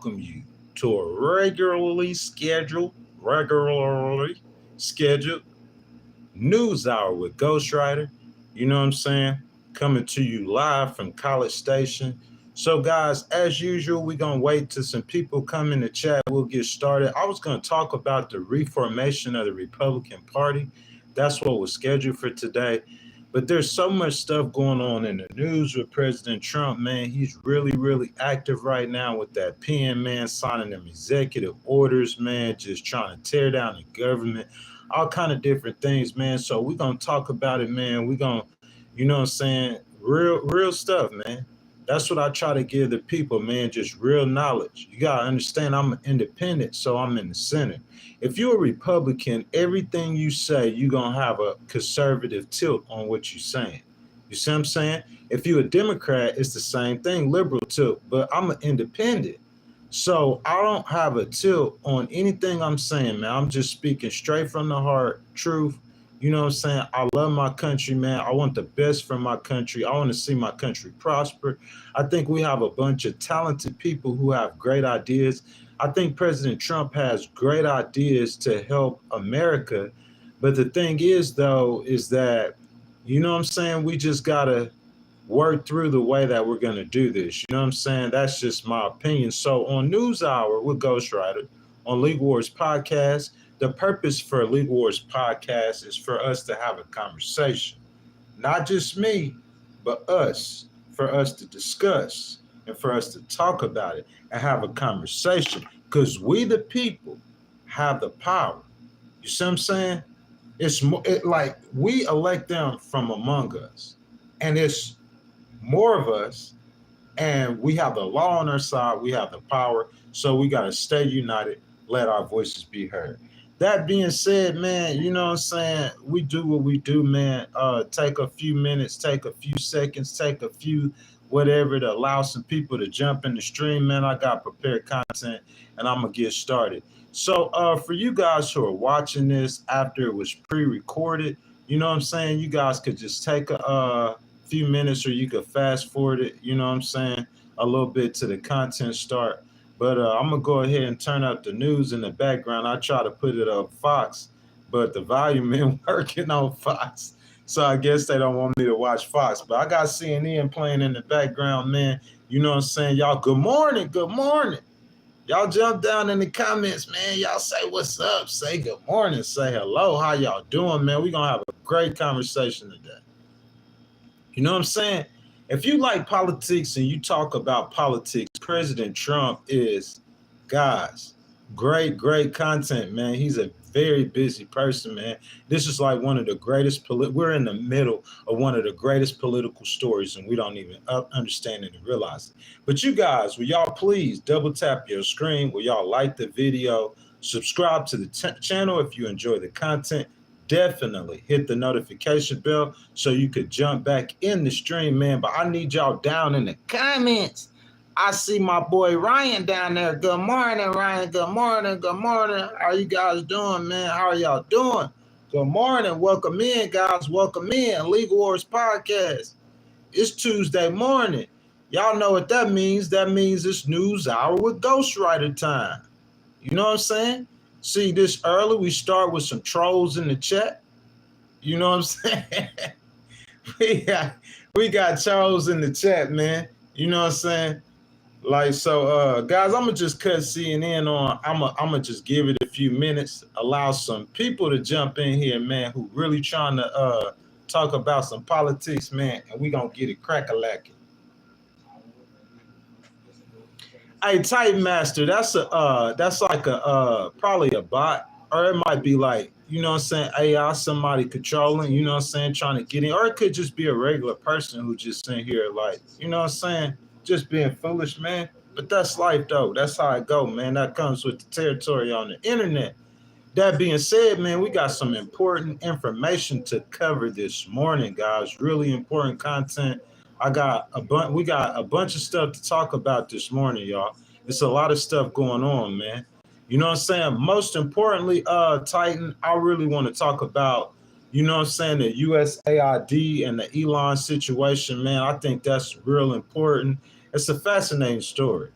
welcome you to a regularly scheduled news hour with Ghostwriter. You know what I'm saying? Coming to you live from College Station. So, guys, as usual, we're going to wait till some people come in the chat. We'll get started. I was going to talk about the reformation of the Republican Party. That's what was scheduled for today. But there's so much stuff going on in the news with President Trump, man. He's really active right now with that pen, man, signing them executive orders, man, just trying to tear down the government, all kind of different things, man. So we're going to talk about it, man. We're going to, you know what I'm saying, real stuff, man. That's what I try to give the people, man, just real knowledge. You got to understand I'm an independent, so I'm in the center. If you're a Republican, everything you say, you're going to have a conservative tilt on what you're saying. You see what I'm saying? If you're a Democrat, it's the same thing, liberal tilt, but I'm an independent. So I don't have a tilt on anything I'm saying, man. I'm just speaking straight from the heart, truth. You know what I'm saying? I love my country, man. I want the best for my country. I want to see my country prosper. I think we have a bunch of talented people who have great ideas. I think President Trump has great ideas to help America. But the thing is, though, is that, you know what I'm saying, we just got to work through the way that we're going to do this. You know what I'm saying? That's just my opinion. So on News Hour with Ghostwriter, on Legal Wars Podcast, the purpose for Legal Wars Podcast is for us to have a conversation. Not just me, but us, for us to discuss and for us to talk about it and have a conversation, because we the people have the power. You see what I'm saying? It's like we elect them from among us, and it's more of us, and we have the law on our side. We have the power, so we got to stay united, let our voices be heard. That being said, man, you know what I'm saying? We do what we do, man. Take a few minutes, take a few seconds, take a few whatever to allow some people to jump in the stream, man. I got prepared content, and I'm going to get started. So for you guys who are watching this after it was pre-recorded, you know what I'm saying? You guys could just take a few minutes, or you could fast forward it, you know what I'm saying, a little bit to the content start. But I'm going to go ahead and turn up the news in the background. I try to put it up Fox, but the volume ain't working on Fox. So I guess they don't want me to watch Fox. But I got CNN playing in the background, man. You know what I'm saying? Y'all, good morning. Good morning. Y'all jump down in the comments, man. Y'all say what's up. Say good morning. Say hello. How y'all doing, man? We're going to have a great conversation today. You know what I'm saying? If you like politics and you talk about politics, President Trump is, guys, great content, man. He's a very busy person, man. This is like one of the greatest, we're in the middle of one of the greatest political stories, and we don't even understand it and realize it. But you guys, will y'all please double tap your screen? Will y'all like the video? Subscribe to the channel if you enjoy the content. Definitely hit the notification bell so you could jump back in the stream, man. But I need y'all down in the comments. I see my boy Ryan down there. Good morning, Ryan. Good morning. Good morning. How you guys doing, man? How are y'all doing? Good morning. Welcome in, guys. Welcome in. Legal Wars Podcast. It's Tuesday morning. Y'all know what that means. That means it's News Hour with Ghostwriter time. You know what I'm saying? See, this early, we start with some trolls in the chat. You know what I'm saying? we got trolls in the chat, man. You know what I'm saying? Like, so, guys, I'm going to just cut CNN on. I'm going to just give it a few minutes, allow some people to jump in here, man, who really trying to talk about some politics, man, and we going to get it crack-a-lacking. Hey, Titan Master, that's like a probably a bot, or it might be like, you know what I'm saying, AI, somebody controlling, you know what I'm saying, trying to get in, or it could just be a regular person who just in here like, you know what I'm saying, just being foolish, man. But that's life, though. That's how it go, man. That comes with the territory on the internet. That being said, man, we got some important information to cover this morning, guys. Really important content. We got a bunch of stuff to talk about this morning, y'all. It's a lot of stuff going on, man. You know what I'm saying? Most importantly, Titan, I really want to talk about, you know what I'm saying, the USAID and the Elon situation, man. I think that's real important. It's a fascinating story.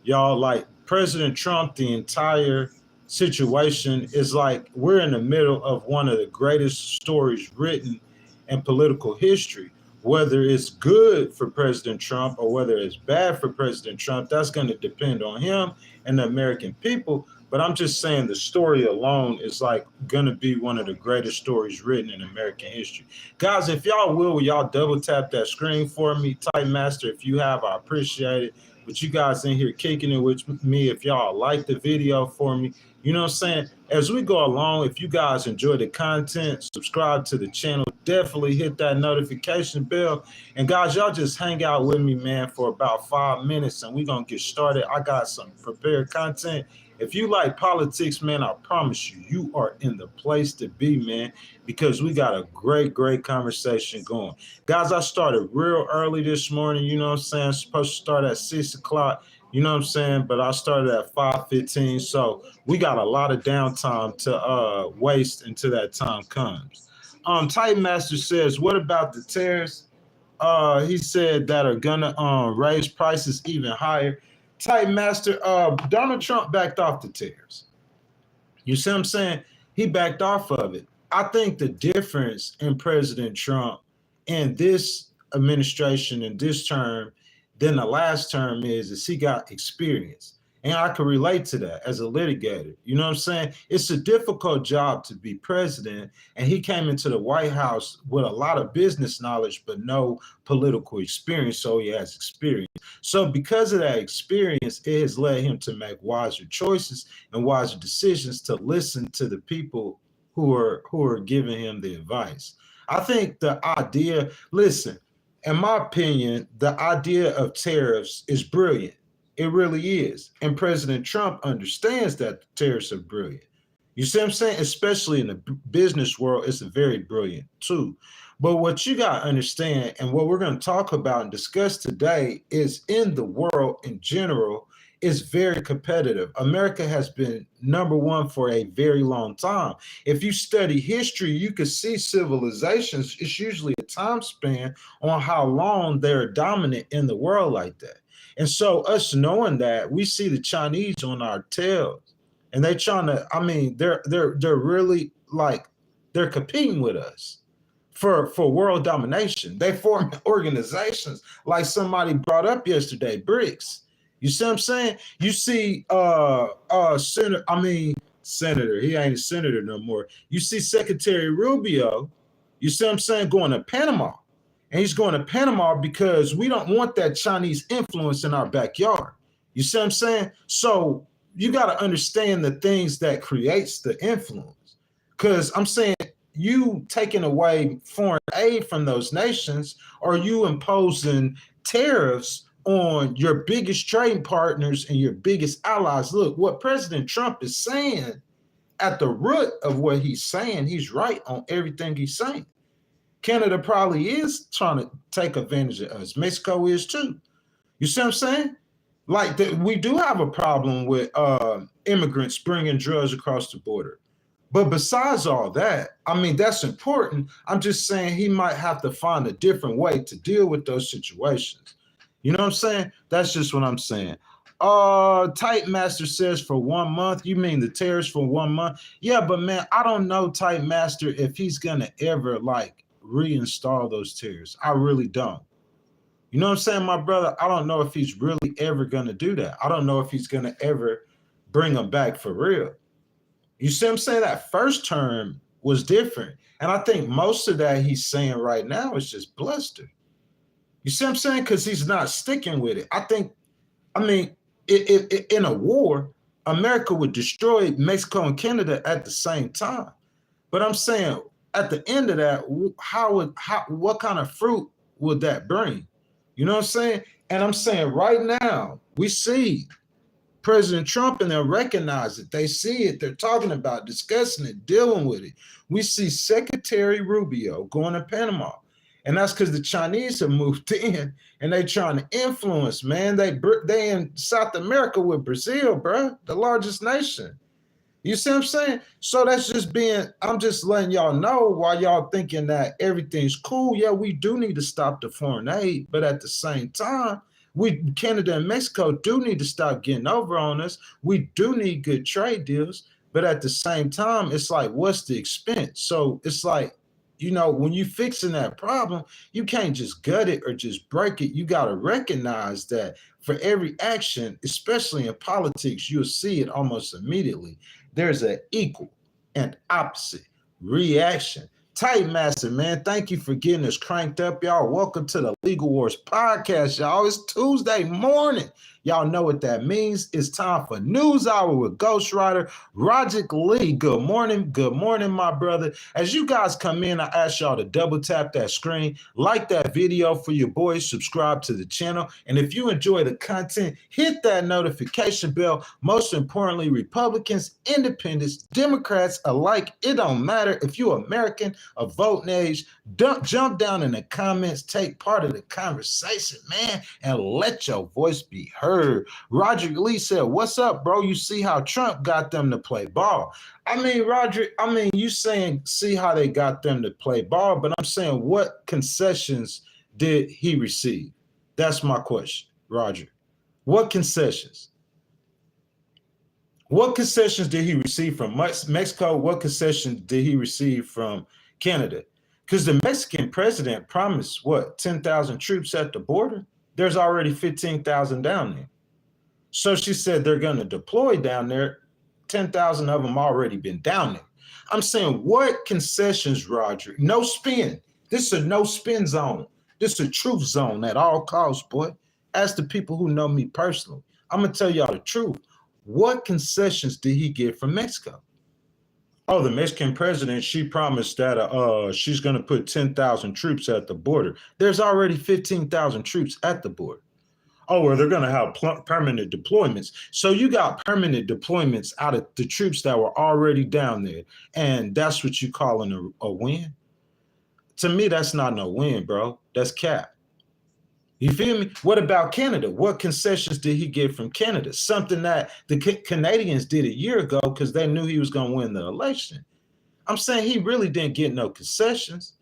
Y'all, like, President Trump, the entire situation is like we're in the middle of one of the greatest stories written in political history. Whether it's good for President Trump or whether it's bad for President Trump, that's going to depend on him and the American people. But I'm just saying the story alone is like going to be one of the greatest stories written in American history. Guys, if y'all will y'all double tap that screen for me? Type master if you have, I appreciate it. But you guys in here kicking it with me, if y'all like the video for me, you know what I'm saying? As we go along, if you guys enjoy the content, subscribe to the channel, definitely hit that notification bell. And guys, y'all just hang out with me, man, for about 5 minutes and we're going to get started. I got some prepared content. If you like politics, man, I promise you, you are in the place to be, man, because we got a great conversation going. Guys, I started real early this morning, you know what I'm saying? Supposed to start at 6 o'clock, you know what I'm saying? But I started at 5:15, so we got a lot of downtime to waste until that time comes. Titan Master says, what about the tariffs? He said that are gonna raise prices even higher. Titan Master, Donald Trump backed off the tariffs. You see what I'm saying? He backed off of it. I think the difference in President Trump and this administration in this term than the last term is he got experience. And I can relate to that as a litigator. You know what I'm saying? It's a difficult job to be president. And he came into the White House with a lot of business knowledge, but no political experience. So he has experience. So because of that experience, it has led him to make wiser choices and wiser decisions to listen to the people who are giving him the advice. I think the idea, listen, in my opinion, the idea of tariffs is brilliant. It really is. And President Trump understands that the tariffs are brilliant. You see what I'm saying? Especially in the business world, it's very brilliant too. But what you got to understand and what we're going to talk about and discuss today is in the world in general is very competitive. America has been #1 for a very long time. If you study history, you can see civilizations, it's usually a time span on how long they're dominant in the world like that. And so us knowing that, we see the Chinese on our tails and they're trying to, I mean, they're really like, they're competing with us for world domination. They form organizations like somebody brought up yesterday, BRICS. You see what I'm saying? You see Senator, he ain't a senator no more. You see Secretary Rubio, you see what I'm saying, going to Panama. And he's going to Panama because we don't want that Chinese influence in our backyard. You see what I'm saying? So you got to understand the things that creates the influence. Because I'm saying you taking away foreign aid from those nations, or you imposing tariffs on your biggest trading partners and your biggest allies. Look, what President Trump is saying, at the root of what he's saying, he's right on everything he's saying. Canada probably is trying to take advantage of us. Mexico is too. You see what I'm saying? Like we do have a problem with immigrants bringing drugs across the border. But besides all that, I mean, that's important. I'm just saying he might have to find a different way to deal with those situations. You know what I'm saying? That's just what I'm saying. Titan Master says for 1 month. You mean the tariffs for 1 month? Yeah, but man, I don't know, Titan Master, if he's gonna ever like reinstall those tariffs. I really don't. You know what I'm saying, my brother? I don't know if he's really ever gonna do that. I don't know if he's gonna ever bring them back for real. You see what I'm saying? That first term was different. And I think most of that he's saying right now is just bluster. You see what I'm saying? Because he's not sticking with it. I mean, in a war, America would destroy Mexico and Canada at the same time. But I'm saying at the end of that, what kind of fruit would that bring? You know what I'm saying? And I'm saying right now, we see President Trump and they recognize it. They see it. They're talking about it, discussing it, dealing with it. We see Secretary Rubio going to Panama. And that's because the Chinese have moved in and they trying to influence, man. They in South America with Brazil, bro, the largest nation. You see what I'm saying? So that's just I'm just letting y'all know why y'all thinking that everything's cool. Yeah, we do need to stop the foreign aid, but at the same time, Canada and Mexico do need to stop getting over on us. We do need good trade deals, but at the same time, it's like, what's the expense? So it's like, when you fixing that problem, you can't just gut it or just break it. You got to recognize that for every action, especially in politics, you'll see it almost immediately. There's an equal and opposite reaction. Tight Master, man. Thank you for getting us cranked up, y'all. Welcome to the Legal Wars podcast, y'all. It's Tuesday morning. Y'all know what that means. It's time for News Hour with Ghostwriter Roger Lee. Good morning. Good morning, my brother. As you guys come in, I ask y'all to double tap that screen, like that video for your boys, subscribe to the channel. And if you enjoy the content, hit that notification bell. Most importantly, Republicans, independents, Democrats alike, it don't matter if you're American, a voting age, jump down in the comments, take part of the conversation, man, and let your voice be heard. Roger Lee said, what's up, bro? You see how Trump got them to play ball. Roger, you saying see how they got them to play ball, but I'm saying what concessions did he receive? That's my question, Roger. What concessions? What concessions did he receive from Mexico? What concessions did he receive from Canada? Because the Mexican president promised, 10,000 troops at the border? There's already 15,000 down there. So she said they're going to deploy down there. 10,000 of them already been down there. I'm saying, what concessions, Roger? No spin. This is a no spin zone. This is a truth zone at all costs, boy. Ask the people who know me personally. I'm going to tell y'all the truth. What concessions did he get from Mexico? Oh, the Mexican president, she promised that she's going to put 10,000 troops at the border. There's already 15,000 troops at the border. Oh, well, they're going to have permanent deployments. So you got permanent deployments out of the troops that were already down there. And that's what you calling a win? To me, that's not no win, bro. That's cap. You feel me? What about Canada? What concessions did he get from Canada? Something that the Canadians did a year ago because they knew he was going to win the election. I'm saying he really didn't get no concessions.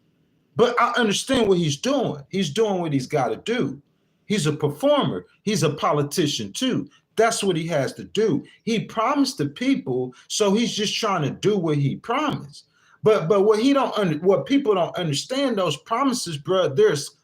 But I understand what he's doing. He's doing what he's got to do. He's a performer. He's a politician too. That's what he has to do. He promised the people, so he's just trying to do what he promised. But what people don't understand, those promises, bro, there's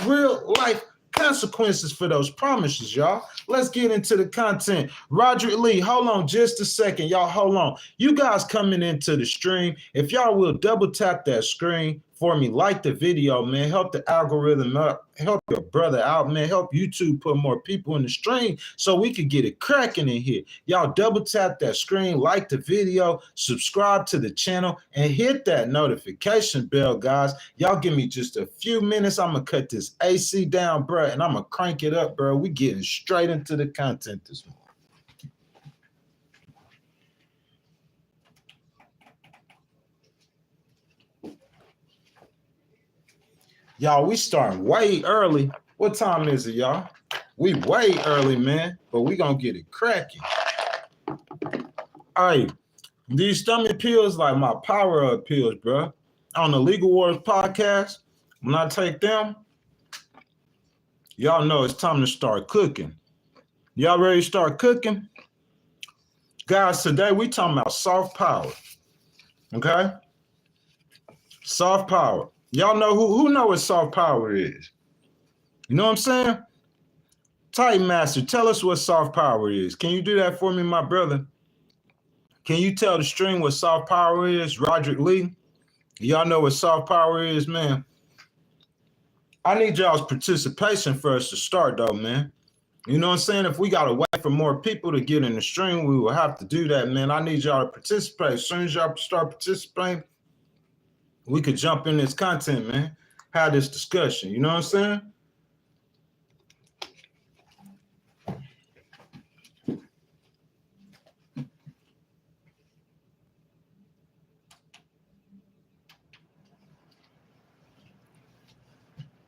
real life consequences for those promises, y'all. Let's get into the content. Roger Lee, hold on just a second, y'all. Hold on. You guys coming into the stream, if y'all will double tap that screen for me, like the video, man. Help the algorithm up. Help your brother out, man. Help YouTube put more people in the stream so we could get it cracking in here. Y'all double tap that screen, like the video, subscribe to the channel, and hit that notification bell, guys. Y'all give me just a few minutes. I'm going to cut this AC down, bro, and I'm going to crank it up, bro. We getting straight into the content this morning. Y'all, we starting way early. What time is it, y'all? We way early, man, but we gonna get it cracking. All right, these stomach pills like my power-up pills, bro. On the Legal Wars podcast, when I take them, y'all know it's time to start cooking. Y'all ready to start cooking? Guys, today we talking about soft power, okay? Soft power. Y'all know who know what soft power is? You know what I'm saying? Tight Master, tell us what soft power is. Can you do that for me, my brother? Can you tell the stream what soft power is, Roger Lee? Y'all know what soft power is, man. I need y'all's participation for us to start, though, man. You know what I'm saying? If we got to wait for more people to get in the stream, we will have to do that, man. I need y'all to participate. As soon as y'all start participating, we could jump in this content, man. Have this discussion. You know what I'm saying?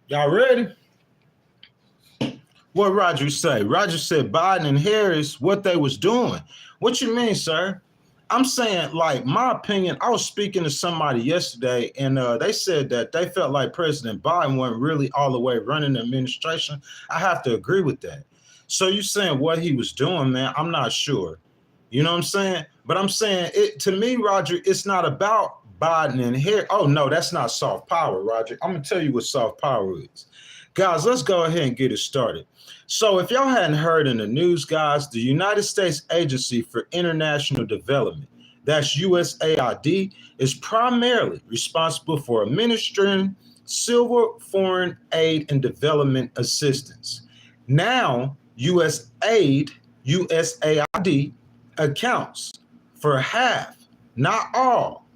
Y'all ready? What Roger say? Roger said Biden and Harris, what they was doing. What you mean, sir? I'm saying, like, my opinion, I was speaking to somebody yesterday, and they said that they felt like President Biden wasn't really all the way running the administration. I have to agree with that. So you saying what he was doing, man, I'm not sure. You know what I'm saying? But I'm saying, it to me, Roger, it's not about Biden and Harris. Oh, no, that's not soft power, Roger. I'm going to tell you what soft power is. Guys, let's go ahead and get it started. So if y'all hadn't heard in the news, guys, the United States Agency for International Development, that's USAID, is primarily responsible for administering civil foreign aid and development assistance. Now, USAID accounts for half, not all,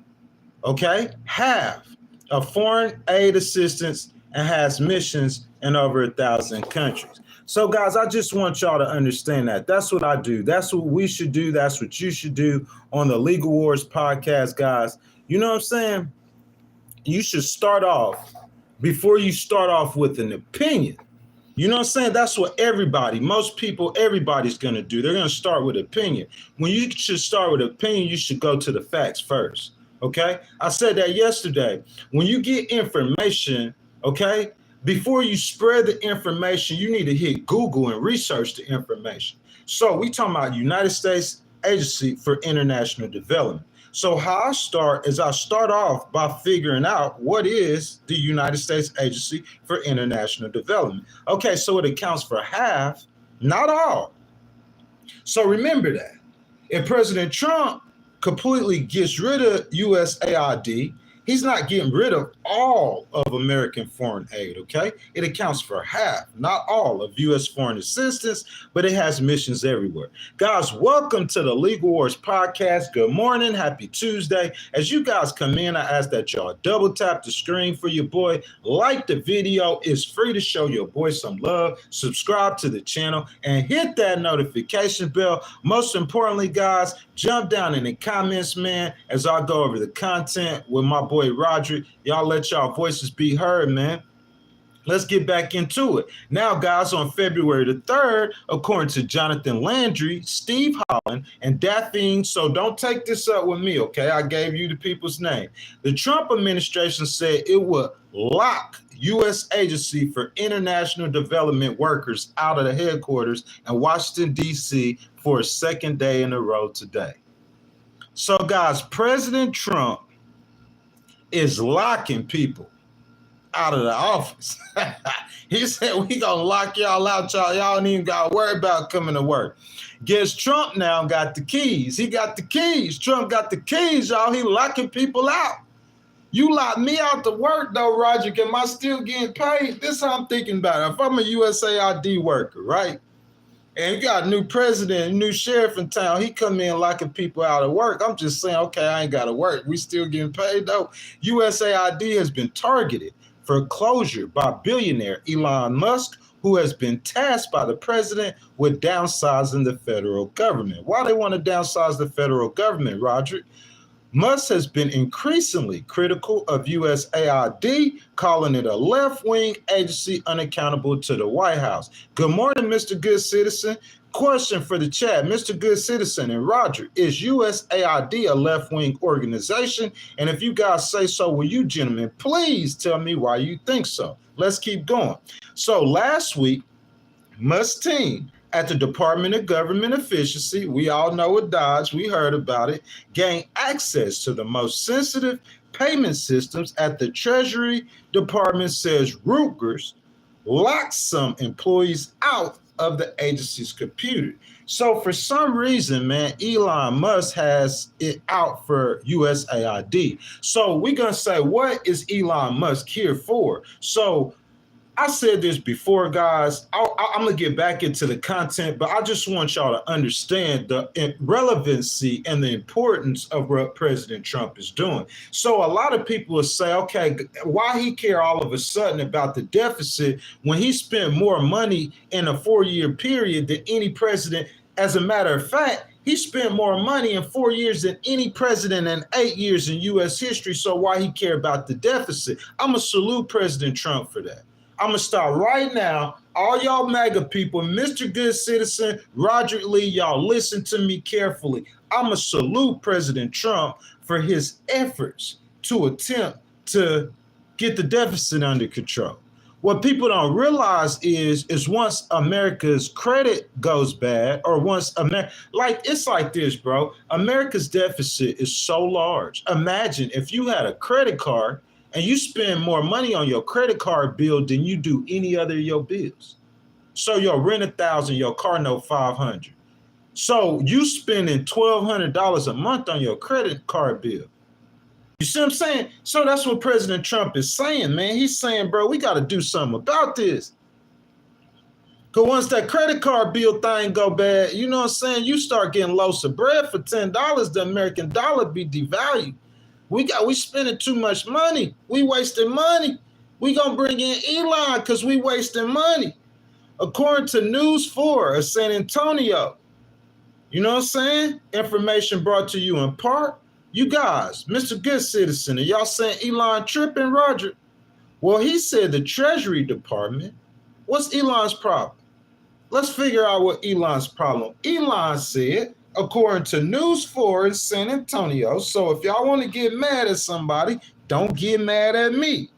okay, half of foreign aid assistance and has missions in over 1,000 countries. So, guys, I just want y'all to understand that. That's what I do. That's what we should do. That's what you should do on the Legal Wars podcast, guys. You know what I'm saying? You should start off, before you start off with an opinion. You know what I'm saying? That's what everybody, most people, everybody's going to do. They're going to start with opinion. When you should start with opinion, you should go to the facts first. Okay? I said that yesterday. When you get information, okay, before you spread the information, you need to hit Google and research the information. So we talking about United States Agency for International Development. So how I start is I start off by figuring out what is the United States Agency for International Development. Okay, so it accounts for half, not all. So remember that. If President Trump completely gets rid of USAID, he's not getting rid of all of American foreign aid, okay? It accounts for half, not all of U.S. foreign assistance, but it has missions everywhere. Guys, welcome to the Legal Wars podcast. Good morning. Happy Tuesday. As you guys come in, I ask that y'all double tap the screen for your boy. Like the video. It's free to show your boy some love. Subscribe to the channel and hit that notification bell. Most importantly, guys, jump down in the comments, man, as I go over the content with my boy Roger. Y'all let y'all voices be heard, man. Let's get back into it. Now, guys, on February the 3rd, according to Jonathan Landry, Steve Holland, and Daphne, so don't take this up with me, okay? I gave you the people's name. The Trump administration said it would lock U.S. Agency for International Development workers out of the headquarters in Washington, D.C. for a second day in a row today. So, guys, President Trump is locking people out of the office. He said, we gonna lock y'all out, y'all. Y'all don't even gotta worry about coming to work. Guess Trump now got the keys. He got the keys. Trump got the keys, y'all. He locking people out. You lock me out to work, though, Roger. Am I still getting paid? This is how I'm thinking about it. If I'm a USAID worker, right? And you got a new president, a new sheriff in town. He come in locking people out of work. I'm just saying, okay, I ain't got to work. We still getting paid, though. USAID has been targeted for closure by billionaire Elon Musk, who has been tasked by the president with downsizing the federal government. Why they want to downsize the federal government, Roger? Musk has been increasingly critical of USAID, calling it a left-wing agency unaccountable to the White House. Good morning, Mr. Good Citizen. Question for the chat, Mr. Good Citizen and Roger, is USAID a left-wing organization? And if you guys say so, will you gentlemen please tell me why you think so? Let's keep going. So last week, Musk's team at the Department of Government Efficiency, we all know it, Dodge, we heard about it, gained access to the most sensitive payment systems at the Treasury Department, says Reuters, locked some employees out of the agency's computer. So for some reason, man, Elon Musk has it out for USAID. So we're going to say, what is Elon Musk here for? So I said this before, guys. I'm going to get back into the content, but I just want y'all to understand the relevancy and the importance of what President Trump is doing. So a lot of people will say, okay, why he care all of a sudden about the deficit when he spent more money in a 4-year period than any president? As a matter of fact, he spent more money in 4 years than any president in 8 years in U.S. history. So why he care about the deficit? I'm going to salute President Trump for that. I'm going to start right now. All y'all MAGA people, Mr. Good Citizen, Roger Lee, y'all listen to me carefully. I'm going to salute President Trump for his efforts to attempt to get the deficit under control. What people don't realize is once America's credit goes bad, or once it's like this, bro. America's deficit is so large. Imagine if you had a credit card and you spend more money on your credit card bill than you do any other of your bills. So your rent $1,000, your car note $500. So you spending $1,200 a month on your credit card bill. You see what I'm saying? So that's what President Trump is saying, man. He's saying, bro, we got to do something about this. Because once that credit card bill thing go bad, you know what I'm saying? You start getting loaves of bread for $10, the American dollar be devalued. We spending too much money. We wasting money. We gonna bring in Elon because we wasting money. According to News 4 of San Antonio, you know what I'm saying? Information brought to you in part. You guys, Mr. Good Citizen, are y'all saying Elon tripping, Roger? Well, he said the Treasury Department. What's Elon's problem? Let's figure out what Elon's problem. Elon said, according to News 4 in San Antonio, so if y'all want to get mad at somebody, don't get mad at me.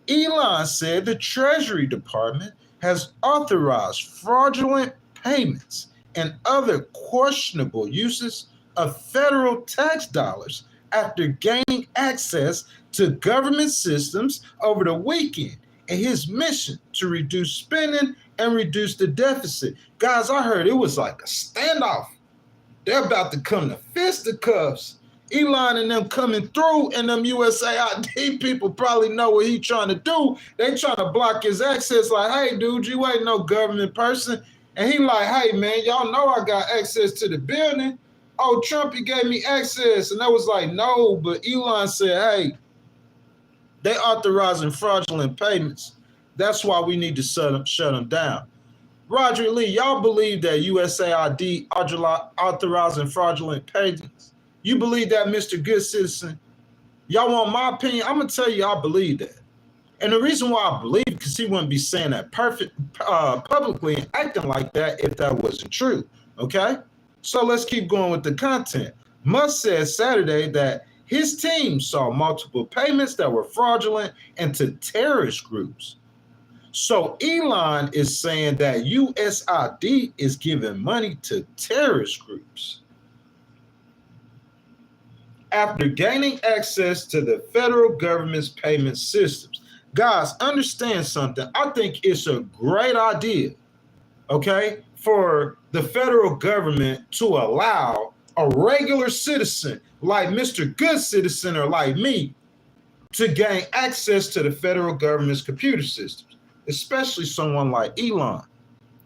Elon said the Treasury Department has authorized fraudulent payments and other questionable uses of federal tax dollars after gaining access to government systems over the weekend in his mission to reduce spending and reduce the deficit. Guys, I heard it was like a standoff. They're about to come to fisticuffs. Elon and them coming through, and them USAID people probably know what he's trying to do. They trying to block his access like, hey, dude, you ain't no government person. And he like, hey, man, y'all know I got access to the building. Oh, Trump, he gave me access. And I was like, no, but Elon said, hey, they authorizing fraudulent payments. That's why we need to shut them down. Roger Lee, y'all believe that USAID authorizing fraudulent payments? You believe that, Mr. Good Citizen? Y'all want my opinion? I'm going to tell you I believe that. And the reason why I believe it, because he wouldn't be saying that publicly and acting like that if that wasn't true, okay? So let's keep going with the content. Musk said Saturday that his team saw multiple payments that were fraudulent and to terrorist groups. So Elon is saying that USAID is giving money to terrorist groups after gaining access to the federal government's payment systems. Guys, understand something. I think it's a great idea, okay, for the federal government to allow a regular citizen like Mr. Good Citizen or like me to gain access to the federal government's computer systems, especially someone like Elon,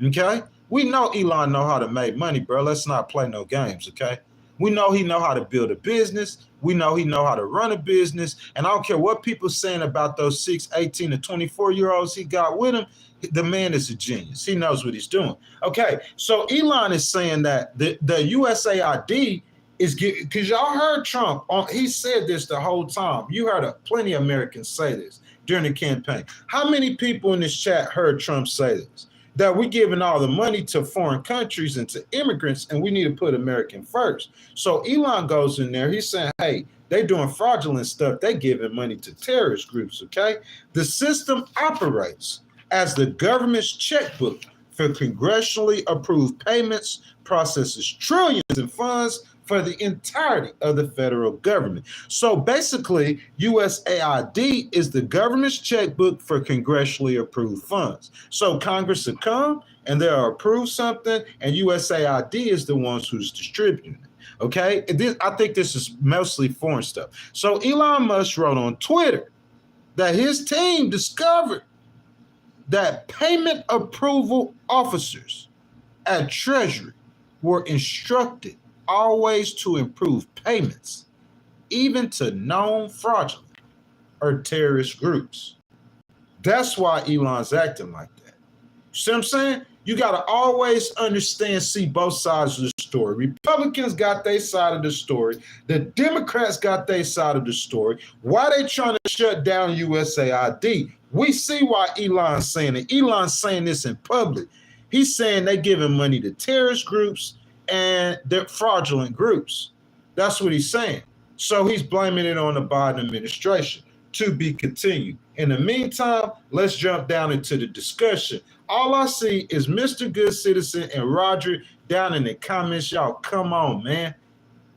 okay? We know Elon know how to make money, bro. Let's not play no games, okay? We know he know how to build a business. We know he know how to run a business. And I don't care what people saying about those 6, 18, and 24-year-olds he got with him. The man is a genius. He knows what he's doing. Okay, so Elon is saying that the USAID is getting, because y'all heard Trump, he said this the whole time. You heard plenty of Americans say this during the campaign. How many people in this chat heard Trump say this? That we're giving all the money to foreign countries and to immigrants, and we need to put American first. So Elon goes in there, he's saying, hey, they doing fraudulent stuff. They giving money to terrorist groups, okay? The system operates as the government's checkbook for congressionally approved payments, processes trillions in funds for the entirety of the federal government. So basically, USAID is the government's checkbook for congressionally approved funds. So Congress will come and they'll approve something, and USAID is the ones who's distributing it. Okay, I think this is mostly foreign stuff. So Elon Musk wrote on Twitter that his team discovered that payment approval officers at Treasury were instructed always to improve payments, even to known fraudulent or terrorist groups. That's why Elon's acting like that. See what I'm saying? You got to always understand, see both sides of the story. Republicans got their side of the story. The Democrats got their side of the story. Why they trying to shut down USAID? We see why Elon's saying it. Elon's saying this in public. He's saying they're giving money to terrorist groups and they're fraudulent groups. That's what he's saying. So he's blaming it on the Biden administration. To be continued. In the meantime, let's jump down into the discussion. All I see is Mr. Good Citizen and Roger down in the comments. Y'all, come on, man.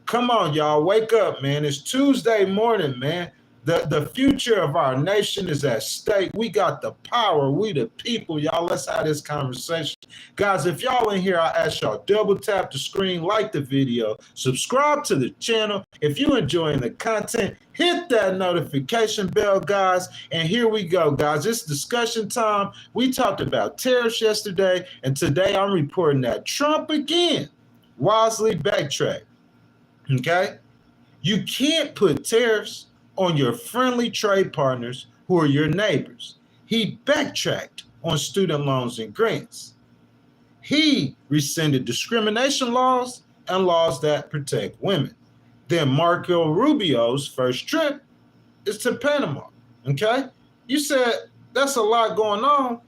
Come on, y'all. Wake up, man. It's Tuesday morning, man. The future of our nation is at stake. We got the power. We the people, y'all. Let's have this conversation. Guys, if y'all in here, I ask y'all, double tap the screen, like the video, subscribe to the channel. If you're enjoying the content, hit that notification bell, guys. And here we go, guys. It's discussion time. We talked about tariffs yesterday, and today I'm reporting that Trump again wisely backtracked. Okay? You can't put tariffs on your friendly trade partners who are your neighbors. He backtracked on student loans and grants. He rescinded discrimination laws and laws that protect women. Then Marco Rubio's first trip is to Panama. Okay? You said that's a lot going on.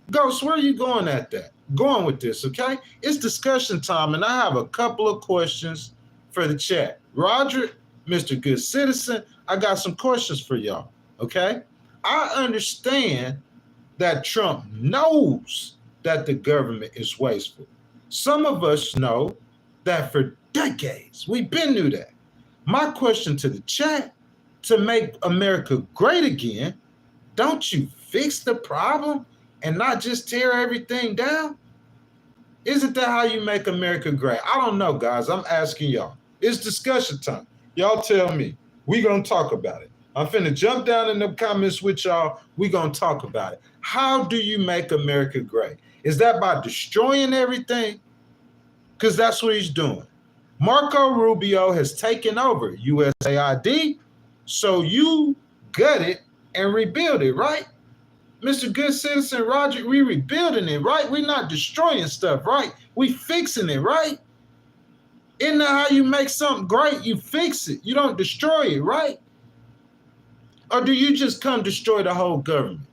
Ghost, where are you going at that? Going with this, okay? It's discussion time, and I have a couple of questions for the chat. Roger, Mr. Good Citizen, I got some questions for y'all, okay? I understand that Trump knows that the government is wasteful. Some of us know that for decades. We've been knew that. My question to the chat, to make America great again, don't you fix the problem and not just tear everything down? Isn't that how you make America great? I don't know, guys. I'm asking y'all. It's discussion time. Y'all tell me. We gonna talk about it. I'm finna jump down in the comments with y'all. We gonna talk about it. How do you make America great? Is that by destroying everything? Because that's what he's doing. Marco Rubio has taken over USAID, so you gut it and rebuild it, right? Mr. Good Citizen Roger, we rebuilding it, right? We're not destroying stuff, right? We fixing it, right? Isn't that how you make something great? You fix it. You don't destroy it, right? Or do you just come destroy the whole government?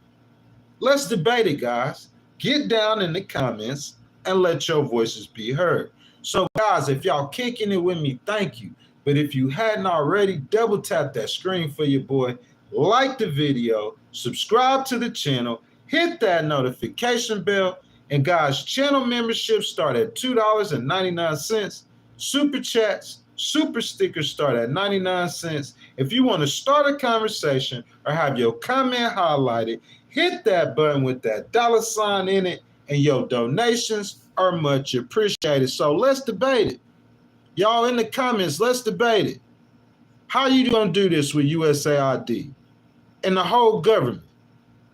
Let's debate it, guys. Get down in the comments and let your voices be heard. So, guys, if y'all kicking it with me, thank you. But if you hadn't already, double tap that screen for your boy. Like the video, subscribe to the channel, hit that notification bell. And, guys, channel memberships start at $2.99. Super chats, super stickers start at 99 cents. If you want to start a conversation or have your comment highlighted, hit that button with that $sign in it, and your donations are much appreciated. So let's debate it. Y'all in the comments, let's debate it. How you going to do this with USAID and the whole government?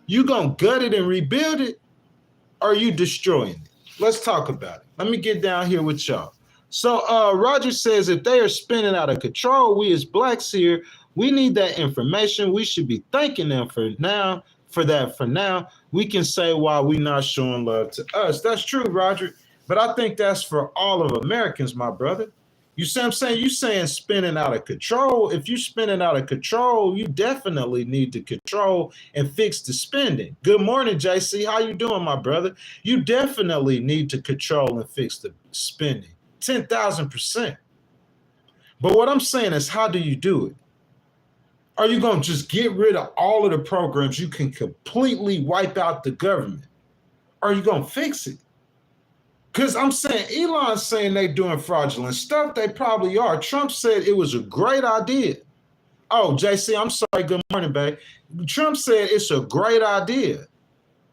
You going to gut it and rebuild it, or are you destroying it? Let's talk about it. Let me get down here with y'all. So Roger says if they are spinning out of control, we as blacks here, we need that information. We should be thanking them for now. For now, we can say why we not showing love to us. That's true, Roger. But I think that's for all of Americans, my brother. You see what I'm saying? You saying spinning out of control. If you spinning out of control, you definitely need to control and fix the spending. Good morning, JC. How you doing, my brother? You definitely need to control and fix the spending. 10,000%. But what I'm saying is, how do you do it? Are you going to just get rid of all of the programs? You can completely wipe out the government. Or are you going to fix it? Because I'm saying, Elon's saying they're doing fraudulent stuff. They probably are. Trump said it was a great idea. Oh, JC, I'm sorry. Good morning, babe. Trump said it's a great idea.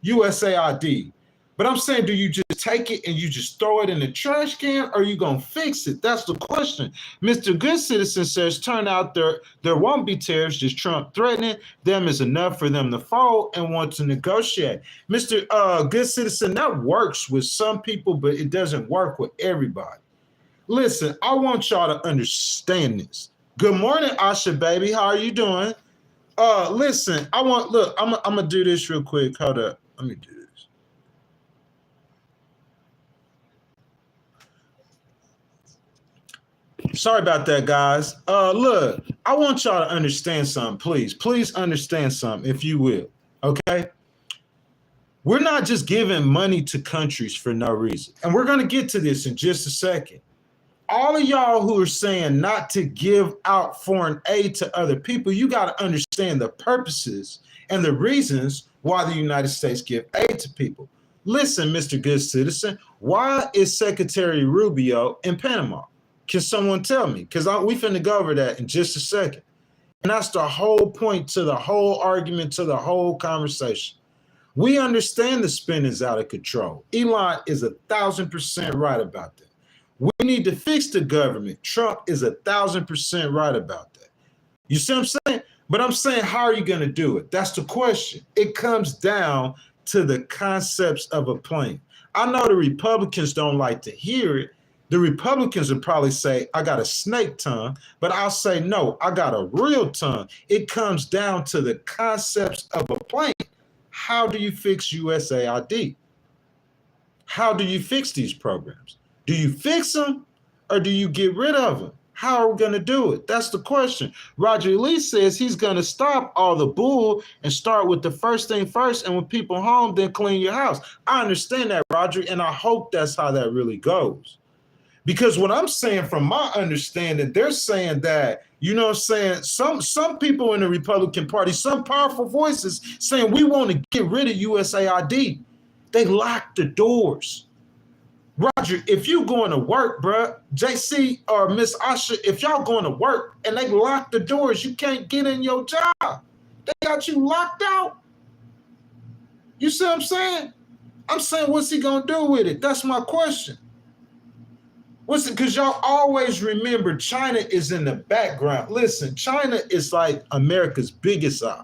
USAID. But I'm saying, do you just take it and you just throw it in the trash can, or are you going to fix it? That's the question. Mr. Good Citizen says, turn out there won't be tariffs, just Trump threatening them is enough for them to fold and want to negotiate. Mr. Good Citizen, that works with some people, but it doesn't work with everybody. Listen, I want y'all to understand this. Good morning, Asha, baby. How are you doing? Listen, I'm going to do this real quick. Hold up. Let me do this. Sorry about that, guys. Look, I want y'all to understand something, please. Please understand something, if you will, okay? We're not just giving money to countries for no reason. And we're going to get to this in just a second. All of y'all who are saying not to give out foreign aid to other people, you got to understand the purposes and the reasons why the United States give aid to people. Listen, Mr. Good Citizen, why is Secretary Rubio in Panama? Can someone tell me? Because we finna go over that in just a second. And that's the whole point to the whole argument, to the whole conversation. We understand the spending is out of control. Elon is 1,000% right about that. We need to fix the government. Trump is 1,000% right about that. You see what I'm saying? But I'm saying, how are you going to do it? That's the question. It comes down to the concepts of a plan. I know the Republicans don't like to hear it. The Republicans would probably say, I got a snake tongue, but I'll say, no, I got a real tongue. It comes down to the concepts of a plan. How do you fix USAID? How do you fix these programs? Do you fix them or do you get rid of them? How are we going to do it? That's the question. Roger Lee says he's going to stop all the bull and start with the first thing first. And when people home, then clean your house. I understand that, Roger, and I hope that's how that really goes. Because what I'm saying from my understanding, they're saying that, you know what I'm saying, some people in the Republican Party, some powerful voices saying we want to get rid of USAID. They lock the doors. Roger, if you going to work, bruh, JC or Miss Asha, if y'all going to work and they lock the doors, you can't get in your job. They got you locked out. You see what I'm saying? I'm saying, what's he going to do with it? That's my question. What's it? Because y'all always remember China is in the background. Listen, China is like America's biggest eye.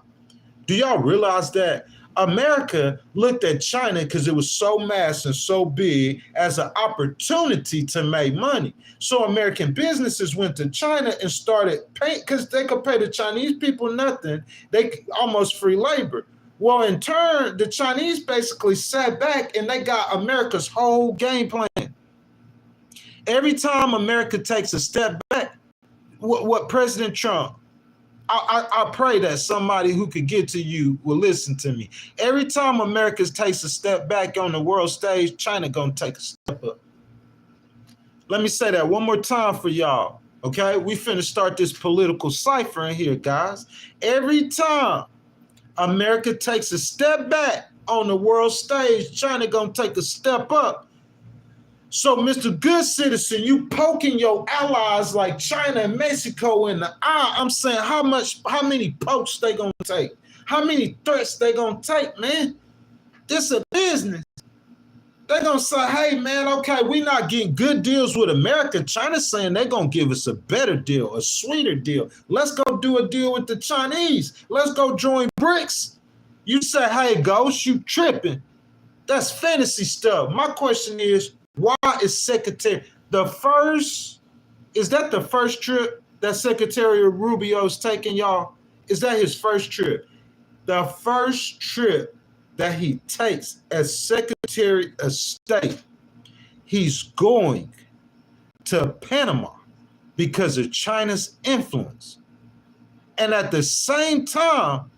Do y'all realize that? America looked at China because it was so massive and so big as an opportunity to make money. So American businesses went to China and started paying because they could pay the Chinese people nothing. They almost free labor. Well, in turn, the Chinese basically sat back and they got America's whole game plan. Every time America takes a step back, what President Trump, I pray that somebody who could get to you will listen to me. Every time America takes a step back on the world stage, China gonna take a step up. Let me say that one more time for y'all, okay? We finna start this political cipher in here, guys. Every time America takes a step back on the world stage, China gonna take a step up. So, Mr. Good Citizen, you poking your allies like China and Mexico in the eye. I'm saying, how many pokes they gonna take? How many threats they gonna take, man? This a business. They gonna say, hey, man, okay, we not getting good deals with America. China's saying they're gonna give us a better deal, a sweeter deal. Let's go do a deal with the Chinese. Let's go join BRICS. You say, hey, Ghost, you tripping. That's fantasy stuff. My question is, why is Secretary is that the first trip that Secretary Rubio's taking, y'all? Is that his first trip? The first trip that he takes as Secretary of State, he's going to Panama because of China's influence. And at the same time,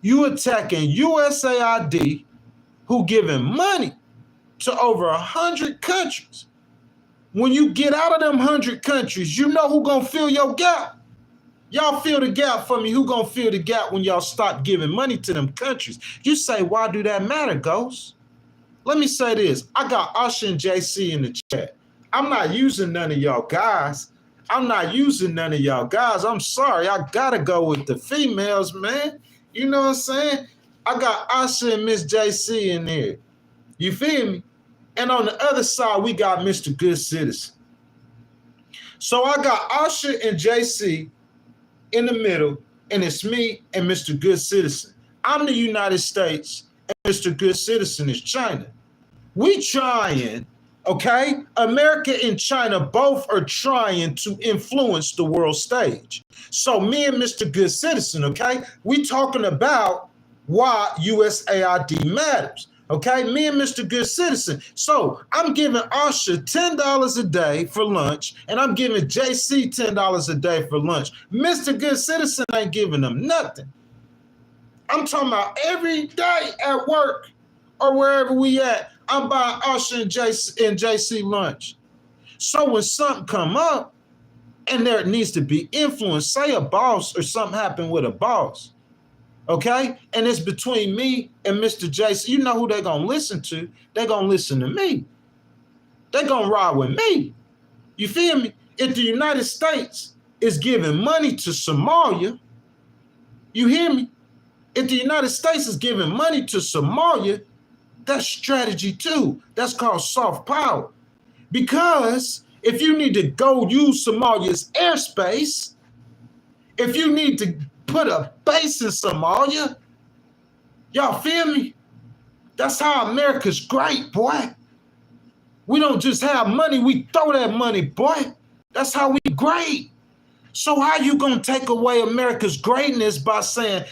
you attacking USAID, who giving money to over 100 countries. When you get out of them 100 countries, you know who gonna fill your gap. Y'all fill the gap for me. Who gonna fill the gap when y'all stop giving money to them countries? You say, why do that matter, Ghost? Let me say this. I got Usher and JC in the chat. I'm not using none of y'all guys. I'm sorry. I gotta go with the females, man. You know what I'm saying? I got Usher and Miss JC in there. You feel me? And on the other side, we got Mr. Good Citizen. So I got Usher and JC in the middle, and it's me and Mr. Good Citizen. I'm the United States, and Mr. Good Citizen is China. We trying, okay? America and China both are trying to influence the world stage. So me and Mr. Good Citizen, okay? We talking about why USAID matters. Okay, me and Mr. Good Citizen. So I'm giving Usher $10 a day for lunch, and I'm giving JC $10 a day for lunch. Mr. Good Citizen ain't giving them nothing. I'm talking about every day at work, or wherever we at, I'm buying Usher and JC lunch. So when something come up and there needs to be influence, say a boss or something happened with a boss, okay? And it's between me and Mr. JC. You know who they're going to listen to? They're going to listen to me. They're going to ride with me. You feel me? If the United States is giving money to Somalia, you hear me? If the United States is giving money to Somalia, that's strategy too. That's called soft power. Because if you need to go use Somalia's airspace, if you need to put a base in Somalia, y'all feel me? That's how America's great, boy. We don't just have money, we throw that money, boy. That's how we great. So how you gonna take away America's greatness by saying,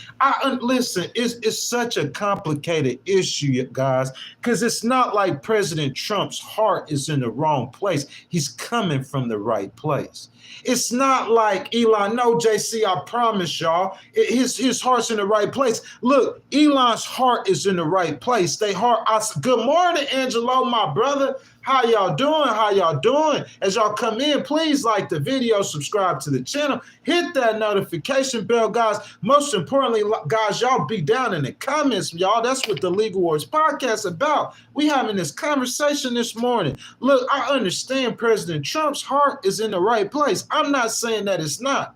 listen, it's such a complicated issue, guys, because it's not like President Trump's heart is in the wrong place. He's coming from the right place. It's not like Elon, no, JC, I promise y'all, his heart's in the right place. Look, Elon's heart is in the right place. Good morning, Angelo, my brother. How y'all doing? How y'all doing? As y'all come in, please like the video, subscribe to the channel, hit that notification bell, guys. Most importantly, guys, y'all be down in the comments, y'all. That's what the Legal Wars podcast about. We having this conversation this morning. Look, I understand President Trump's heart is in the right place. I'm not saying that it's not.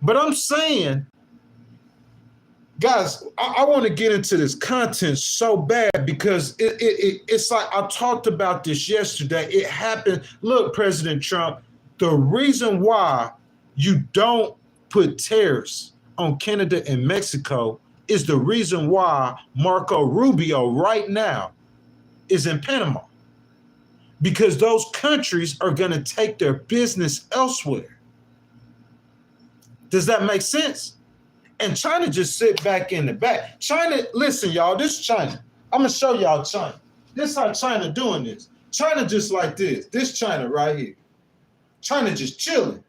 But I'm saying, guys, I want to get into this content so bad because it's like I talked about this yesterday. It happened. Look, President Trump, the reason why you don't put tariffs on Canada and Mexico is the reason why Marco Rubio right now is in Panama. Because those countries are going to take their business elsewhere. Does that make sense? And China just sit back in the back. China, listen, y'all, this is China. I'm going to show y'all China. This is how China doing this. China just like this. This China right here. China just chilling.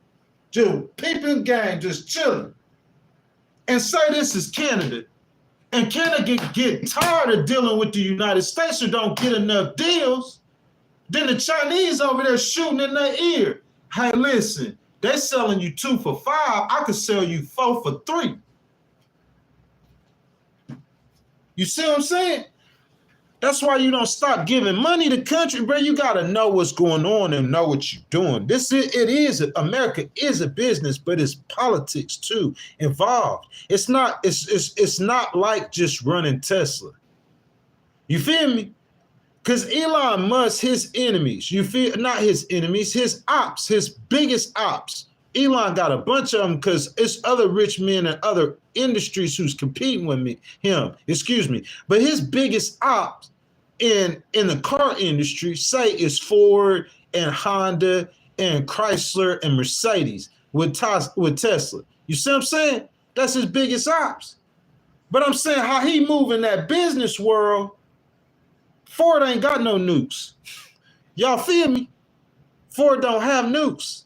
Just peeping gang, just chilling. And say this is Canada. And Canada get tired of dealing with the United States or don't get enough deals. Then the Chinese over there shooting in their ear. Hey, listen, they're selling you 2 for $5. I could sell you 4 for $3. You see what I'm saying? That's why you don't stop giving money to country, bro. You got to know what's going on and know what you're doing. America is a business, but it's politics too involved. It's not like just running Tesla. You feel me? Because Elon Musk, his enemies, not his enemies, his ops, his biggest ops. Elon got a bunch of them because it's other rich men and other industries who's competing with him. But his biggest ops in the car industry, say, is Ford and Honda and Chrysler and Mercedes with Tesla. You see what I'm saying? That's his biggest ops. But I'm saying how he move in that business world, Ford ain't got no nukes. Y'all feel me? Ford don't have nukes.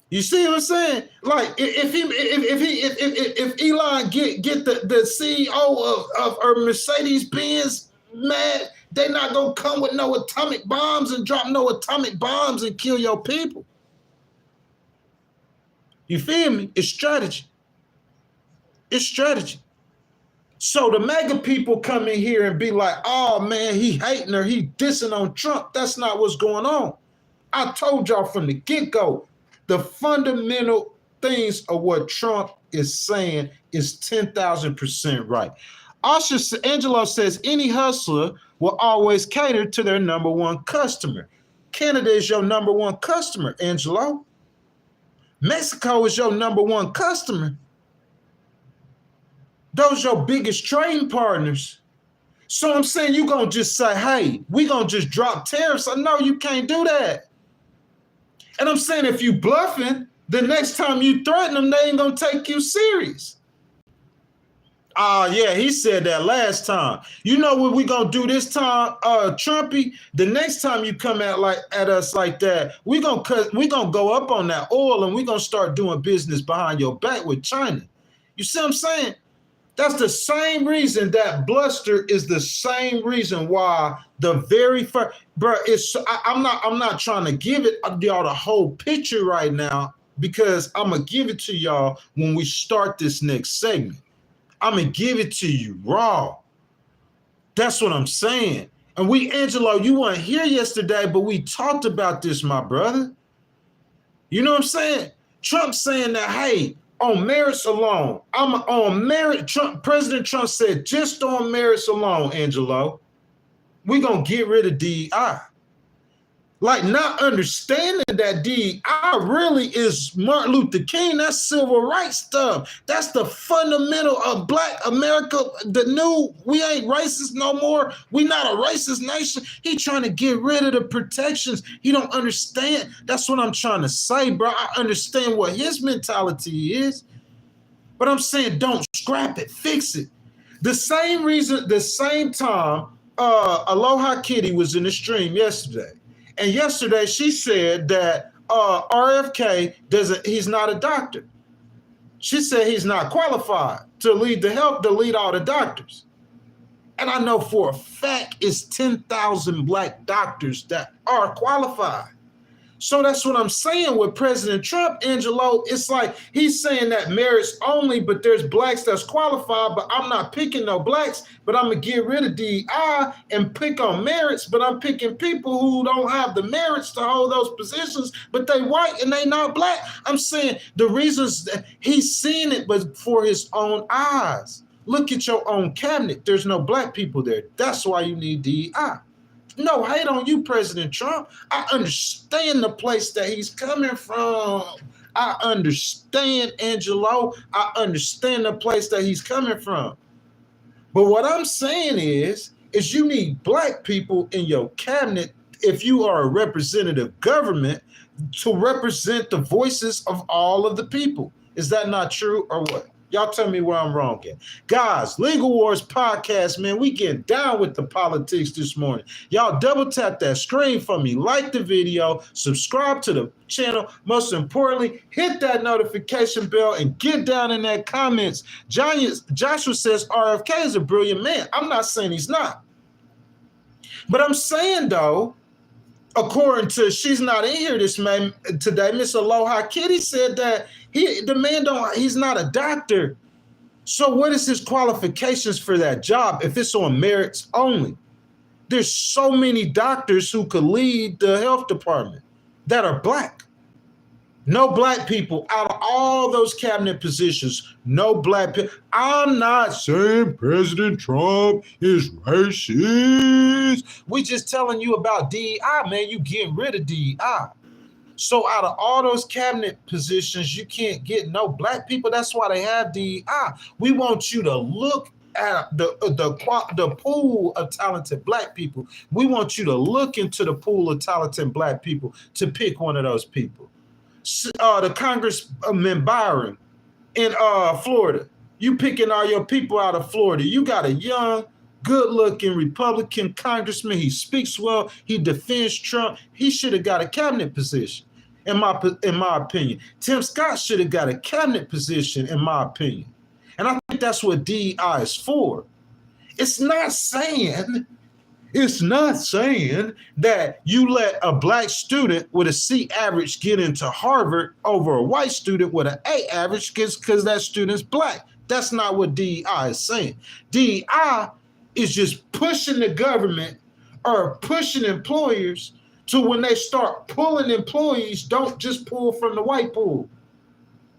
You see what I'm saying? Like if Elon get the CEO of Mercedes Benz mad, they not gonna come with no atomic bombs and drop no atomic bombs and kill your people. You feel me? It's strategy. It's strategy. So the mega people come in here and be like, oh man, he hating her, he dissing on Trump. That's not what's going on. I told y'all from the get-go, the fundamental things of what Trump is saying is 10,000% right. Angelo says any hustler will always cater to their number one customer. Canada is your number one customer, Angelo. Mexico is your number one customer. Those your biggest trading partners. So I'm saying you gonna just say, hey, we gonna just drop tariffs. I know you can't do that. And I'm saying if you bluffing, the next time you threaten them, they ain't gonna take you serious. Yeah, he said that last time. You know what we gonna do this time, Trumpy? The next time you come at us like that, we gonna go up on that oil and we gonna start doing business behind your back with China. You see what I'm saying? That's the same reason that bluster is the same reason why the very first, bro. I'm not trying to give it y'all the whole picture right now because I'm gonna give it to y'all when we start this next segment. I'm gonna give it to you raw. That's what I'm saying. And Angelo, you weren't here yesterday, but we talked about this, my brother. You know what I'm saying? Trump saying that, hey, on merits alone, I'm on merit. President Trump said, just on merits alone, Angelo, we're going to get rid of DEI. Like, not understanding that DEI really is Martin Luther King. That's civil rights stuff. That's the fundamental of Black America. The new, we ain't racist no more. We not a racist nation. He trying to get rid of the protections. He don't understand. That's what I'm trying to say, bro. I understand what his mentality is. But I'm saying don't scrap it, fix it. The same reason, the same time, Aloha Kitty was in the stream yesterday. And yesterday she said that RFK he's not a doctor. She said he's not qualified to lead all the doctors. And I know for a fact it's 10,000 Black doctors that are qualified. So that's what I'm saying with President Trump, Angelo. It's like he's saying that merits only, but there's Blacks that's qualified, but I'm not picking no Blacks, but I'm going to get rid of DEI and pick on merits, but I'm picking people who don't have the merits to hold those positions, but they white and they not Black. I'm saying the reasons that he's seeing it, but for his own eyes. Look at your own cabinet. There's no Black people there. That's why you need DEI. No hate on you, President Trump. I understand the place that he's coming from. I understand, Angelo. I understand the place that he's coming from. But what I'm saying is you need Black people in your cabinet, if you are a representative government, to represent the voices of all of the people. Is that not true or what? Y'all tell me where I'm wrong at. Guys, Legal Wars Podcast, man, we getting down with the politics this morning. Y'all double tap that screen for me. Like the video, subscribe to the channel. Most importantly, hit that notification bell and get down in that comments. Joshua says RFK is a brilliant man. I'm not saying he's not. But I'm saying, though, according to, she's not in here today, Miss Aloha Kitty said that he's not a doctor. So what is his qualifications for that job if it's on merits only? There's so many doctors who could lead the health department that are Black. No Black people out of all those cabinet positions. No Black people. I'm not saying President Trump is racist. We just telling you about DEI, man. You getting rid of DEI. So out of all those cabinet positions, you can't get no Black people. That's why they have DEI. We want you to look at the pool of talented Black people. We want you to look into the pool of talented Black people to pick one of those people. The Congressman Byron in Florida. You picking all your people out of Florida. You got a young, good-looking Republican congressman. He speaks well. He defends Trump. He should have got a cabinet position, in my opinion. Tim Scott should have got a cabinet position, in my opinion. And I think that's what DEI is for. It's not saying that you let a Black student with a C average get into Harvard over a white student with an A average because that student's Black. That's not what DEI is saying. DEI is just pushing the government or pushing employers to, when they start pulling employees, don't just pull from the white pool.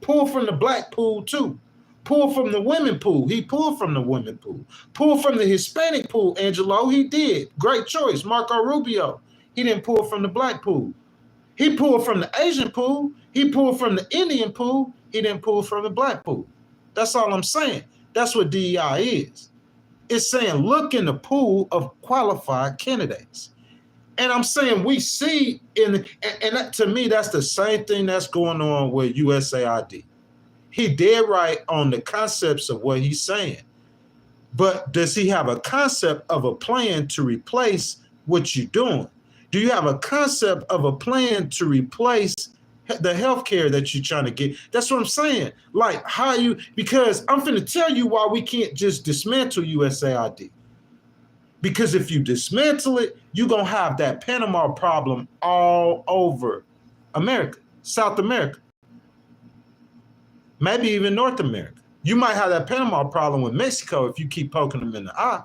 Pull from the Black pool too. Pull from the women pool. He pulled from the women pool. Pull from the Hispanic pool, Angelo. He did. Great choice. Marco Rubio. He didn't pull from the Black pool. He pulled from the Asian pool. He pulled from the Indian pool. He didn't pull from the Black pool. That's all I'm saying. That's what DEI is. It's saying look in the pool of qualified candidates. And I'm saying we see and that, to me, that's the same thing that's going on with USAID. He did right on the concepts of what he's saying. But does he have a concept of a plan to replace what you're doing? Do you have a concept of a plan to replace the health care that you're trying to get. That's what I'm saying. Like, how you, because I'm finna tell you why we can't just dismantle USAID. Because if you dismantle it, you're going to have that Panama problem all over America, South America, maybe even North America. You might have that Panama problem with Mexico if you keep poking them in the eye.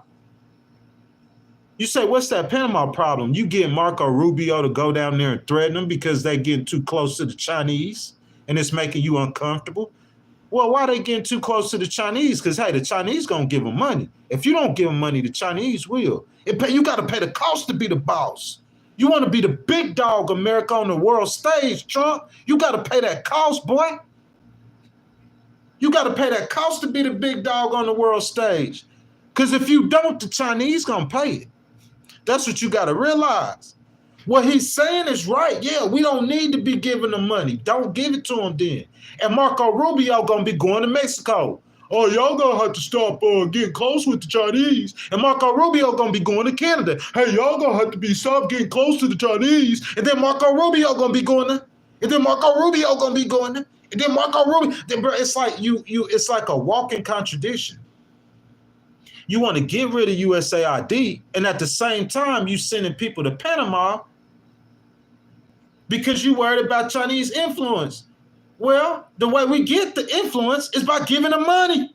You say, what's that Panama problem? You get Marco Rubio to go down there and threaten them because they're getting too close to the Chinese and it's making you uncomfortable. Well, why are they getting too close to the Chinese? Because, hey, the Chinese going to give them money. If you don't give them money, the Chinese will. You got to pay the cost to be the boss. You want to be the big dog, America, on the world stage, Trump. You got to pay that cost, boy. You got to pay that cost to be the big dog on the world stage. Because if you don't, the Chinese going to pay it. That's what you got to realize. What he's saying is right. Yeah, we don't need to be giving them money. Don't give it to them then. And Marco Rubio going to be going to Mexico. Oh, y'all going to have to stop getting close with the Chinese. And Marco Rubio going to be going to Canada. Hey, y'all going to have to stop getting close to the Chinese. And then Marco Rubio going to be going to. And then Marco Rubio going to be going to. And then Marco Rubio. Then, bro, it's like it's like a walking contradiction. You want to get rid of USAID, and at the same time, you sending people to Panama because you worried about Chinese influence. Well, the way we get the influence is by giving them money.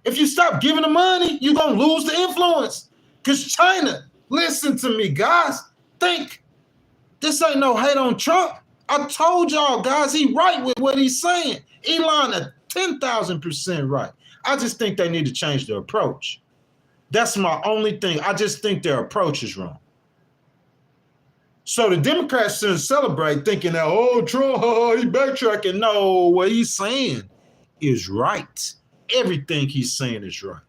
If you stop giving them money, you're going to lose the influence. Because China, listen to me, guys, think. This ain't no hate on Trump. I told y'all, guys, he right with what he's saying. Elon at 10,000% right. I just think they need to change their approach. That's my only thing. I just think their approach is wrong. So the Democrats shouldn't celebrate thinking that, oh, Trump, he backtracking. No, what he's saying is right. Everything he's saying is right.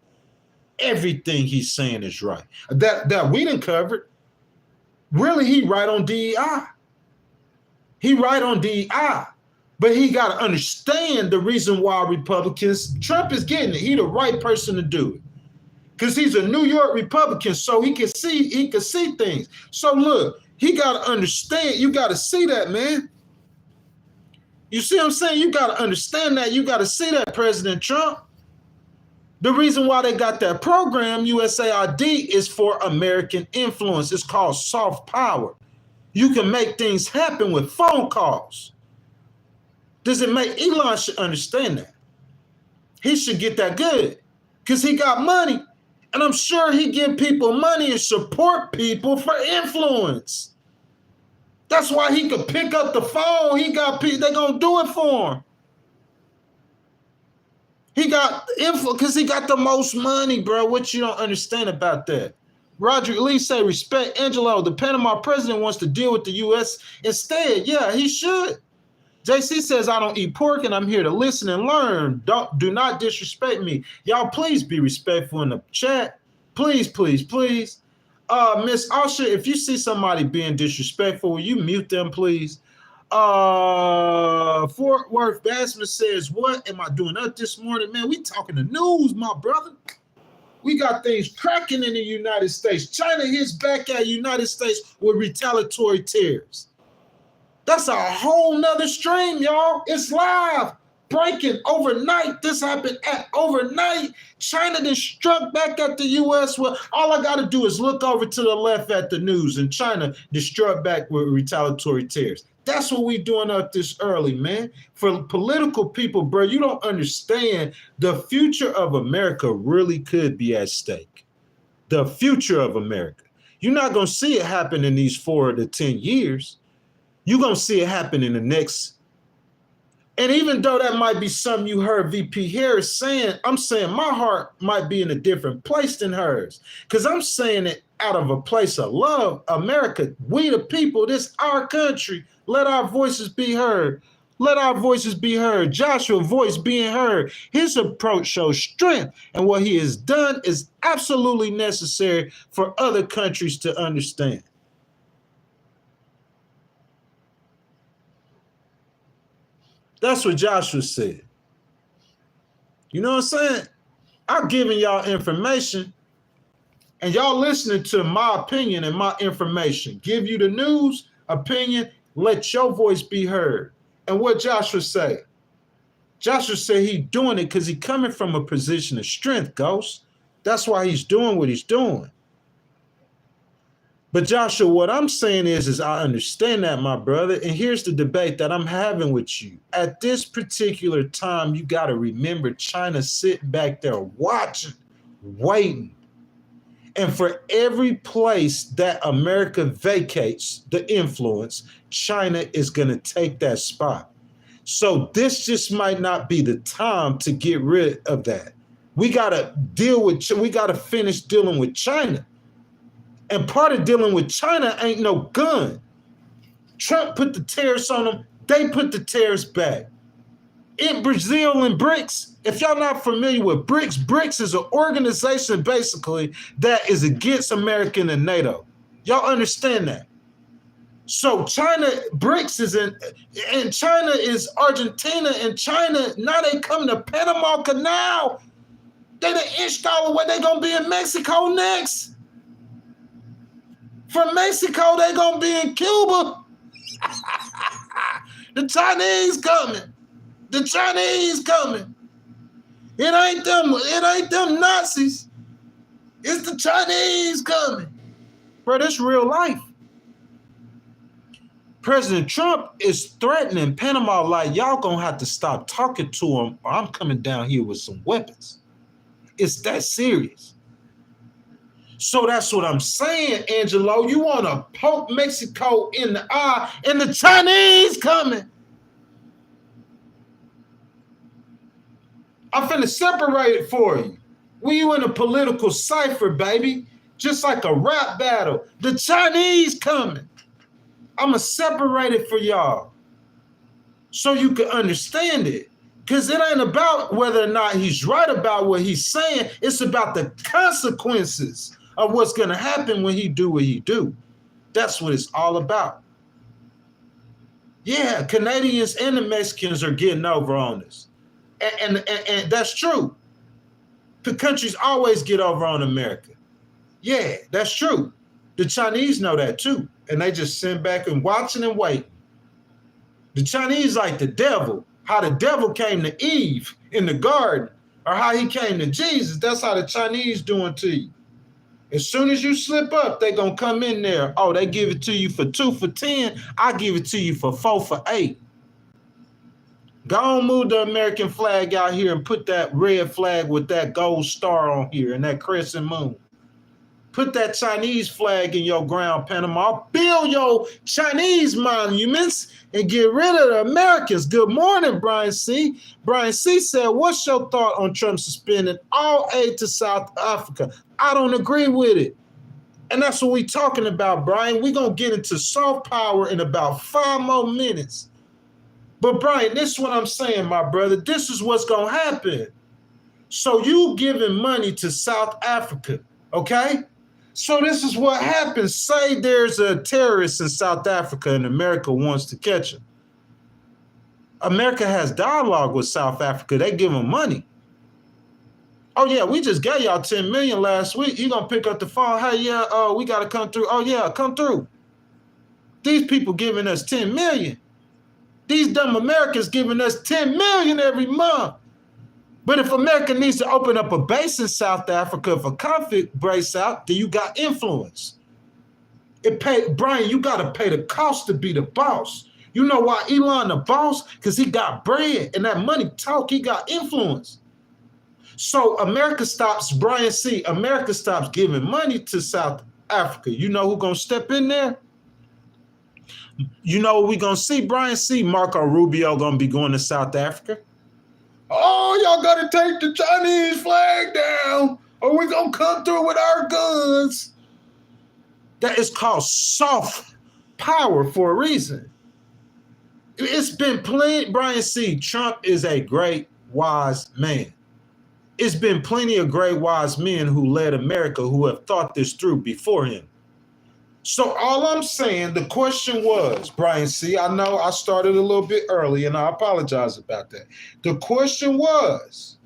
Everything he's saying is right. That we didn't cover. Really, he right on DEI. He right on DEI. But he got to understand the reason why Republicans, Trump is getting it. He the right person to do it. Because he's a New York Republican, so he can see things. So look, he got to understand. You got to see that, man. You see what I'm saying? You got to understand that. You got to see that, President Trump. The reason why they got that program, USAID, is for American influence. It's called soft power. You can make things happen with phone calls. Does it make Elon should understand that? He should get that good because he got money. And I'm sure he give people money and support people for influence. That's why he could pick up the phone. He got people, they're going to do it for him. He got influence because he got the most money, bro. What you don't understand about that? Roger Lee say, respect Angelo. The Panama president wants to deal with the U.S. instead. Yeah, he should. JC says, I don't eat pork and I'm here to listen and learn. Do not disrespect me. Y'all, please be respectful in the chat. Please, please, please. Miss Usher, if you see somebody being disrespectful, will you mute them, please? Fort Worth Bassman says, what am I doing up this morning? Man, we talking the news, my brother. We got things cracking in the United States. China hits back at United States with retaliatory tariffs. That's a whole nother stream, y'all. It's live, breaking overnight. This happened at overnight. China then struck back at the U.S. Well, all I got to do is look over to the left at the news, and China then struck back with retaliatory tariffs. That's what we doing up this early, man. For political people, bro, you don't understand. The future of America really could be at stake. The future of America. You're not going to see it happen in these 4 to 10 years. You're going to see it happen in the next. And even though that might be something you heard VP Harris saying, I'm saying my heart might be in a different place than hers. Because I'm saying it out of a place of love. America, we the people, this our country. Let our voices be heard. Let our voices be heard. Joshua's voice being heard. His approach shows strength. And what he has done is absolutely necessary for other countries to understand. That's what Joshua said. You know what I'm saying? I'm giving y'all information, and y'all listening to my opinion and my information. Give you the news, opinion, let your voice be heard. And what Joshua say? Joshua said he doing it because he coming from a position of strength, Ghost. That's why he's doing what he's doing. But Joshua, what I'm saying is I understand that, my brother. And here's the debate that I'm having with you. At this particular time, you got to remember China sitting back there watching, waiting. And for every place that America vacates the influence, China is going to take that spot. So this just might not be the time to get rid of that. We got to finish dealing with China. And part of dealing with China ain't no gun. Trump put the tariffs on them. They put the tariffs back. In Brazil and BRICS, if y'all not familiar with BRICS, BRICS is an organization basically that is against America and NATO. Y'all understand that? So China, BRICS is in, and China is Argentina, and China, now they come to Panama Canal. They done inched all the way. They gonna be in Mexico next. From Mexico, they gonna be in Cuba. The Chinese coming. The Chinese coming. It ain't them Nazis. It's the Chinese coming. Bro, that's real life. President Trump is threatening Panama like y'all gonna have to stop talking to him or I'm coming down here with some weapons. It's that serious. So that's what I'm saying, Angelo. You want to poke Mexico in the eye and the Chinese coming. I'm finna separate it for you. We in a political cipher, baby. Just like a rap battle. The Chinese coming. I'ma separate it for y'all so you can understand it. Because it ain't about whether or not he's right about what he's saying. It's about the consequences of what's going to happen when he do what he do. That's what it's all about. Yeah, Canadians and the Mexicans are getting over on this. And that's true. The countries always get over on America. Yeah, that's true. The Chinese know that too. And they just sit back and watching and waiting. The Chinese like the devil. How the devil came to Eve in the garden, or how he came to Jesus. That's how the Chinese doing to you. As soon as you slip up, they gonna come in there. Oh, they give it to you for 2 for 10. I give it to you for 4 for 8. Go on, move the American flag out here and put that red flag with that gold star on here and that crescent moon. Put that Chinese flag in your ground, Panama. Build your Chinese monuments and get rid of the Americans. Good morning, Brian C. Brian C. said, what's your thought on Trump suspending all aid to South Africa? I don't agree with it. And that's what we're talking about, Brian. We're going to get into soft power in about 5 more minutes. But, Brian, this is what I'm saying, my brother. This is what's going to happen. So you giving money to South Africa, okay? So this is what happens. Say there's a terrorist in South Africa and America wants to catch him. America has dialogue with South Africa. They give them money. Oh, yeah, we just gave y'all $10 million last week. You going to pick up the phone. Hey, yeah, we got to come through. Oh, yeah, come through. These people giving us $10 million. These dumb Americans giving us $10 million every month. But if America needs to open up a base in South Africa, if a conflict breaks out, then you got influence. Brian, you got to pay the cost to be the boss. You know why Elon the boss? Because he got bread and that money talk, he got influence. So America stops, Brian C., America stops giving money to South Africa. You know who's going to step in there? You know what we're going to see, Brian C.? Marco Rubio going to be going to South Africa. Oh, y'all got to take the Chinese flag down or we're going to come through with our guns. That is called soft power for a reason. It's been plenty, Brian C., Trump is a great, wise man. It's been plenty of great, wise men who led America who have thought this through before him. So all I'm saying, the question was, Brian C., I know I started a little bit early and I apologize about that. The question was,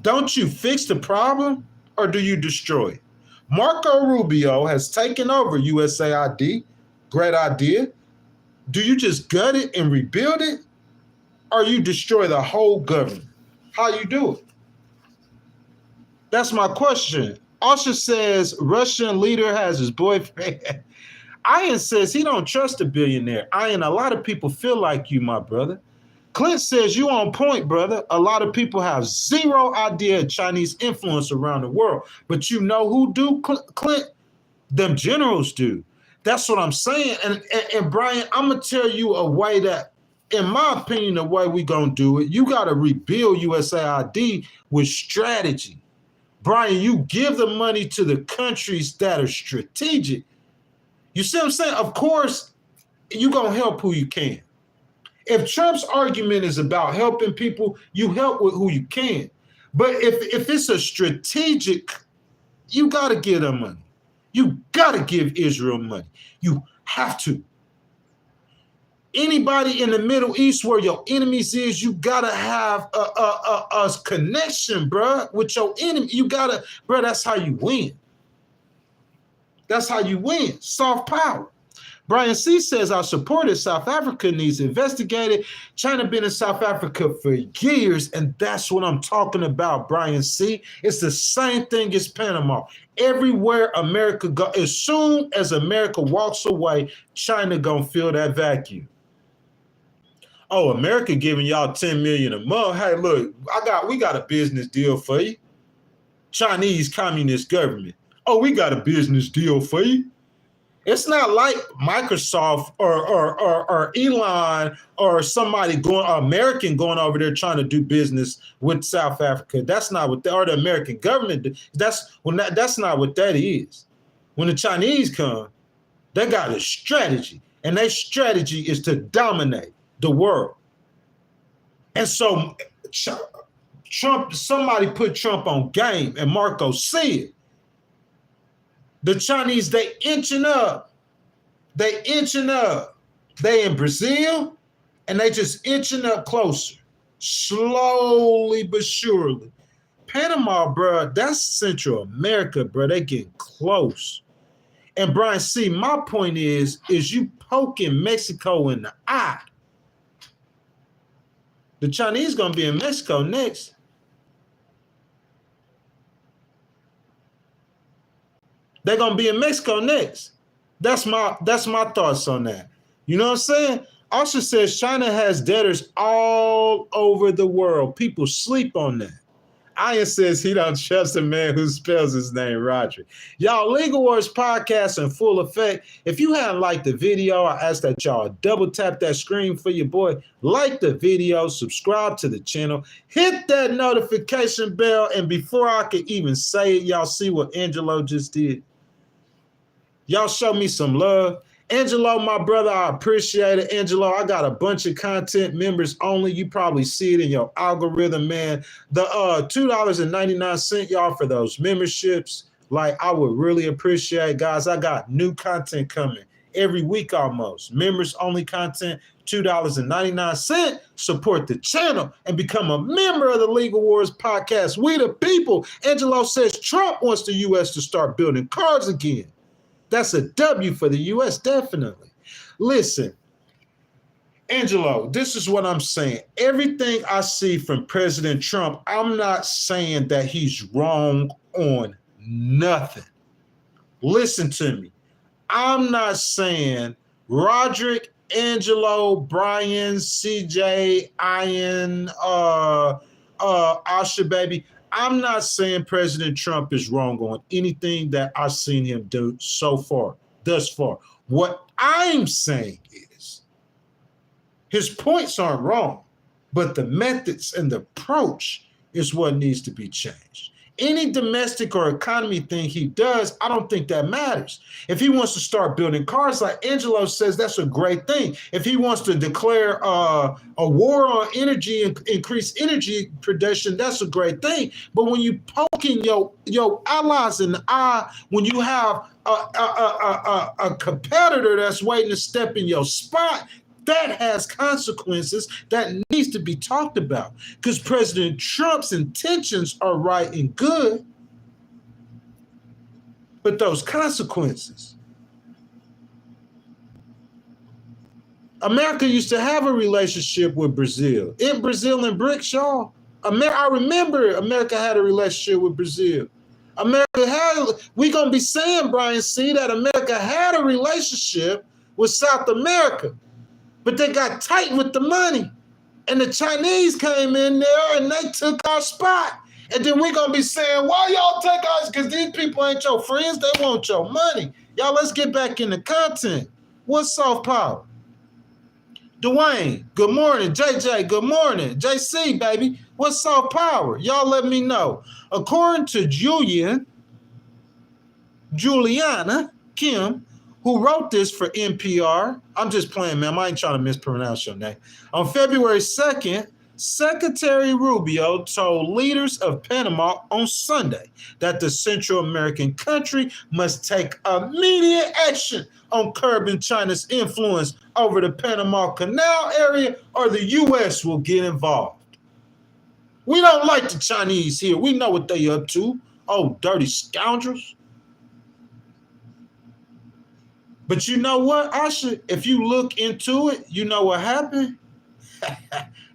don't you fix the problem or do you destroy it? Marco Rubio has taken over USAID. Great idea. Do you just gut it and rebuild it? Or you destroy the whole government? How you do it? That's my question. Usher says Russian leader has his boyfriend. Ian says he don't trust a billionaire. Ian, a lot of people feel like you, my brother. Clint says you on point, brother. A lot of people have zero idea of Chinese influence around the world. But you know who do, Clint? Them generals do. That's what I'm saying. And Brian, I'm going to tell you a way that, in my opinion, the way we going to do it, you got to rebuild USAID with strategy. Brian, you give the money to the countries that are strategic. You see what I'm saying? Of course, you're going to help who you can. If Trump's argument is about helping people, you help with who you can. But if it's a strategic, you got to give them money. You got to give Israel money. You have to. Anybody in the Middle East where your enemies is, you got to have a connection, bro, with your enemy. You got to, bro, that's how you win. That's how you win. Soft power. Brian C. says, our support in South Africa needs investigated. China been in South Africa for years, and that's what I'm talking about, Brian C. It's the same thing as Panama. Everywhere America goes, as soon as America walks away, China gonna fill that vacuum. Oh, America giving y'all $10 million a month. Hey, look, we got a business deal for you. Chinese Communist government. Oh, we got a business deal for you. It's not like Microsoft or Elon or somebody American going over there trying to do business with South Africa. That's not what or the American government. That's not what that is. When the Chinese come, they got a strategy, and their strategy is to dominate the world. And so Trump, somebody put Trump on game, and Marco said, the Chinese, they inching up. They inching up. They in Brazil, and they just inching up closer. Slowly but surely. Panama, bro, that's Central America, bro. They getting close. And Brian C., my point is you poking Mexico in the eye. The Chinese gonna be in Mexico next. They're gonna be in Mexico next. That's my thoughts on that. You know what I'm saying? Also says China has debtors all over the world. People sleep on that. Ian says he don't trust a man who spells his name Roderick. Y'all, Legal Wars podcast in full effect. If you haven't liked the video, I ask that y'all double tap that screen for your boy. Like the video, subscribe to the channel, hit that notification bell, and before I can even say it, y'all see what Angelo just did? Y'all show me some love. Angelo, my brother, I appreciate it. Angelo, I got a bunch of content, members only. You probably see it in your algorithm, man. The $2.99, y'all, for those memberships. Like, I would really appreciate, guys. I got new content coming every week almost. Members only content, $2.99. Support the channel and become a member of the Legal Wars podcast. We the people. Angelo says Trump wants the U.S. to start building cars again. That's a W for the U.S., definitely. Listen, Angelo, this is what I'm saying. Everything I see from President Trump, I'm not saying that he's wrong on nothing. Listen to me. I'm not saying Roderick, Angelo, Brian, CJ, Ian, Asha, baby, I'm not saying President Trump is wrong on anything that I've seen him do thus far. What I'm saying is his points aren't wrong, but the methods and the approach is what needs to be changed. Any domestic or economy thing he does, I don't think that matters. If he wants to start building cars, like Angelo says, that's a great thing. If he wants to declare a war on energy and increase energy production, that's a great thing. But when you poking your allies in the eye, when you have a competitor that's waiting to step in your spot, that has consequences that needs to be talked about, because President Trump's intentions are right and good, but those consequences America used to have a relationship with Brazil. In Brazil and BRICS, y'all. I remember America had a relationship with Brazil. We're going to be saying, Brian C., that America had a relationship with South America, but they got tight with the money. And the Chinese came in there and they took our spot. And then we're going to be saying, why y'all take ours? Because these people ain't your friends. They want your money. Y'all, let's get back in the content. What's soft power? Dwayne, good morning. JJ, good morning. JC, baby, what's soft power? Y'all let me know. According to Juliana Kim, who wrote this for NPR, I'm just playing, man. I ain't trying to mispronounce your name. On February 2nd, Secretary Rubio told leaders of Panama on Sunday that the Central American country must take immediate action on curbing China's influence over the Panama Canal area, or the U.S. will get involved. We don't like the Chinese here. We know what they up to. Oh, dirty scoundrels. But you know what, Asha? If you look into it, you know what happened?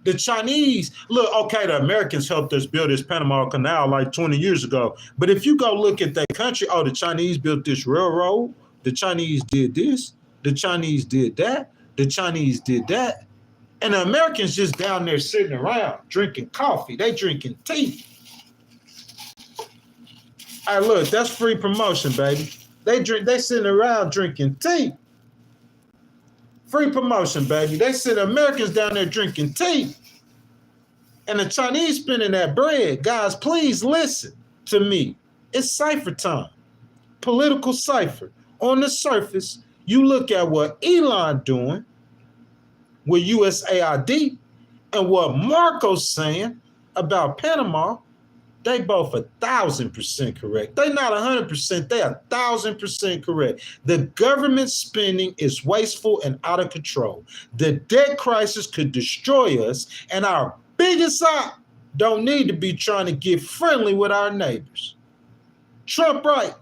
The Chinese, look, okay, the Americans helped us build this Panama Canal like 20 years ago. But if you go look at their country, oh, the Chinese built this railroad. The Chinese did this. The Chinese did that. The Chinese did that. And the Americans just down there sitting around drinking coffee. They drinking tea. Hey, look, that's free promotion, baby. They sitting around drinking tea. Free promotion, baby. They send Americans down there drinking tea. And the Chinese spending that bread. Guys, please listen to me. It's cipher time. Political cipher. On the surface, you look at what Elon doing with USAID and what Marco's saying about Panama. They both 1,000% correct. They not 100%, they 1,000% correct. The government spending is wasteful and out of control. The debt crisis could destroy us, and our biggest op don't need to be trying to get friendly with our neighbors. Trump right,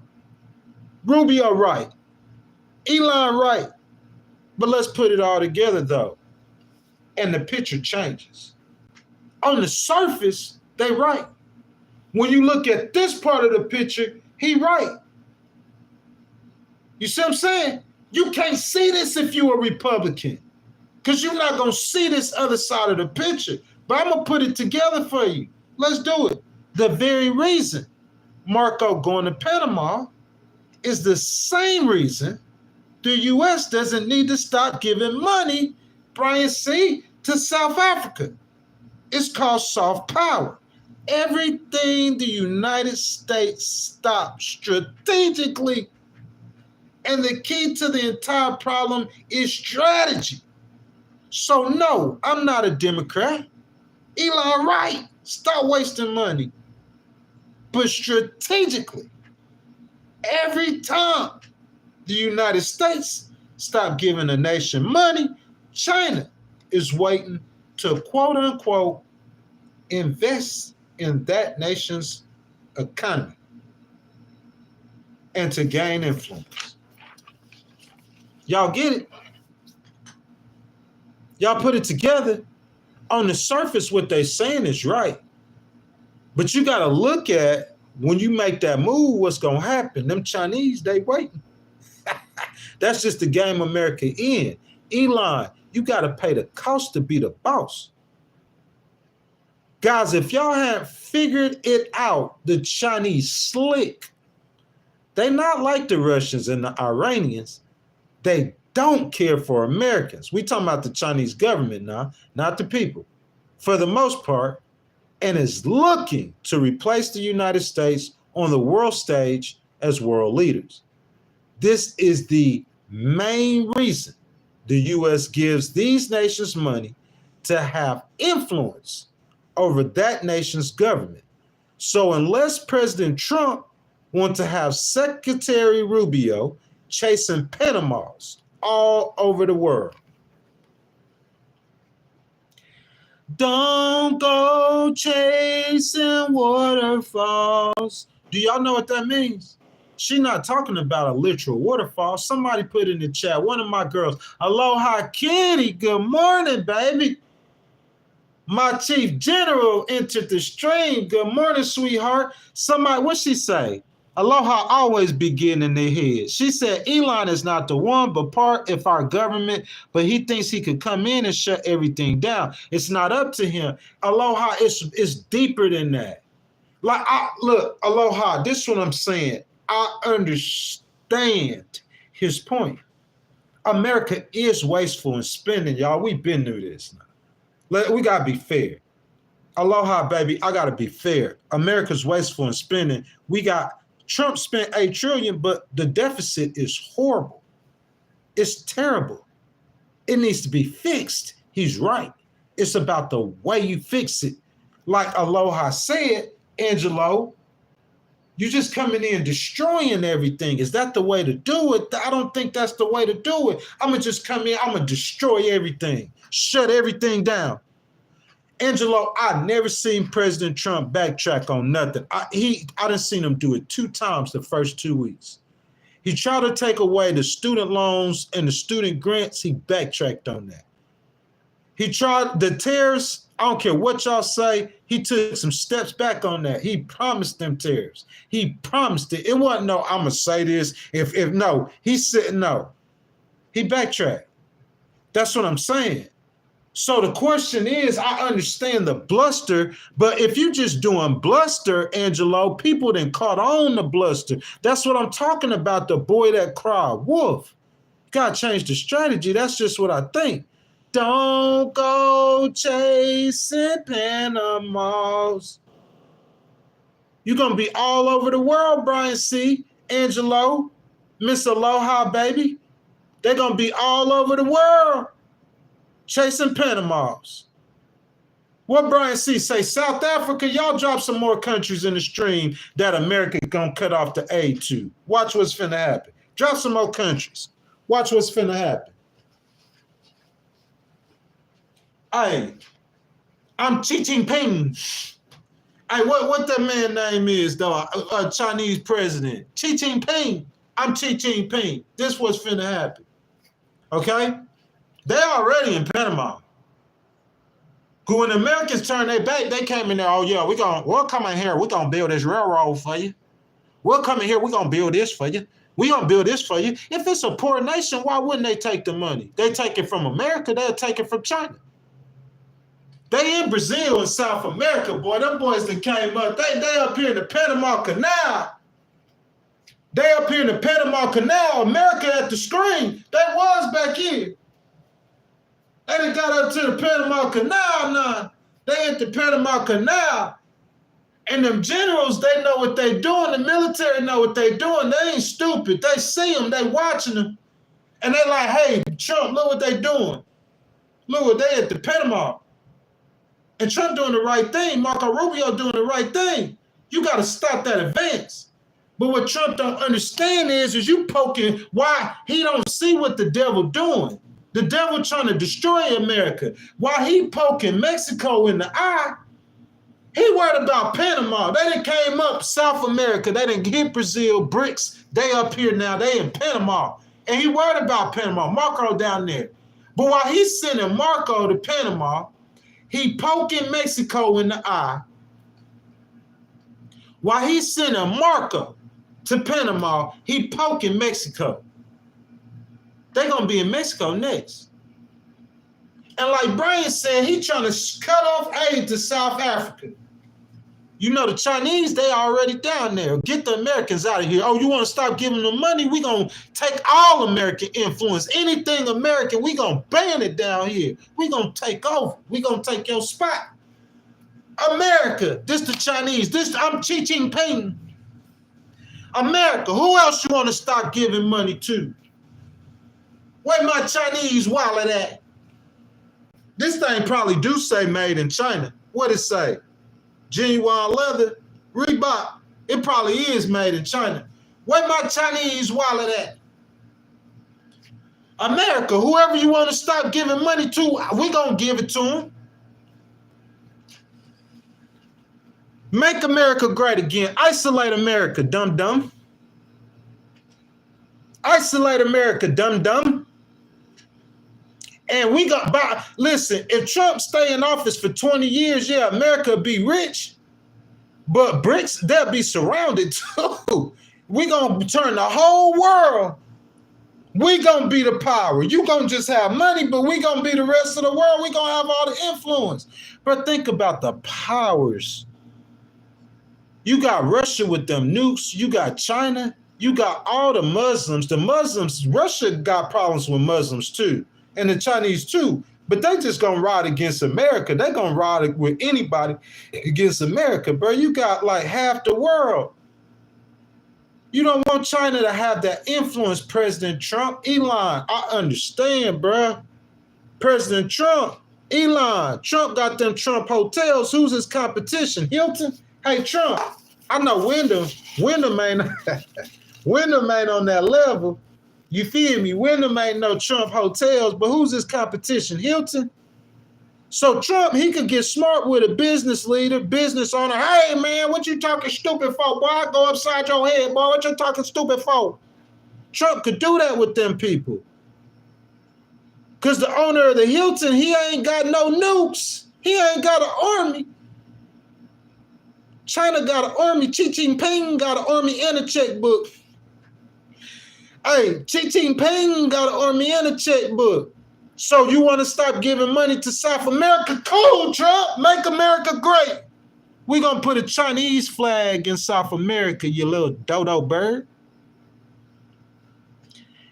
Rubio right, Elon right. But let's put it all together though, and the picture changes. On the surface, they right. When you look at this part of the picture, he right. You see what I'm saying? You can't see this if you're a Republican, because you're not going to see this other side of the picture. But I'm going to put it together for you. Let's do it. The very reason Marco going to Panama is the same reason the U.S. doesn't need to stop giving money, Brian C., to South Africa. It's called soft power. Everything the United States stops strategically. And the key to the entire problem is strategy. So no, I'm not a Democrat. Elon right. Stop wasting money. But strategically, every time the United States stop giving a nation money, China is waiting to quote unquote invest in that nation's economy and to gain influence. Y'all get it? Y'all put it together. On the surface, what they're saying is right. But you got to look at, when you make that move, what's going to happen. Them Chinese, they waiting. That's just the game America in. Elon, you got to pay the cost to be the boss. Guys, if y'all haven't figured it out, the Chinese slick. They not like the Russians and the Iranians. They don't care for Americans. We talking about the Chinese government now, not the people, for the most part, and is looking to replace the United States on the world stage as world leaders. This is the main reason the U.S. gives these nations money, to have influence over that nation's government. So unless President Trump wants to have Secretary Rubio chasing Panamas all over the world. Don't go chasing waterfalls. Do y'all know what that means? She's not talking about a literal waterfall. Somebody put in the chat, one of my girls, Aloha Kitty, good morning, baby. My chief general entered the stream. Good morning, sweetheart. Somebody, what'd she say? Aloha always begin in their head. She said Elon is not the one, but part of our government, but he thinks he could come in and shut everything down. It's not up to him. Aloha, it's deeper than that. Like, look, Aloha, this is what I'm saying. I understand his point. America is wasteful in spending, y'all. We've been through this now. We got to be fair. Aloha, baby, I got to be fair. America's wasteful in spending. Trump spent $8 trillion, but the deficit is horrible. It's terrible. It needs to be fixed. He's right. It's about the way you fix it. Like Aloha said, Angelo, you just coming in destroying everything. Is that the way to do it? I don't think that's the way to do it. I'm going to just come in, I'm going to destroy everything, shut everything down. Angelo, I never seen President Trump backtrack on nothing. I done seen him do it 2 times the first 2 weeks. He tried to take away the student loans and the student grants. He backtracked on that. He tried the tariffs. I don't care what y'all say. He took some steps back on that. He promised them tariffs. He promised it. It wasn't no, I'm going to say this. If no, he said no. He backtracked. That's what I'm saying. So the question is, I understand the bluster, but if you just doing bluster, Angelo, people then caught on the bluster. That's what I'm talking about, the boy that cried wolf. Got to change the strategy. That's just what I think. Don't go chasing Panamas. You're going to be all over the world, Brian C., Angelo, Miss Aloha, baby. They're going to be all over the world. Chasing Panamas. What Brian C. say? South Africa, y'all drop some more countries in the stream that America gonna cut off the aid to. Watch what's finna happen. Drop some more countries. Watch what's finna happen. Hey, I'm Xi Jinping. Hey, what that man name is though? A Chinese president. Xi Jinping. I'm Xi Jinping. This what's finna happen. Okay? They already in Panama. When the Americans turned their back, they came in there, oh yeah, we'll come in here, we're gonna build this railroad for you. We'll come in here, we're gonna build this for you. We're gonna build this for you. If it's a poor nation, why wouldn't they take the money? They take it from America, they'll take it from China. They in Brazil and South America, boy. Them boys that came up, they up here in the Panama Canal. They up here in the Panama Canal, America at the screen. They was back here. They done got up to the Panama Canal now. They at the Panama Canal. And them generals, they know what they doing. The military know what they doing. They ain't stupid. They see them. They watching them. And they like, hey, Trump, look what they doing. Look what they at the Panama. And Trump doing the right thing. Marco Rubio doing the right thing. You got to stop that advance. But what Trump don't understand is you poking why he don't see what the devil doing. The devil trying to destroy America. While he poking Mexico in the eye, he worried about Panama. They done came up South America. They done hit Brazil, BRICS. They up here now. They in Panama. And he worried about Panama. Marco down there. But while he's sending Marco to Panama, he poking Mexico in the eye. While he's sending Marco to Panama, he poking Mexico. They're going to be in Mexico next. And like Brian said, he trying to cut off aid to South Africa. You know, the Chinese, they already down there. Get the Americans out of here. Oh, you want to stop giving them money? We're going to take all American influence. Anything American, we're going to ban it down here. We're going to take over. We're going to take your spot. America, this the Chinese. I'm Xi Jinping. America, who else you want to stop giving money to? Where my Chinese wallet at? This thing probably do say made in China. What it say? Genuine leather, Reebok. It probably is made in China. Where my Chinese wallet at? America, whoever you want to stop giving money to, we gonna give it to them. Make America great again. Isolate America, dum-dum. Isolate America, dum-dum. And we got by. Listen, if Trump stay in office for 20 years, yeah, America will be rich. But BRICS, they'll be surrounded too. We gonna turn the whole world. We gonna be the power. You gonna just have money, but we gonna be the rest of the world. We gonna have all the influence. But think about the powers. You got Russia with them nukes. You got China. You got all the Muslims. The Muslims, Russia got problems with Muslims too, and the Chinese too. But they just gonna ride against America. They gonna ride with anybody against America, bro. You got like half the world. You don't want China to have that influence, President Trump. Elon, I understand, bro. President Trump, Elon, Trump got them Trump hotels. Who's his competition? Hilton? Hey, Trump, I know Wyndham ain't on that level. You feel me? Wyndham ain't no Trump hotels, but who's his competition? Hilton? So Trump, he could get smart with a business leader, business owner. Hey, man, what you talking stupid for, boy? Go upside your head, boy. What you talking stupid for? Trump could do that with them people. Because the owner of the Hilton, he ain't got no nukes. He ain't got an army. China got an army. Xi Jinping got an army and a checkbook. Hey, Xi Jinping got an army and a checkbook. So you want to stop giving money to South America? Cool, Trump. Make America great. We're going to put a Chinese flag in South America, you little dodo bird.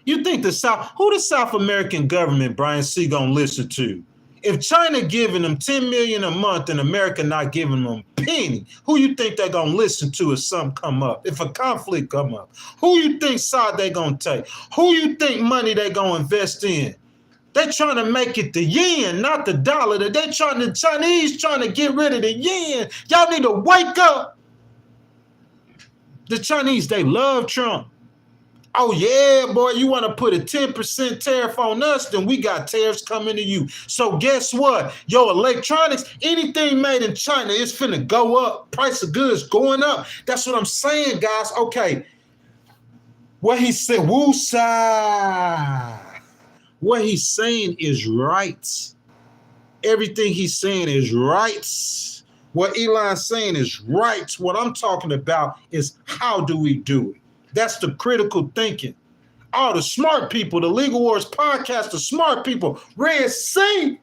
You think who the South American government, Brian C., going to listen to? If China giving them $10 million a month and America not giving them a penny, who you think they're going to listen to if something come up, if a conflict come up? Who you think side they going to take? Who you think money they going to invest in? They're trying to make it the yen, not the dollar. The Chinese trying to get rid of the yen. Y'all need to wake up. The Chinese, they love Trump. Oh, yeah, boy, you want to put a 10% tariff on us, then we got tariffs coming to you. So guess what? Your electronics, anything made in China, it's finna go up. Price of goods going up. That's what I'm saying, guys. Okay. What he said, woosah. What he's saying is right. Everything he's saying is right. What Elon's saying is right. What I'm talking about is how do we do it? That's the critical thinking. All the smart people, the Legal Wars podcast, the smart people. Red C,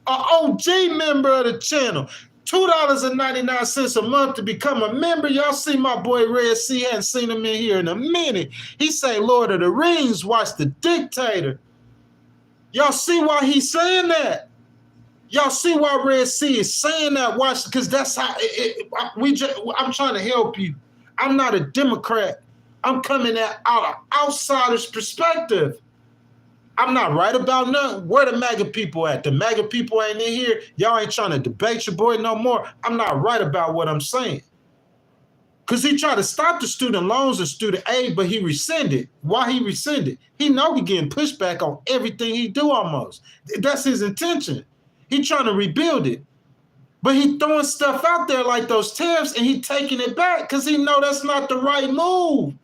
an OG member of the channel. $2.99 a month to become a member. Y'all see my boy Red C. Hadn't seen him in here in a minute. He say Lord of the Rings, watch The Dictator. Y'all see why he's saying that? Y'all see why Red C is saying that? Watch, because that's how I'm trying to help you. I'm not a Democrat. I'm coming at an outsider's perspective. I'm not right about nothing. Where the MAGA people at? The MAGA people ain't in here. Y'all ain't trying to debate your boy no more. I'm not right about what I'm saying. Because he tried to stop the student loans and student aid, but he rescinded. Why he rescinded? He know he getting pushback on everything he do almost. That's his intention. He trying to rebuild it. But he throwing stuff out there like those tariffs and he taking it back because he know that's not the right move.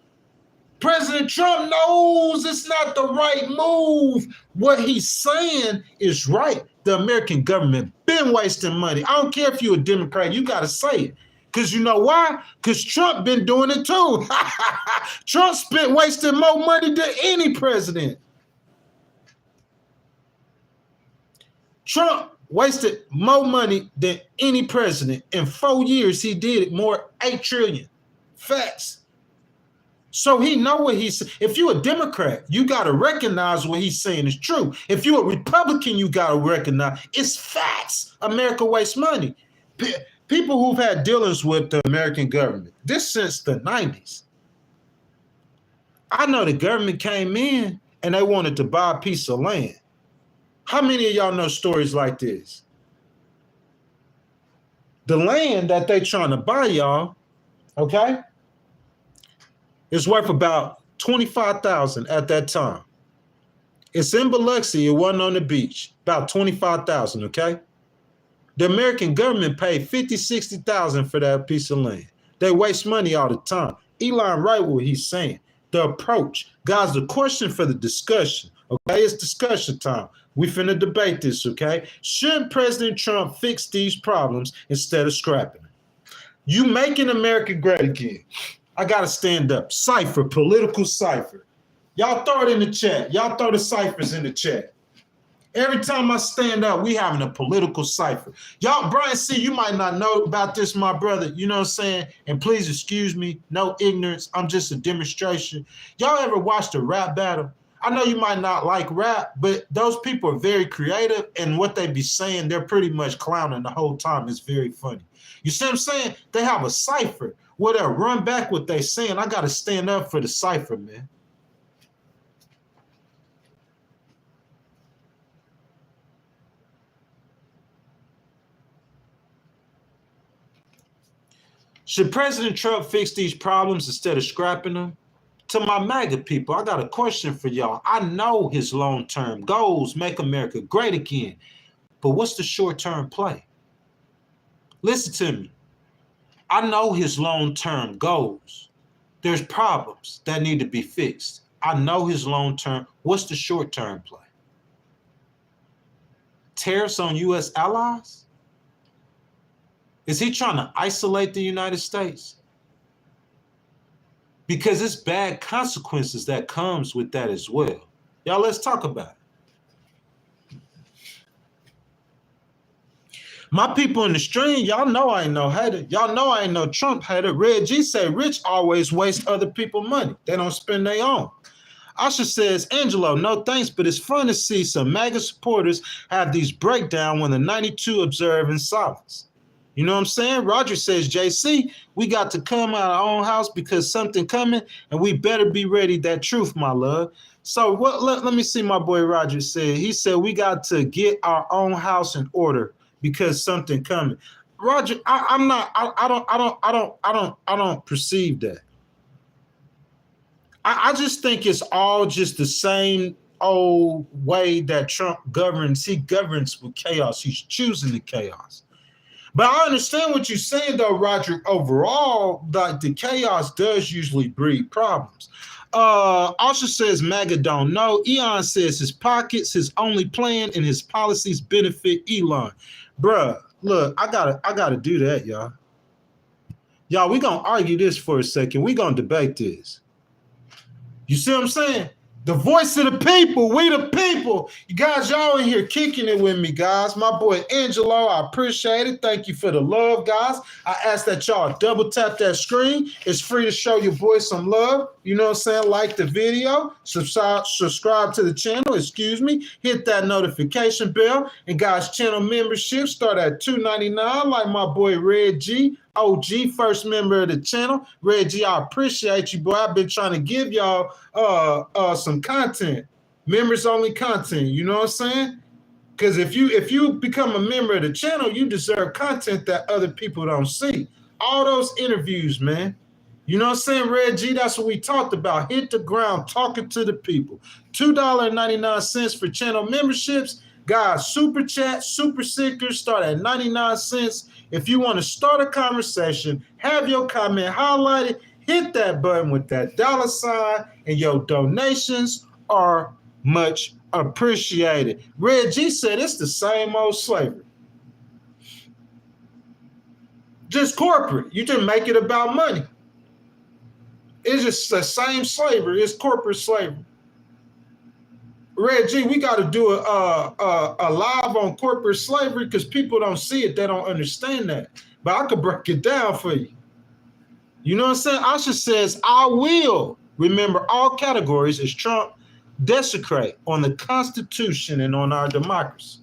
President Trump knows it's not the right move. What he's saying is right. The American government been wasting money. I don't care if you're a Democrat, you got to say it. Because you know why? Because Trump been doing it too. Trump wasting more money than any president. Trump wasted more money than any president. In 4 years, he did it more, $8 trillion. Facts. So he know what he's saying. If you're a Democrat, you got to recognize what he's saying is true. If you're a Republican, you got to recognize it's facts. America wastes money. People who've had dealings with the American government, this since the 90s. I know the government came in and they wanted to buy a piece of land. How many of y'all know stories like this? The land that they trying to buy, y'all, okay, is worth about $25,000 at that time. It's in Biloxi. It wasn't on the beach. About $25,000, okay? The American government paid $50,000, $60,000 for that piece of land. They waste money all the time. Elon right what he's saying. the approach. Guys, the question for the discussion, okay, it's discussion time. We finna debate this, okay? Should President Trump fix these problems instead of scrapping them? You making America great again. I gotta stand up. Cipher, political cipher. Y'all throw it in the chat. Y'all throw the ciphers in the chat. Every time I stand up, we having a political cipher. Y'all, Brian C., you might not know about this, my brother. You know what I'm saying? And please excuse me, no ignorance. I'm just a demonstration. Y'all ever watched a rap battle? I know you might not like rap, but those people are very creative, and what they be saying, they're pretty much clowning the whole time. It's very funny. You see what I'm saying? They have a cipher where they'll run back what they saying. I got to stand up for the cipher, man. Should President Trump fix these problems instead of scrapping them? To my MAGA people, I got a question for y'all. I know his long-term goals make America great again, but what's the short-term play? Listen to me. I know his long-term goals. There's problems that need to be fixed. I know his long-term. What's the short-term play? Tariffs on U.S. allies? Is he trying to isolate the United States? Because it's bad consequences that comes with that as well. Y'all, let's talk about it. My people in the stream, y'all know I ain't no hater. Y'all know I ain't no Trump hater. Red G say rich always waste other people's money. They don't spend their own. Asha says, Angelo, no thanks, but it's fun to see some MAGA supporters have these breakdowns when the 92 observe in silence. You know what I'm saying? Roger says, JC, we got to come out of our own house because something coming, and we better be ready. That truth, my love. So what? Let me see. My boy Roger said. He said we got to get our own house in order because something coming. Roger, I'm not. I don't perceive that. I just think it's all just the same old way that Trump governs. He governs with chaos. He's choosing the chaos. But I understand what you're saying, though, Roger. Overall, the chaos does usually breed problems. Also says MAGA don't know. Eon says his pockets, his only plan, and his policies benefit Elon. Bruh, look, I gotta do that, y'all. Y'all, we gonna argue this for a second. We gonna debate this. You see what I'm saying? The voice of the people, we the people. You guys, y'all in here kicking it with me, guys. My boy Angelo, I appreciate it. Thank you for the love, guys. I ask that y'all double tap that screen. It's free to show your boy some love. You know what I'm saying? Like the video, subscribe to the channel, hit that notification bell. And guys, channel membership start at $2.99, like my boy Red G. OG, first member of the channel. Reggie, I appreciate you, boy. I've been trying to give y'all some content, members only content. You know what I'm saying? Because if you become a member of the channel, you deserve content that other people don't see. All those interviews, man. You know what I'm saying, Reggie? That's what we talked about. Hit the ground, talking to the people. $2.99 for channel memberships. Guys, super chat, super stickers start at 99 cents. If you want to start a conversation, have your comment highlighted, hit that button with that $sign, and your donations are much appreciated. Red G said it's the same old slavery. Just corporate. You just make it about money. It's just the same slavery. It's corporate slavery. Red G, we got to do a live on corporate slavery because people don't see it. They don't understand that. But I could break it down for you. You know what I'm saying? Asha says, I will remember all categories as Trump desecrate on the Constitution and on our democracy.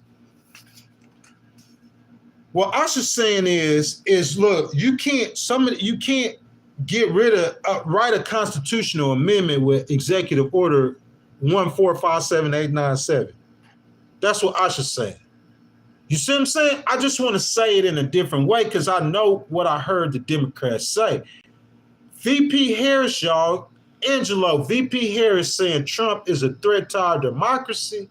What Asha's saying is look, you can't get rid of write a constitutional amendment with executive order 1457897. That's what Asha's saying. You see what I'm saying? I just want to say it in a different way because I know what I heard the Democrats say. VP Harris, y'all, Angelo, VP Harris saying Trump is a threat to our democracy.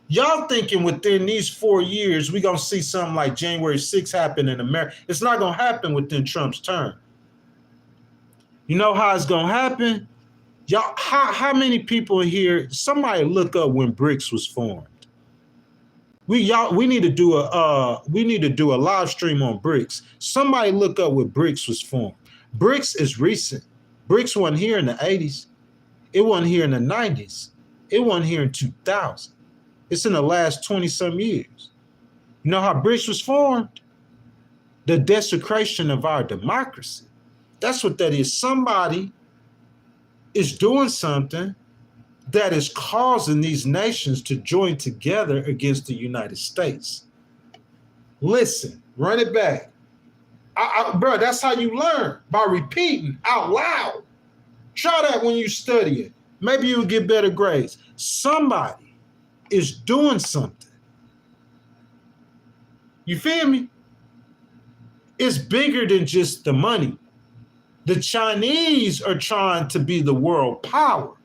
Y'all thinking within these 4 years, we're going to see something like January 6th happen in America. It's not going to happen within Trump's term. You know how it's going to happen? Y'all, how many people in here? Somebody look up when BRICS was formed. We need to do a live stream on BRICS. Somebody look up when BRICS was formed. BRICS is recent. BRICS wasn't here in the 80s. It wasn't here in the 90s. It wasn't here in 2000. It's in the last 20-some years. You know how BRICS was formed? The desecration of our democracy. That's what that is. Somebody is doing something that is causing these nations to join together against the United States. Listen, run it back. Bro, that's how you learn, by repeating out loud. Try that when you study it. Maybe you'll get better grades. Somebody is doing something. You feel me? It's bigger than just the money. The Chinese are trying to be the world power.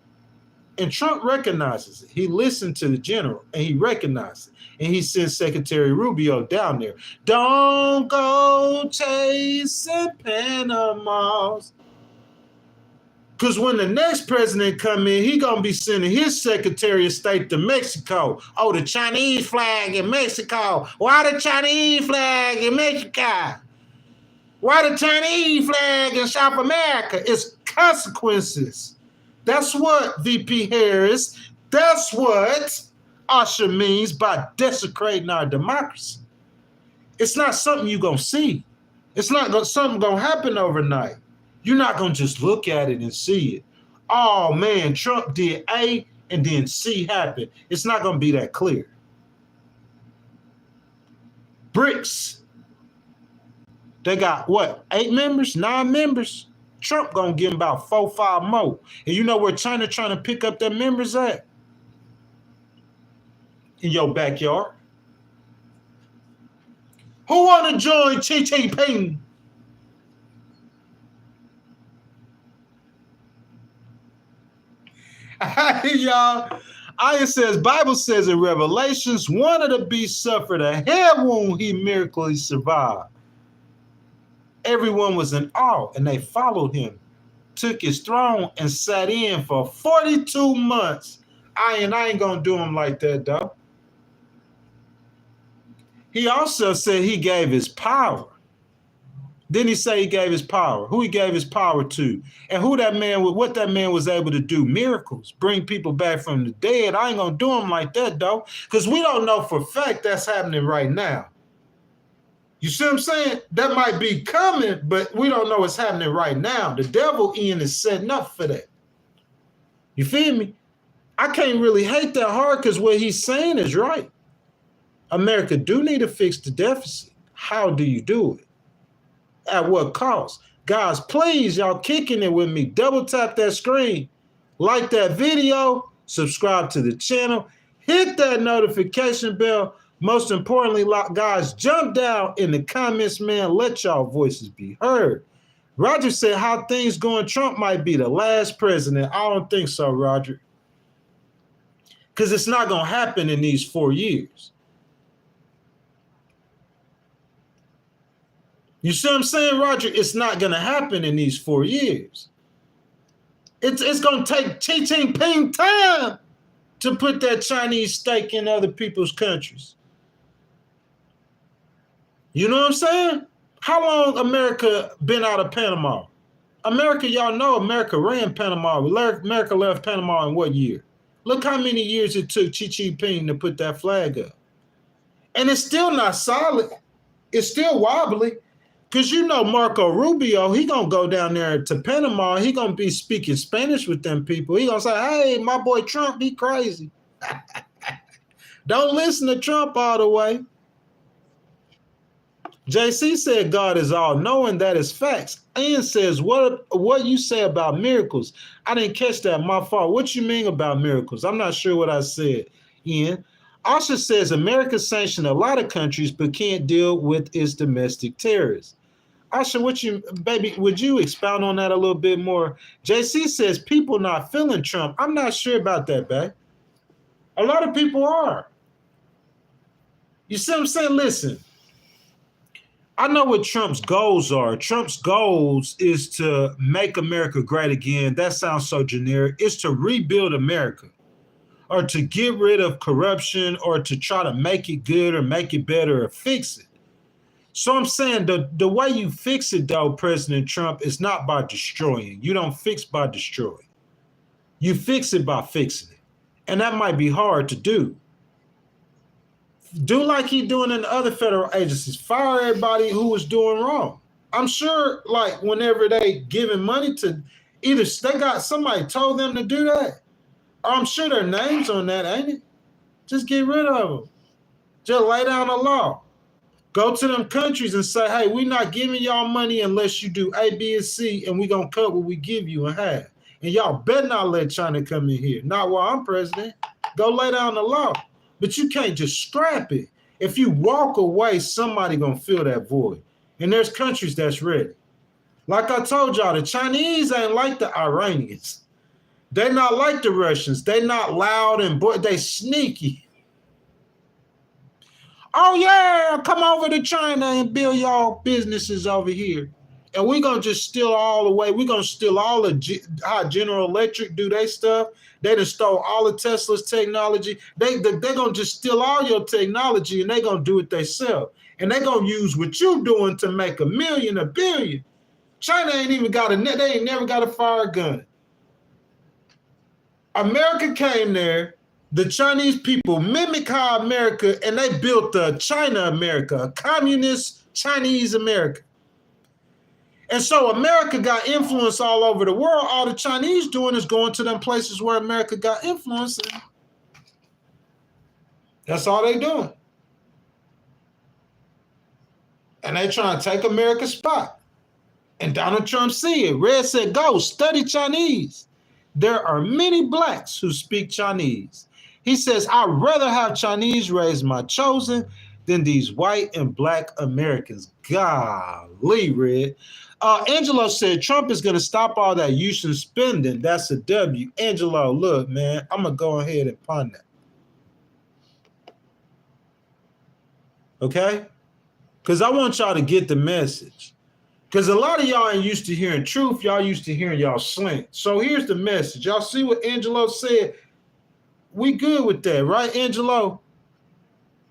And Trump recognizes it. He listened to the general and he recognized it. And he sent Secretary Rubio down there. Don't go chasing Panamas. Because when the next president come in, he going to be sending his Secretary of State to Mexico. Oh, the Chinese flag in Mexico. Why the Chinese flag in Mexico? Why the Chinese flag in South America? It's consequences. That's what VP Harris, that's what Usher means by desecrating our democracy. It's not something you're going to see. It's not something going to happen overnight. You're not going to just look at it and see it. Oh, man, Trump did A and then C happen. It's not going to be that clear. BRICS. They got, what, 8 members, 9 members? Trump gonna give him about 4, 5 more. And you know where China trying to pick up their members at? In your backyard. Who wanna join Xi Jinping? Hey, y'all. Aya says, Bible says in Revelations, one of the beasts suffered a head wound he miraculously survived. Everyone was in awe, and they followed him, took his throne, and sat in for 42 months. I ain't going to do him like that, though. He also said he gave his power. Didn't he say he gave his power? Who he gave his power to? And what that man was able to do, miracles, bring people back from the dead. I ain't going to do him like that, though, because we don't know for a fact that's happening right now. You see what I'm saying? That might be coming, but we don't know what's happening right now. The devil Ian is setting up for that. You feel me? I can't really hate that hard because what he's saying is right. America do need to fix the deficit. How do you do it? At what cost? Guys, please, y'all kicking it with me. Double tap that screen. Like that video. Subscribe to the channel. Hit that notification bell. Most importantly, guys, jump down in the comments, man. Let y'all voices be heard. Roger said, how things going? Trump might be the last president. I don't think so, Roger. Because it's not going to happen in these 4 years. You see what I'm saying, Roger? It's not going to happen in these 4 years. It's going to take Xi Jinping time to put that Chinese stake in other people's countries. You know what I'm saying? How long America been out of Panama? America, y'all know America ran Panama. America left Panama in what year? Look how many years it took Xi Jinping to put that flag up. And it's still not solid. It's still wobbly. Because you know Marco Rubio, he going to go down there to Panama. He going to be speaking Spanish with them people. He going to say, hey, my boy Trump, he crazy. Don't listen to Trump all the way. JC said God is all-knowing. That is facts. Ian says, what you say about miracles? I didn't catch that. My fault. What you mean about miracles? I'm not sure what I said, Ian. Asha says America sanctioned a lot of countries but can't deal with its domestic terrorists. Asha, would you expound on that a little bit more? JC says people not feeling Trump. I'm not sure about that, babe. A lot of people are. You see what I'm saying? Listen. I know what Trump's goals are. Trump's goals is to make America great again. That sounds so generic. It's to rebuild America, or to get rid of corruption, or to try to make it good or make it better or fix it. So I'm saying the way you fix it, though, President Trump, is not by destroying. You don't fix by destroying. You fix it by fixing it. And that might be hard to do. Do like he's doing in the other federal agencies. Fire everybody who was doing wrong. I'm sure, like, whenever they giving money to either they got somebody told them to do that. I'm sure their names on that, ain't it? Just get rid of them. Just lay down the law. Go to them countries and say, hey, we're not giving y'all money unless you do A, B, and C, and we're going to cut what we give you in half. And y'all better not let China come in here. Not while I'm president. Go lay down the law. But you can't just scrap it. If you walk away, somebody going to fill that void. And there's countries that's ready. Like I told y'all, the Chinese ain't like the Iranians. They're not like the Russians. They're not loud and they sneaky. Oh, yeah, come over to China and build y'all businesses over here. And we're going to just steal all the way. We're going to steal all the how General Electric do their stuff. They done stole all of Tesla's technology. They're going to just steal all your technology, and they're going to do it themselves. And they're going to use what you're doing to make $1 million, $1 billion. China ain't even got they ain't never got a fire gun. America came there. The Chinese people mimic how America, and they built a China America, a communist Chinese America. And so America got influence all over the world. All the Chinese doing is going to them places where America got influence. That's all they doing. And they trying to take America's spot. And Donald Trump see it. Red said, go study Chinese. There are many blacks who speak Chinese. He says, I'd rather have Chinese raise my chosen than these white and black Americans. Golly, Red. Angelo said Trump is going to stop all that use and spending. That's a W. Angelo, look, man, I'm going to go ahead and pun that. Okay? Because I want y'all to get the message. Because a lot of y'all ain't used to hearing truth. Y'all used to hearing y'all slant. So here's the message. Y'all see what Angelo said? We good with that, right, Angelo?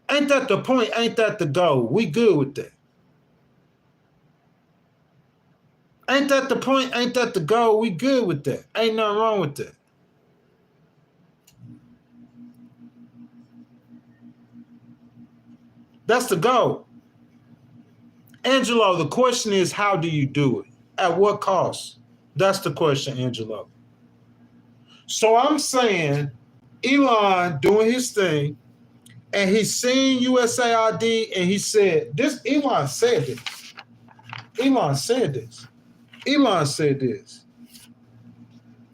Ain't that the point? Ain't that the goal? We good with that. Ain't that the point? Ain't that the goal? We good with that. Ain't nothing wrong with that. That's the goal. Angelo, the question is, how do you do it? At what cost? That's the question, Angelo. So I'm saying Elon doing his thing, and he's seen USAID, and he said, Elon said this. Elon said this. Elon said this.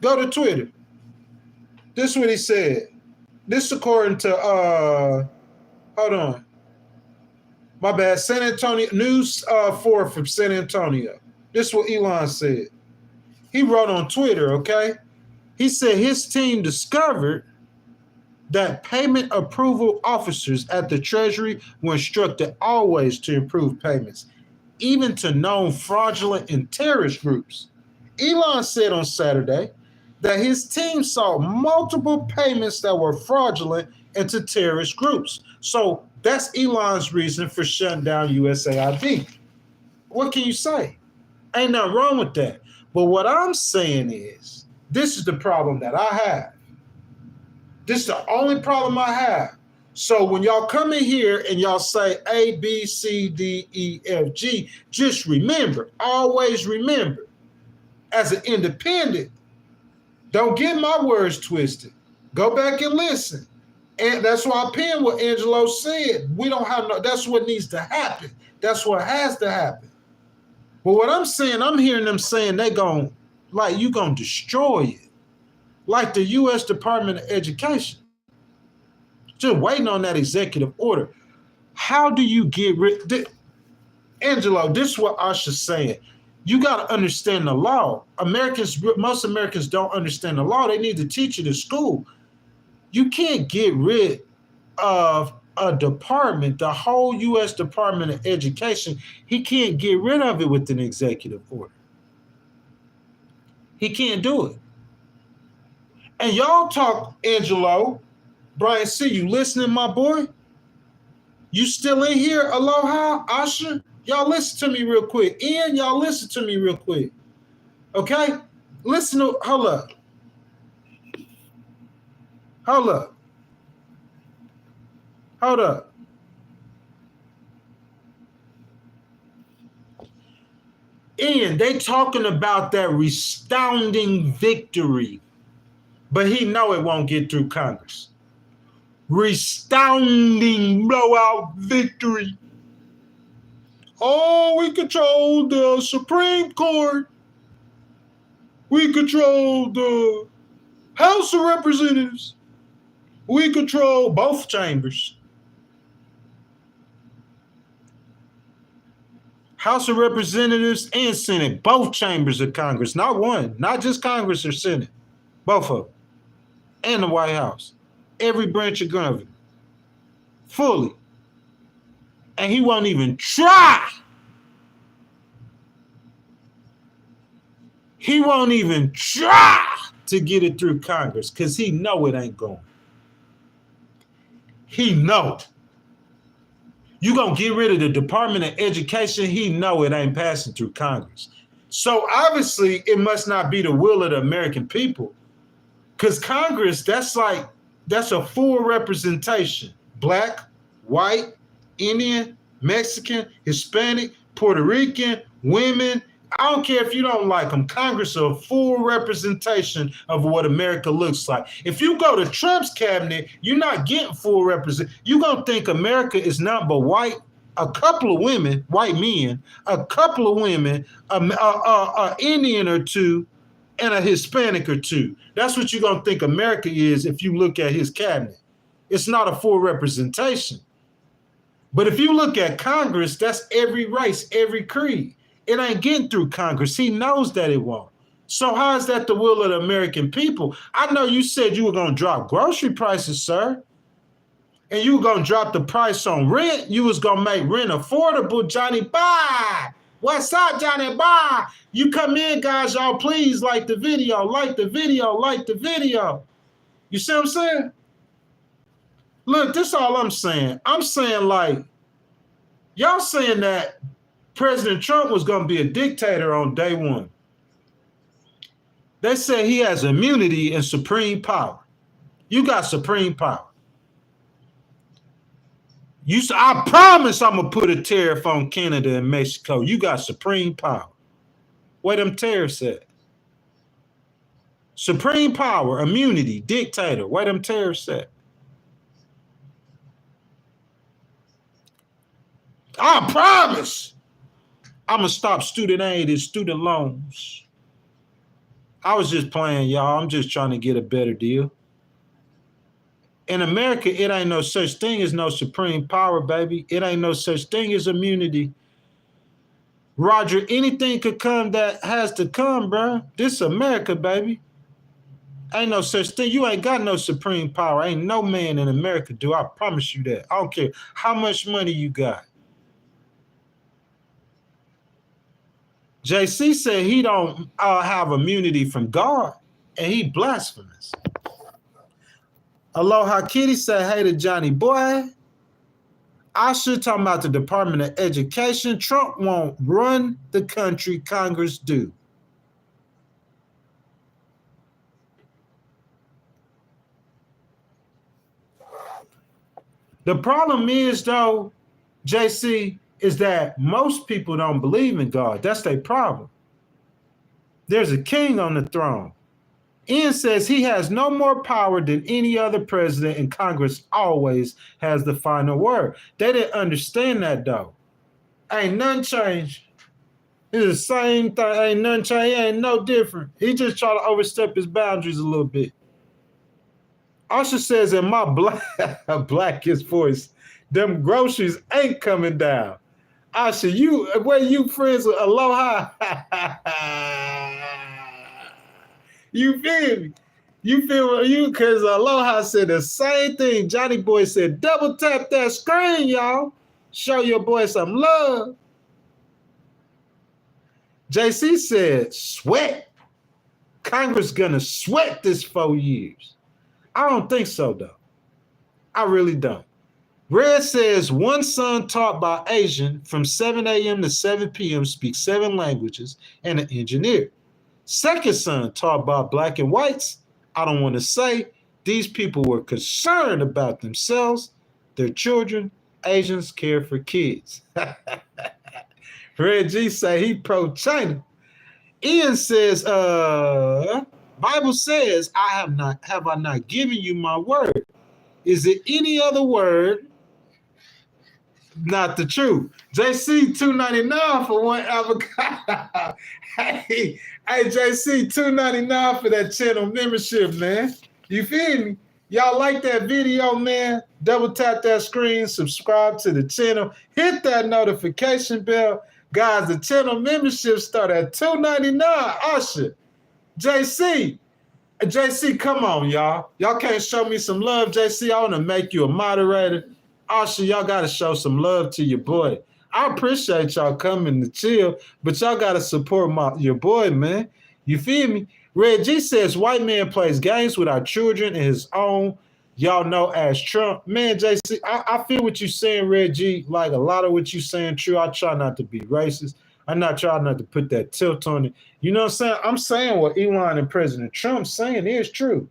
Go to Twitter. This is what he said. This according to, hold on. My bad, San Antonio, News 4 from San Antonio. This is what Elon said. He wrote on Twitter, okay? He said his team discovered that payment approval officers at the Treasury were instructed always to improve payments, even to known fraudulent and terrorist groups. Elon said on Saturday that his team saw multiple payments that were fraudulent into terrorist groups. So that's Elon's reason for shutting down USAID. What can you say? Ain't nothing wrong with that. But what I'm saying is, this is the problem that I have. This is the only problem I have. So when y'all come in here and y'all say A, B, C, D, E, F, G, just remember, always remember, as an independent, don't get my words twisted. Go back and listen. And that's why I penned what Angelo said. We don't have no, that's what needs to happen. That's what has to happen. But what I'm saying, I'm hearing them saying they gon', like, you gonna destroy it. Like the U.S. Department of Education. Just waiting on that executive order. How do you get rid? Angelo, this is what Usher's saying. You got to understand the law. Most Americans don't understand the law. They need to teach it in school. You can't get rid of a department, the whole U.S. Department of Education, he can't get rid of it with an executive order. He can't do it. And y'all talk, Angelo, Brian C., you listening, my boy? You still in here? Aloha, Asha? Y'all listen to me real quick. Ian, y'all listen to me real quick. Okay? Listen to, hold up. Hold up. Hold up. Ian, they talking about that resounding victory, but he know it won't get through Congress. Resounding blowout victory. Oh, we control the Supreme Court. We control the House of Representatives. We control both chambers. House of Representatives and Senate, both chambers of Congress, not one, not just Congress or Senate, both of them, and the White House, every branch of government, fully. And he won't even try. He won't even try to get it through Congress because he know it ain't going. He know. You gonna get rid of the Department of Education, he know it ain't passing through Congress. So obviously it must not be the will of the American people. Because Congress, that's a full representation. Black, white, Indian, Mexican, Hispanic, Puerto Rican, women. I don't care if you don't like them. Congress is a full representation of what America looks like. If you go to Trump's cabinet, you're not getting full representation. You're going to think America is not but white, a couple of women, white men, a couple of women, an Indian or two, and a Hispanic or two. That's what you're going to think America is if you look at his cabinet. It's not a full representation. But if you look at Congress, that's every race, every creed. It ain't getting through Congress. He knows that it won't. So how is that the will of the American people? I know you said you were going to drop grocery prices, sir. And you were going to drop the price on rent. You was going to make rent affordable, Johnny. Bye. What's up, Johnny? Bye. You come in, guys. Y'all please like the video. Like the video. Like the video. You see what I'm saying? Look, this is all I'm saying. I'm saying like, y'all saying that President Trump was going to be a dictator on day one. They say he has immunity and supreme power. You got supreme power. I promise I'm going to put a tariff on Canada and Mexico. You got supreme power. Where them tariffs at? Supreme power, immunity, dictator. Where them tariffs at? I promise I'm going to stop student aid and student loans. I was just playing, y'all. I'm just trying to get a better deal. In America, it ain't no such thing as no supreme power, baby. It ain't no such thing as immunity. Roger, anything could come that has to come, bro. This is America, baby. Ain't no such thing. You ain't got no supreme power. Ain't no man in America do. I promise you that. I don't care how much money you got. JC said he don't have immunity from God, and he blasphemous. Aloha Kitty said, hey to Johnny boy. I should talk about the Department of Education. Trump won't run the country, Congress do. The problem is, though, JC, is that most people don't believe in God. That's their problem. There's a king on the throne. Ian says he has no more power than any other president, and Congress always has the final word. They didn't understand that, though. Ain't nothing changed. It's the same thing. Ain't nothing changed. It ain't no different. He just trying to overstep his boundaries a little bit. Usher says in my blackest voice, them groceries ain't coming down. Usher, where you friends with Aloha? You feel me? You feel you? Because Aloha said the same thing. Johnny Boy said, double tap that screen, y'all. Show your boy some love. JC said, sweat. Congress gonna sweat this 4 years. I don't think so, though. I really don't. Red says, one son taught by Asian from 7 a.m. to 7 p.m. speaks 7 languages and an engineer. Second son taught by black and whites. I don't want to say. These people were concerned about themselves, their children. Asians care for kids. Red G say he pro-China. Ian says, Bible says, have I not given you my word? Is it any other word? Not the truth. JC $2.99 for one avocado. hey, JC $2.99 for that channel membership, man. You feel me? Y'all like that video, man? Double tap that screen, subscribe to the channel, hit that notification bell. Guys, the channel membership start at $2.99. Usher, JC, come on, y'all. Y'all can't show me some love, JC. I want to make you a moderator. Usher, y'all got to show some love to your boy. I appreciate y'all coming to chill, but y'all got to support your boy, man. You feel me? Red G says, white man plays games with our children in his own, y'all know as Trump. Man, JC, I feel what you're saying, Red G. Like a lot of what you're saying true. I try not to be racist. I'm not trying not to put that tilt on it. You know what I'm saying? I'm saying what Elon and President Trump saying is true.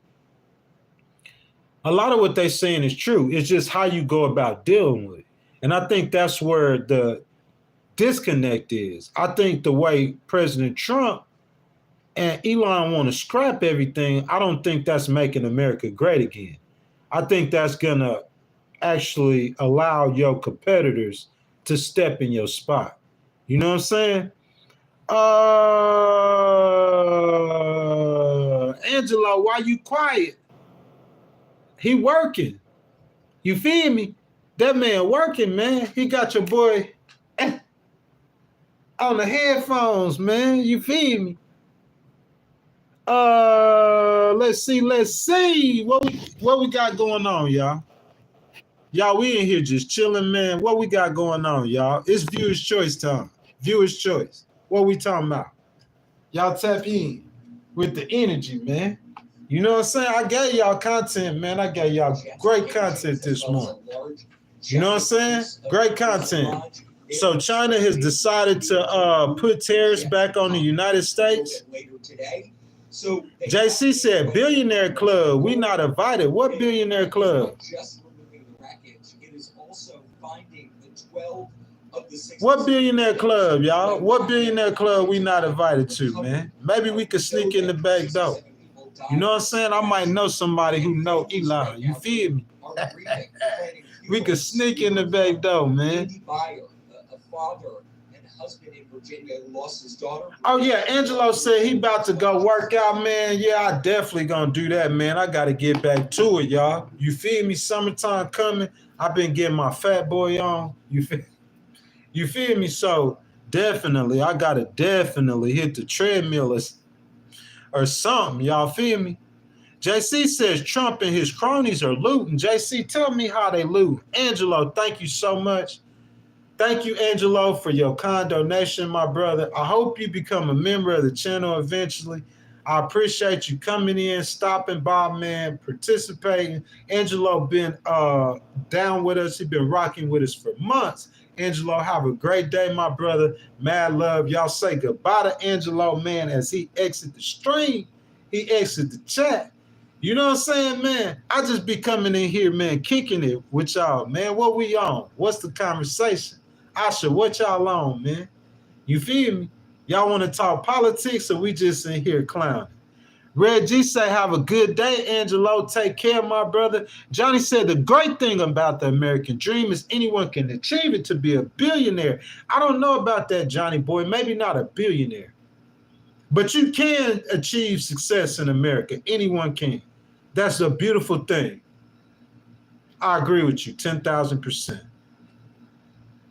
A lot of what they're saying is true. It's just how you go about dealing with it. And I think that's where the disconnect is. I think the way President Trump and Elon want to scrap everything, I don't think that's making America great again. I think that's going to actually allow your competitors to step in your spot. You know what I'm saying? Angelo, why you quiet? He working. You feel me? That man working, man. He got your boy on the headphones, man. You feel me? Let's see. What we got going on, y'all? Y'all, we in here just chilling, man. What we got going on, y'all? It's viewer's choice time. Viewer's choice. What we talking about? Y'all tap in with the energy, man. You know what I'm saying? I gave y'all content, man. I gave y'all great content this morning. You know what I'm saying? Great content. So China has decided to put tariffs back on the United States. JC said, billionaire club, we not invited. What billionaire club? What billionaire club, y'all? What billionaire club we not invited to, man? Maybe we could sneak in the back door. You know what I'm saying? I might know somebody who know Elon. You feel me? We could sneak in the back door, man. Oh, yeah. Angelo said he about to go work out, man. Yeah, I definitely gonna do that, man. I got to get back to it, y'all. You feel me? Summertime coming. I've been getting my fat boy on. You feel me? So definitely, I got to definitely hit the treadmill or something. Y'all feel me? JC says Trump and his cronies are looting. JC, tell me how they loot. Angelo, thank you so much. Thank you, Angelo, for your kind donation, my brother. I hope you become a member of the channel eventually. I appreciate you coming in, stopping by, man, participating. Angelo been down with us. He been rocking with us for months. Angelo, have a great day, my brother. Mad love. Y'all say goodbye to Angelo, man, as he exit the stream. He exit the chat. You know what I'm saying, man? I just be coming in here, man, kicking it with y'all, man. What we on? What's the conversation? Asha, what y'all on, man? You feel me? Y'all want to talk politics or we just in here clowning? Red G say, have a good day, Angelo. Take care, my brother. Johnny said, the great thing about the American dream is anyone can achieve it to be a billionaire. I don't know about that, Johnny boy. Maybe not a billionaire. But you can achieve success in America. Anyone can. That's a beautiful thing. I agree with you, 10,000%.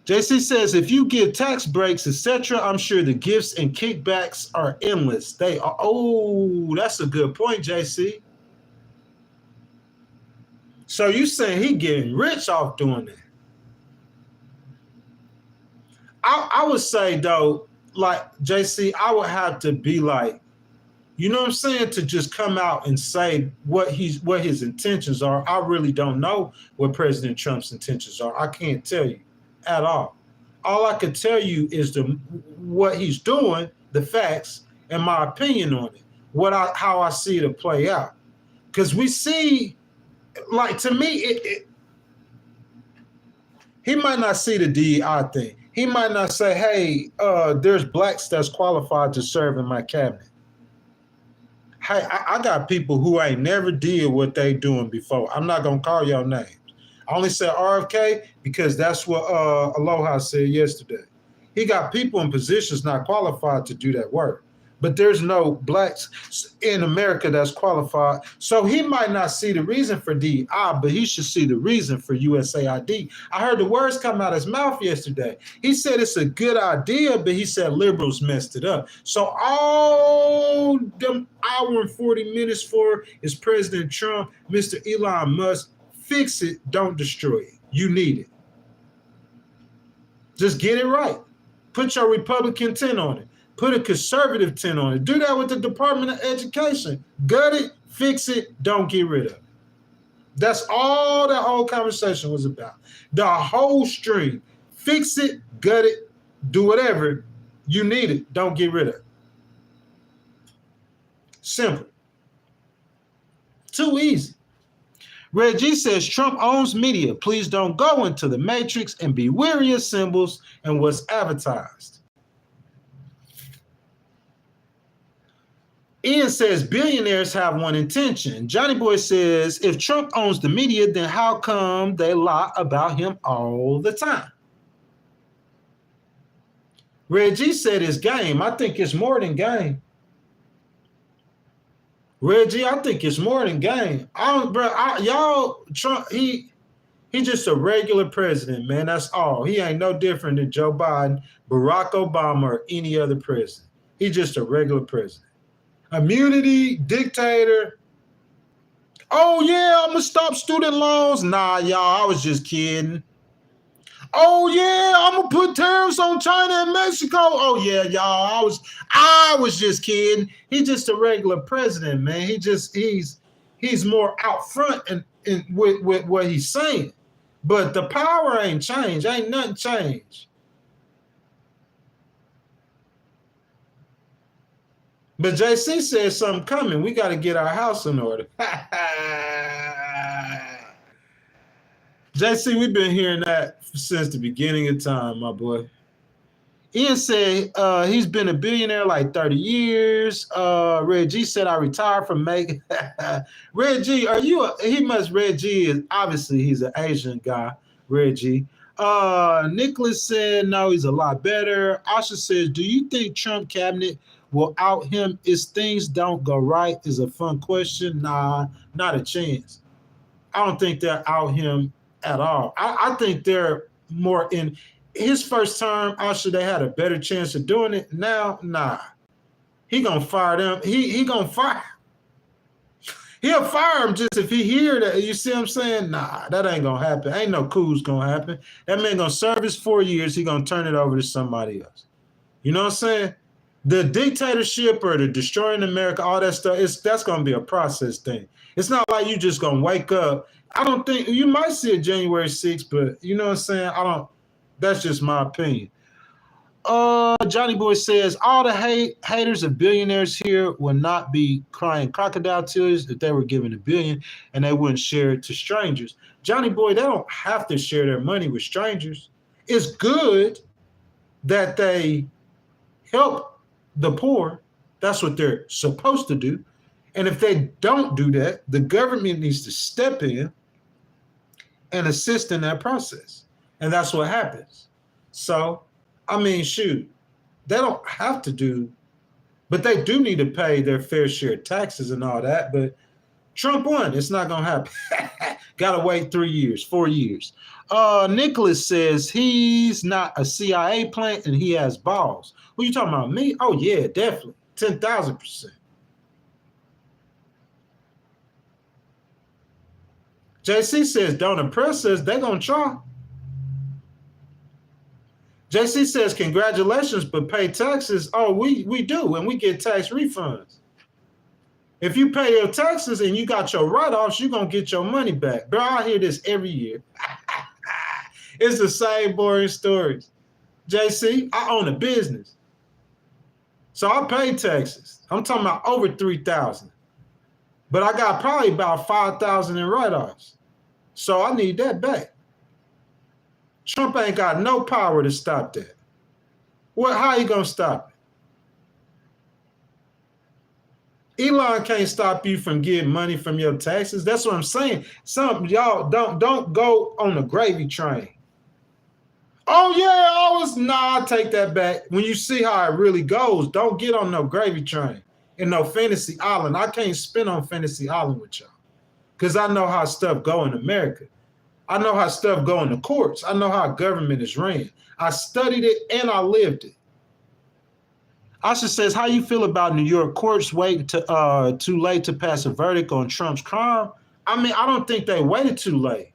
JC says, if you give tax breaks, etc., I'm sure the gifts and kickbacks are endless. They are. Oh, that's a good point, JC. So you saying he getting rich off doing that? I would say though, like JC, I would have to be like, you know what I'm saying, to just come out and say what his intentions are. I really don't know what President Trump's intentions are. I can't tell you at all. All I could tell you is what he's doing, the facts, and my opinion on it. How I see it play out. Because we see, like, to me, he might not see the DEI thing. He might not say, hey, there's blacks that's qualified to serve in my cabinet. Hey, I got people who ain't never did what they doing before. I'm not going to call y'all names. I only said RFK because that's what Aloha said yesterday. He got people in positions not qualified to do that work. But there's no blacks in America that's qualified. So he might not see the reason for DEI, but he should see the reason for USAID. I heard the words come out of his mouth yesterday. He said it's a good idea, but he said liberals messed it up. So all them hour and 40 minutes for is President Trump, Mr. Elon Musk, fix it, don't destroy it. You need it. Just get it right. Put your Republican tint on it. Put a conservative tint on it. Do that with the Department of Education. Gut it, fix it, don't get rid of it. That's all that whole conversation was about. The whole stream. Fix it, gut it, do whatever. You need it, don't get rid of it. Simple. Too easy. Reggie says Trump owns media. Please don't go into the matrix and be weary of symbols and what's advertised. Ian says billionaires have one intention. Johnny Boy says if Trump owns the media, then how come they lie about him all the time? Reggie said it's game. I think it's more than game. Reggie, I think it's more than game. Y'all, Trump, he just a regular president, man. That's all. He ain't no different than Joe Biden, Barack Obama, or any other president. He's just a regular president. Immunity, dictator. Oh, yeah, I'm going to stop student loans. Nah, y'all, I was just kidding. Oh, yeah, I'm going to put tariffs on China and Mexico. Oh, yeah, y'all, I was just kidding. He's just a regular president, man. He's more out front with what he's saying. But the power ain't changed. Ain't nothing changed. But JC says something coming. We got to get our house in order. JC, we've been hearing that since the beginning of time, my boy. Ian said he's been a billionaire like 30 years. Reggie said I retired from making. Reggie, Reggie is obviously he's an Asian guy, Reggie. Nicholas said no, he's a lot better. Asha says, do you think Trump cabinet will out him if things don't go right? Is a fun question. Nah, not a chance. I don't think they'll out him at all. I think they're more in his first term. Asha, they had a better chance of doing it. Now, nah. He gonna fire them. He gonna fire. He'll fire him just if he hear that. You see what I'm saying? Nah, that ain't gonna happen. Ain't no coup's gonna happen. That man gonna serve his 4 years. He gonna turn it over to somebody else. You know what I'm saying? The dictatorship or the destroying America, all that stuff, that's going to be a process thing. It's not like you just going to wake up. I don't think, you might see it January 6th, but you know what I'm saying? That's just my opinion. Johnny Boy says, all the haters of billionaires here would not be crying crocodile tears if they were given $1 billion and they wouldn't share it to strangers. Johnny Boy, they don't have to share their money with strangers. It's good that they help the poor. That's what they're supposed to do. And if they don't do that, the government needs to step in and assist in that process. And that's what happens. So, I mean, shoot, they don't have to do, but they do need to pay their fair share of taxes and all that. But Trump won. It's not going to happen. Got to wait 3 years, 4 years. Nicholas says he's not a CIA plant and he has balls. What you talking about, me? Oh, yeah, definitely. 10,000%. JC says, don't impress us. They're going to try. JC says, congratulations, but pay taxes. Oh, we do, and we get tax refunds. If you pay your taxes and you got your write-offs, you're going to get your money back. Bro, I hear this every year. It's the same boring stories. JC, I own a business. So I pay taxes. I'm talking about over $3,000. But I got probably about $5,000 in write-offs. So I need that back. Trump ain't got no power to stop that. How you going to stop it? Elon can't stop you from getting money from your taxes. That's what I'm saying. Some of y'all don't go on the gravy train. Oh, yeah, I'll take that back. When you see how it really goes, don't get on no gravy train and no fantasy island. I can't spin on fantasy island with y'all because I know how stuff go in America. I know how stuff go in the courts. I know how government is ran. I studied it and I lived it. Asha says, how you feel about New York courts waiting too late to pass a verdict on Trump's crime? I mean, I don't think they waited too late.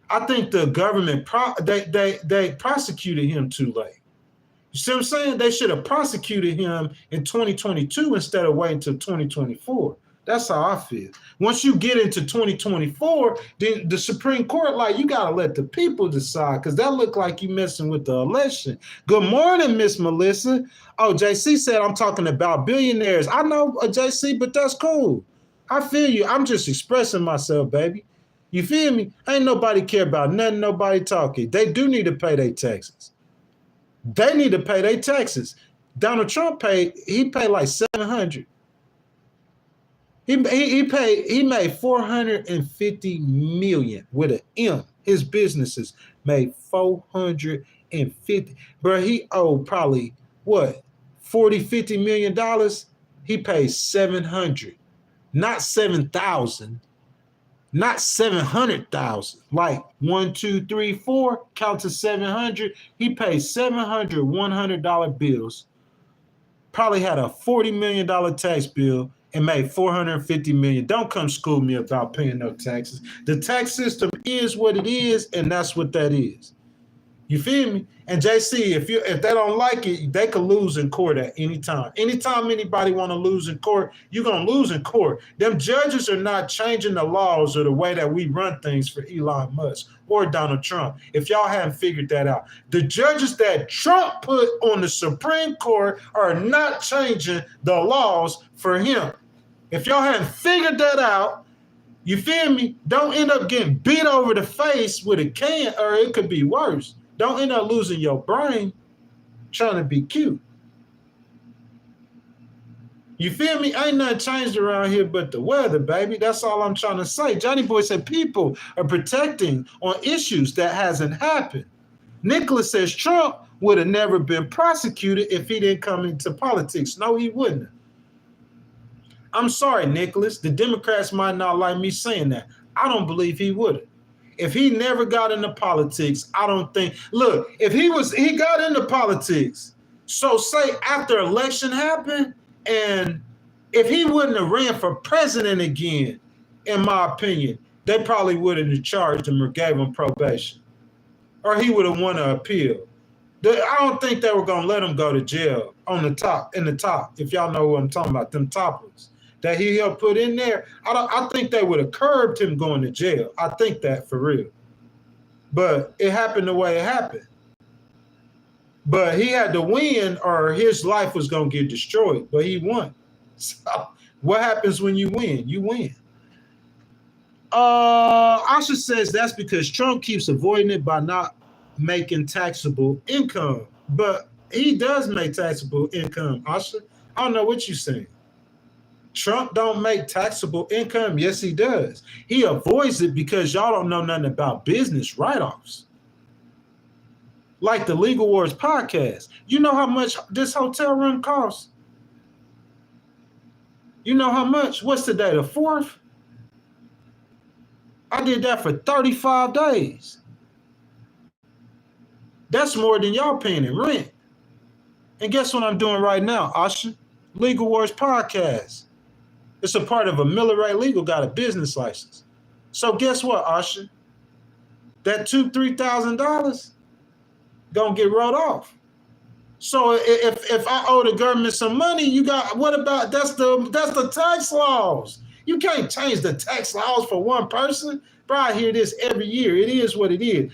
I think the government, they prosecuted him too late. You see what I'm saying? They should have prosecuted him in 2022 instead of waiting until 2024. That's how I feel. Once you get into 2024, then the Supreme Court, like, you got to let the people decide because that look like you messing with the election. Good morning, Miss Melissa. Oh, JC said I'm talking about billionaires. I know, JC, but that's cool. I feel you. I'm just expressing myself, baby. You feel me? Ain't nobody care about nothing, nobody talking. They do need to pay their taxes. They need to pay their taxes. Donald Trump paid like $700. He made $450 million with an M. His businesses made $450. Bro, he owed probably what, $40-50 million. He paid $700, not $7,000, not $700,000. Like 1, 2, 3, 4, count to $700. He paid $700 $100 bills. Probably had a $40 million tax bill. And made $450 million. Don't come school me about paying no taxes. The tax system is what it is, and that's what that is. You feel me? And JC, if they don't like it, they could lose in court at any time. Anytime anybody want to lose in court, you're gonna lose in court. Them judges are not changing the laws or the way that we run things for Elon Musk or Donald Trump. If y'all haven't figured that out, the judges that Trump put on the Supreme Court are not changing the laws for him. If y'all haven't figured that out, you feel me? Don't end up getting beat over the face with a can, or it could be worse. Don't end up losing your brain trying to be cute. You feel me? Ain't nothing changed around here but the weather, baby. That's all I'm trying to say. Johnny Boy said people are protecting on issues that hasn't happened. Nicholas says Trump would have never been prosecuted if he didn't come into politics. No, he wouldn't. I'm sorry, Nicholas. The Democrats might not like me saying that. I don't believe he would have. If he never got into politics, I don't think. Look, if he got into politics, so say after election happened, and if he wouldn't have ran for president again, in my opinion, they probably wouldn't have charged him or gave him probation. Or he would have won an appeal. I don't think they were going to let him go to jail in the top, if y'all know what I'm talking about, them toppers that he helped put in there. I think they would have curbed him going to jail. I think that for real. But it happened the way it happened. But he had to win or his life was going to get destroyed. But he won. So what happens when you win? You win. Asha says that's because Trump keeps avoiding it by not making taxable income. But he does make taxable income, Asha. I don't know what you're saying. Trump don't make taxable income. Yes, he does. He avoids it because y'all don't know nothing about business write-offs. Like the Legal Wars podcast. You know how much this hotel room costs? You know how much? What's today, the 4th? I did that for 35 days. That's more than y'all paying in rent. And guess what I'm doing right now, Asha? Legal Wars podcast. It's a part of a Miller Ray Legal, got a business license. So guess what, Usher? That $2,000-$3,000 gonna get wrote off. So if I owe the government some money, you got, what about, that's the tax laws. You can't change the tax laws for one person. Bro, I hear this every year. It is what it is.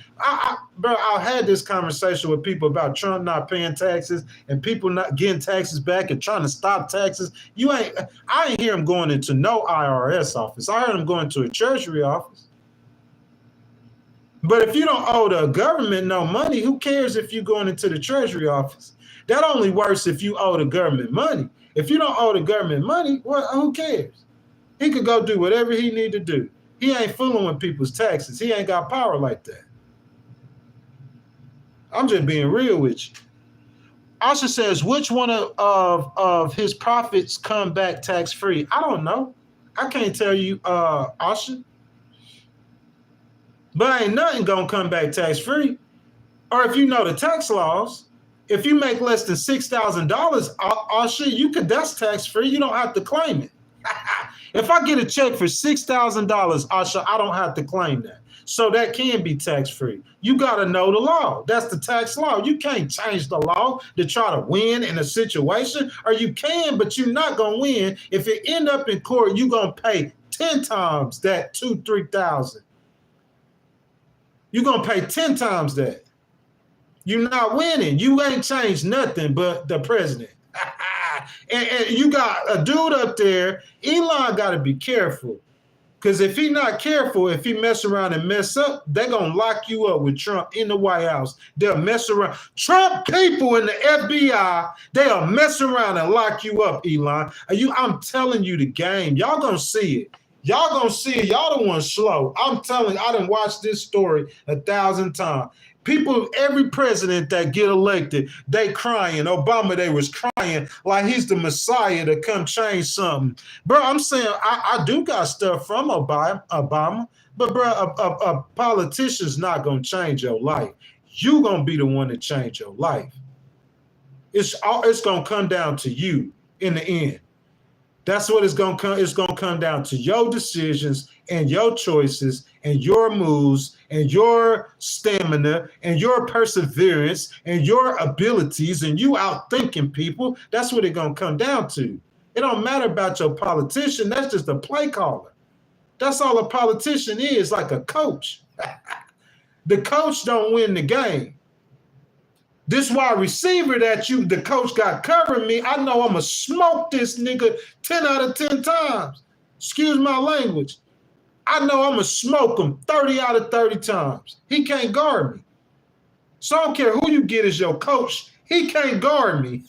Bro, I had this conversation with people about Trump not paying taxes and people not getting taxes back and trying to stop taxes. I ain't hear him going into no IRS office. I heard him going to a treasury office. But if you don't owe the government no money, who cares if you're going into the treasury office? That only works if you owe the government money. If you don't owe the government money, well, who cares? He could go do whatever he need to do. He ain't fooling with people's taxes. He ain't got power like that. I'm just being real with you. Asha says, which one of his profits come back tax-free? I don't know. I can't tell you, Asha. But ain't nothing gonna come back tax-free. Or if you know the tax laws, if you make less than $6,000, Asha, that's tax-free. You don't have to claim it. If I get a check for $6,000, Asha, I don't have to claim that. So that can be tax-free. You got to know the law. That's the tax law. You can't change the law to try to win in a situation, or you can, but you're not going to win. If it end up in court, you're going to pay 10 times that $2,000-$3,000. You're going to pay 10 times that. You're not winning. You ain't changed nothing but the president. and you got a dude up there. Elon got to be careful, because if he not careful, if he mess around and mess up, they're going to lock you up with Trump in the White House. They'll mess around. Trump people in the FBI, they'll mess around and lock you up, Elon. I'm telling you the game. Y'all going to see it. Y'all going to see it. Y'all the ones slow. I'm telling you, I done watched this story 1,000 times. People, every president that get elected, they crying. Obama, they was crying like he's the Messiah to come change something. Bro, I'm saying I do got stuff from Obama, but bro, a politician's not going to change your life. You going to be the one to change your life. It's going to come down to you in the end. That's what it's going to come. It's going to come down to your decisions and your choices and your moves and your stamina and your perseverance and your abilities, and you out thinking people. That's what it's going to come down to. It don't matter about your politician. That's just a play caller. That's all a politician is, like a coach. The coach don't win the game. This wide receiver that the coach got covering me, I know I'm going to smoke this nigga 10 out of 10 times. Excuse my language. I know I'm going to smoke him 30 out of 30 times. He can't guard me. So I don't care who you get as your coach. He can't guard me.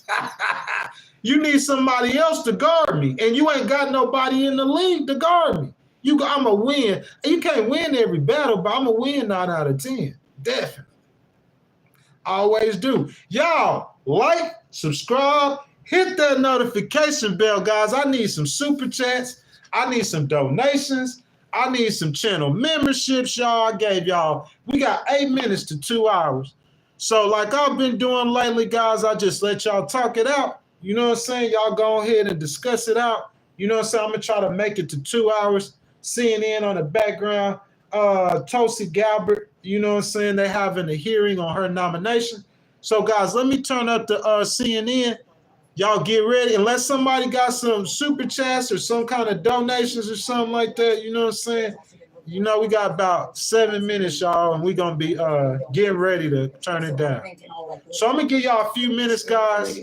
You need somebody else to guard me. And you ain't got nobody in the league to guard me. I'm going to win. You can't win every battle, but I'm going to win 9 out of 10. Definitely. Always do. Y'all, like, subscribe, hit that notification bell, guys. I need some super chats. I need some donations. I need some channel memberships, y'all. I gave y'all, we got 8 minutes to 2 hours. So like I've been doing lately, guys, I just let y'all talk it out. You know what I'm saying? Y'all go ahead and discuss it out. You know what I'm saying? I'm going to try to make it to 2 hours. CNN on the background. Tulsi Gabbard, you know what I'm saying? They're having a hearing on her nomination. So, guys, let me turn up the CNN. Y'all get ready. Unless somebody got some super chats or some kind of donations or something like that, you know what I'm saying? You know, we got about 7 minutes, y'all, and we're going to be getting ready to turn it down. So I'm going to give y'all a few minutes, guys,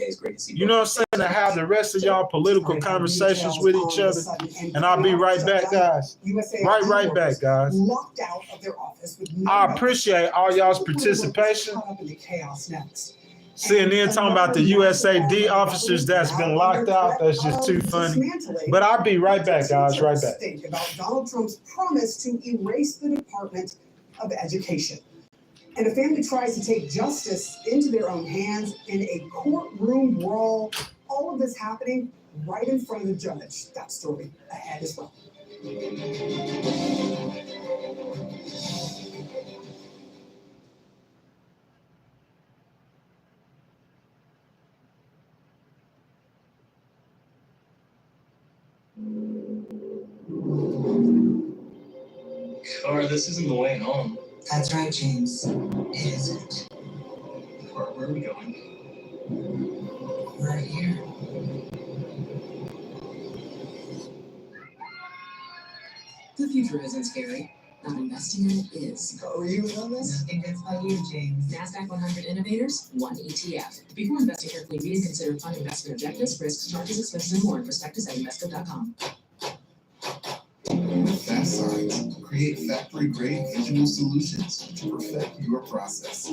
you know what I'm saying, to have the rest of y'all political conversations with each other. And I'll be right back, guys. Right back, guys. I appreciate all y'all's participation. CNN talking about the USAID officers that's been locked out. That's just too funny. But I'll be right back, guys. Right back. About Donald Trump's promise to erase the Department of Education. And a family tries to take justice into their own hands in a courtroom brawl. All of this happening right in front of the judge. That story ahead as well. swear this isn't the way home. That's right, James. It isn't. Where are we going? Right here. The future isn't scary. Not investing in it is. Are you in on this? Nothing gets by you, James. NASDAQ 100 Innovators, one ETF. Before investing carefully, read and consider fund investment objectives, risks, charges, expenses, and more in prospectus at invesco.com. With Fast Signs, create factory-grade digital solutions to perfect your process.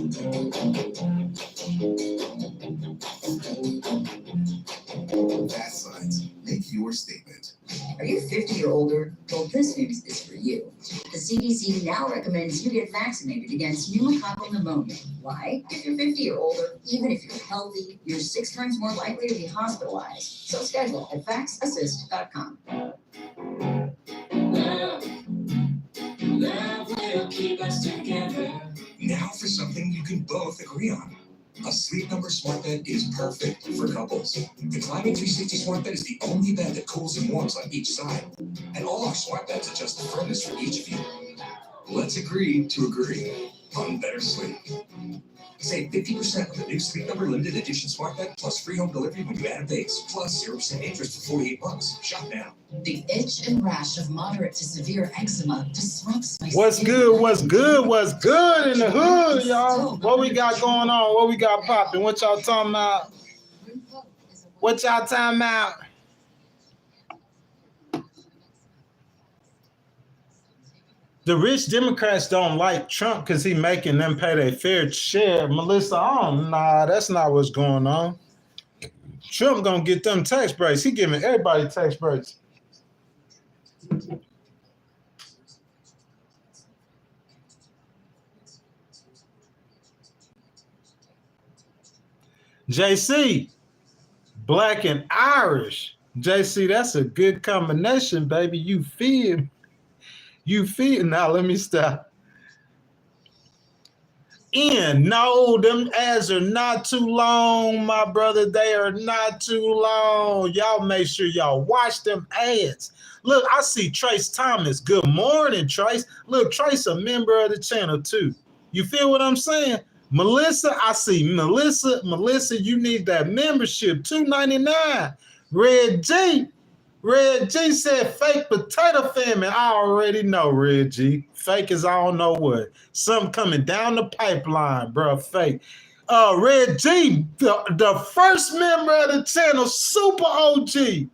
Fast Signs, make your statement. Are you 50 or older? Well, this news is for you. The CDC now recommends you get vaccinated against pneumococcal pneumonia. Why? If you're 50 or older, even if you're healthy, you're 6 times more likely to be hospitalized. So schedule at vaxassist.com. Love will keep us together. Now for something you can both agree on. A Sleep Number smart bed is perfect for couples. The Climate 360 smart bed is the only bed that cools and warms on each side. And all our smart beds adjust the firmness for each of you. Let's agree to agree on better sleep. Save 50% on the new Sleep Number limited edition smart bed plus free home delivery when you add a base, plus 0% interest for 48 months. Shop now. The itch and rash of moderate to severe eczema disrupts my What's skin. good? What's good? What's good in the hood, y'all? What we got going on? What we got popping? What y'all talking about? What y'all talking about? The rich Democrats don't like Trump because he making them pay their fair share. Melissa, nah, that's not what's going on. Trump gonna get them tax breaks. He giving everybody tax breaks. JC, Black and Irish. JC, that's a good combination, baby. You feel? Now let me stop. Ian, no, them ads are not too long, my brother. They are not too long. Y'all make sure y'all watch them ads. Look, I see Trace Thomas. Good morning, Trace. Look, Trace a member of the channel too. You feel what I'm saying? Melissa, I see Melissa. Melissa, you need that membership, $2.99. Red G said fake potato famine. I already know, Red G. Fake is I don't know what. Something coming down the pipeline, bro. Fake. Red G, the first member of the channel, super OG.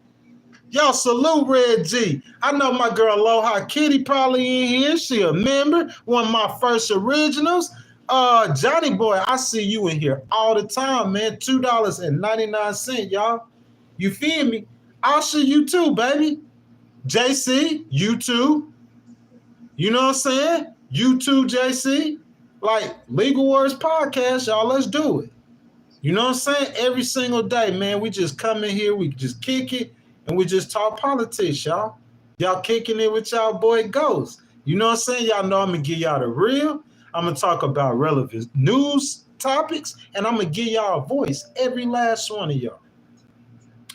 Y'all salute Red G. I know my girl Aloha Kitty probably in here. She a member, one of my first originals. Johnny Boy, I see you in here all the time, man. $2.99, y'all. You feel me? I'll see you too, baby. JC, you too. You know what I'm saying? You too, JC. Like Legal Words Podcast, y'all, let's do it. You know what I'm saying? Every single day, man, we just come in here, we just kick it, and we just talk politics, y'all. Y'all kicking it with y'all boy Ghost. You know what I'm saying? Y'all know I'm going to give y'all the real. I'm going to talk about relevant news topics, and I'm going to give y'all a voice, every last one of y'all.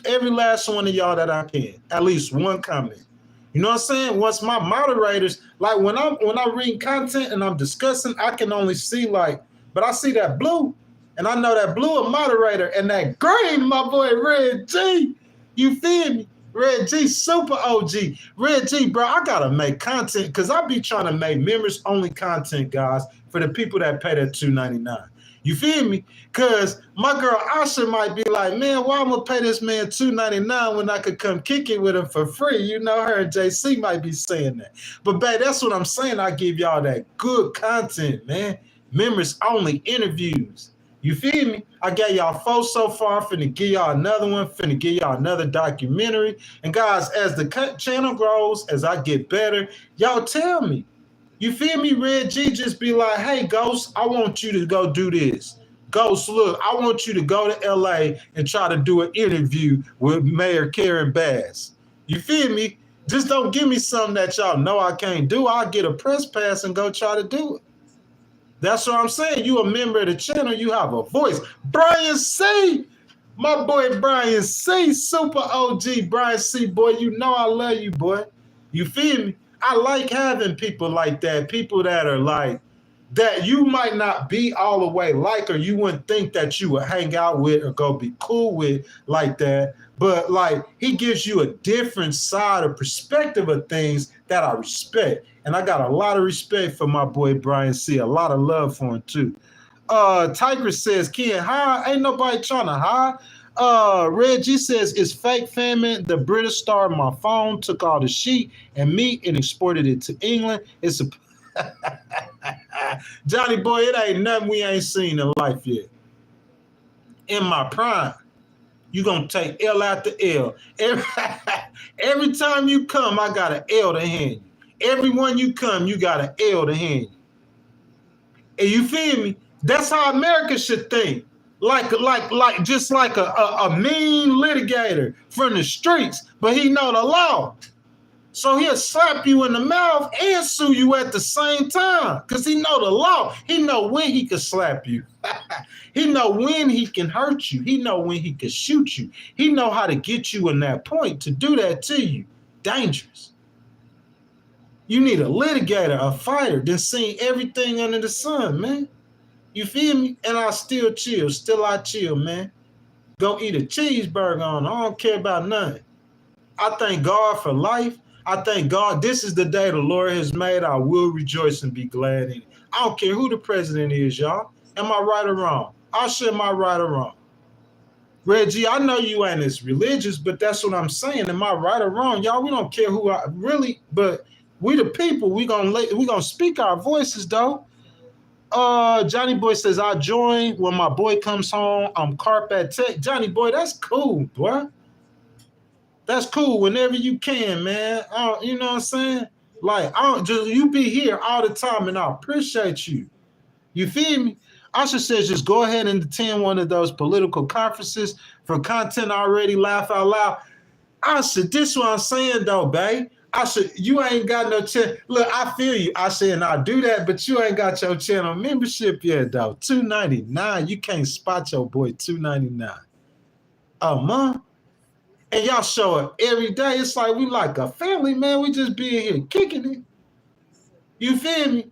Every last one of y'all that I can, at least one comment. You know what I'm saying? Once my moderators, like when I read content and I'm discussing, I can only see but I see that blue, and I know that blue a moderator, and that green, my boy Red G. You feel me? Red G, super OG. Red G, bro, I gotta make content because I be trying to make members only content, guys, for the people that pay that $2.99. You feel me? Because my girl Asha might be like, man, why I'm going to pay this man $2.99 when I could come kick it with him for free? You know, her and JC might be saying that. But, babe, that's what I'm saying. I give y'all that good content, man. Members only interviews. You feel me? I got y'all 4 so far. I'm finna give y'all another one. Finna give y'all another documentary. And, guys, as the channel grows, as I get better, y'all tell me. You feel me? Red G just be like, hey, Ghost, I want you to go do this. Ghost, look, I want you to go to LA and try to do an interview with Mayor Karen Bass. You feel me? Just don't give me something that y'all know I can't do. I'll get a press pass and go try to do it. That's what I'm saying. You a member of the channel, you have a voice. Brian C., my boy Brian C., super OG. Brian C., boy, you know I love you, boy. You feel me? I like having people like that, people that are like, that you might not be all the way like, or you wouldn't think that you would hang out with or go be cool with like that. But like, he gives you a different side or perspective of things that I respect. And I got a lot of respect for my boy Brian C. A lot of love for him too. Tiger says, Ken, hide. Ain't nobody trying to hide. Reggie says, it's fake famine. The British started my phone, took all the sheep and meat and exported it to England. It's a Johnny boy, it ain't nothing we ain't seen in life yet. In my prime, you gonna take L after L. Every time you come, I got an L to hand you. Everyone you come, you got an L to hand you. And you feel me? That's how America should think. Just like a mean litigator from the streets, but he know the law. So he'll slap you in the mouth and sue you at the same time because he know the law. He know when he can slap you. He know when he can hurt you. He know when he can shoot you. He know how to get you in that point to do that to you. Dangerous. You need a litigator, a fighter, that's seen everything under the sun, man. You feel me? And I still chill. Still I chill, man. Go eat a cheeseburger on it. I don't care about nothing. I thank God for life. I thank God this is the day the Lord has made. I will rejoice and be glad in it. I don't care who the president is, y'all. Am I right or wrong? I'll share my right or wrong. Reggie, I know you ain't as religious, but that's what I'm saying. Am I right or wrong? Y'all, we don't care who I really, but we the people, we gonna speak our voices though. Johnny Boy says, I join when my boy comes home. I'm Carp at Tech. Johnny Boy, that's cool, boy. That's cool whenever you can, man. You know what I'm saying? Like, you be here all the time, and I appreciate you. You feel me? Asha says, just go ahead and attend one of those political conferences for content already. Laugh out loud. Asha, this is what I'm saying, though, babe. Asha, you ain't got no channel. Look, I feel you. I said, I do that, but you ain't got your channel membership yet, though. $2.99. You can't spot your boy $2.99 a month. And y'all show up every day. It's like we like a family, man. We just be in here kicking it. You feel me?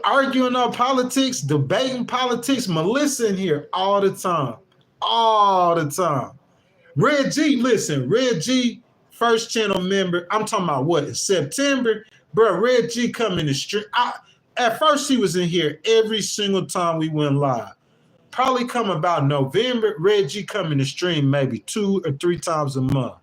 Arguing on politics, debating politics. Melissa in here all the time. All the time. Red G, listen, Red G, first channel member. I'm talking about what? In September? Bro, Red G come in the street. At first, he was in here every single time we went live. Probably come about November, Reggie come in the stream maybe 2 or 3 times a month.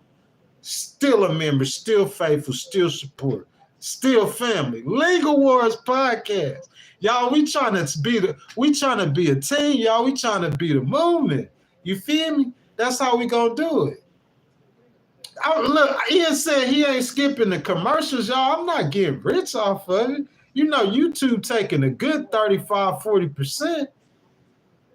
Still a member, still faithful, still support, still family. Legal Wars Podcast. Y'all, we trying to be a team, y'all. We trying to be the movement. You feel me? That's how we gonna do it. Look, Ian said he ain't skipping the commercials, y'all. I'm not getting rich off of it. You know, YouTube taking a good 35-40%.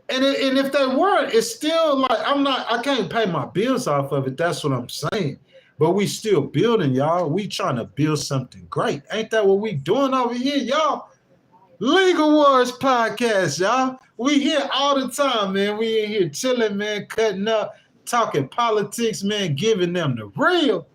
And if they weren't, it's still like I can't pay my bills off of it. That's what I'm saying. But we still building, y'all. We trying to build something great. Ain't that what we doing over here, y'all? Legal Wars Podcast, y'all. We here all the time, man. We in here chilling, man, cutting up, talking politics, man, giving them the real.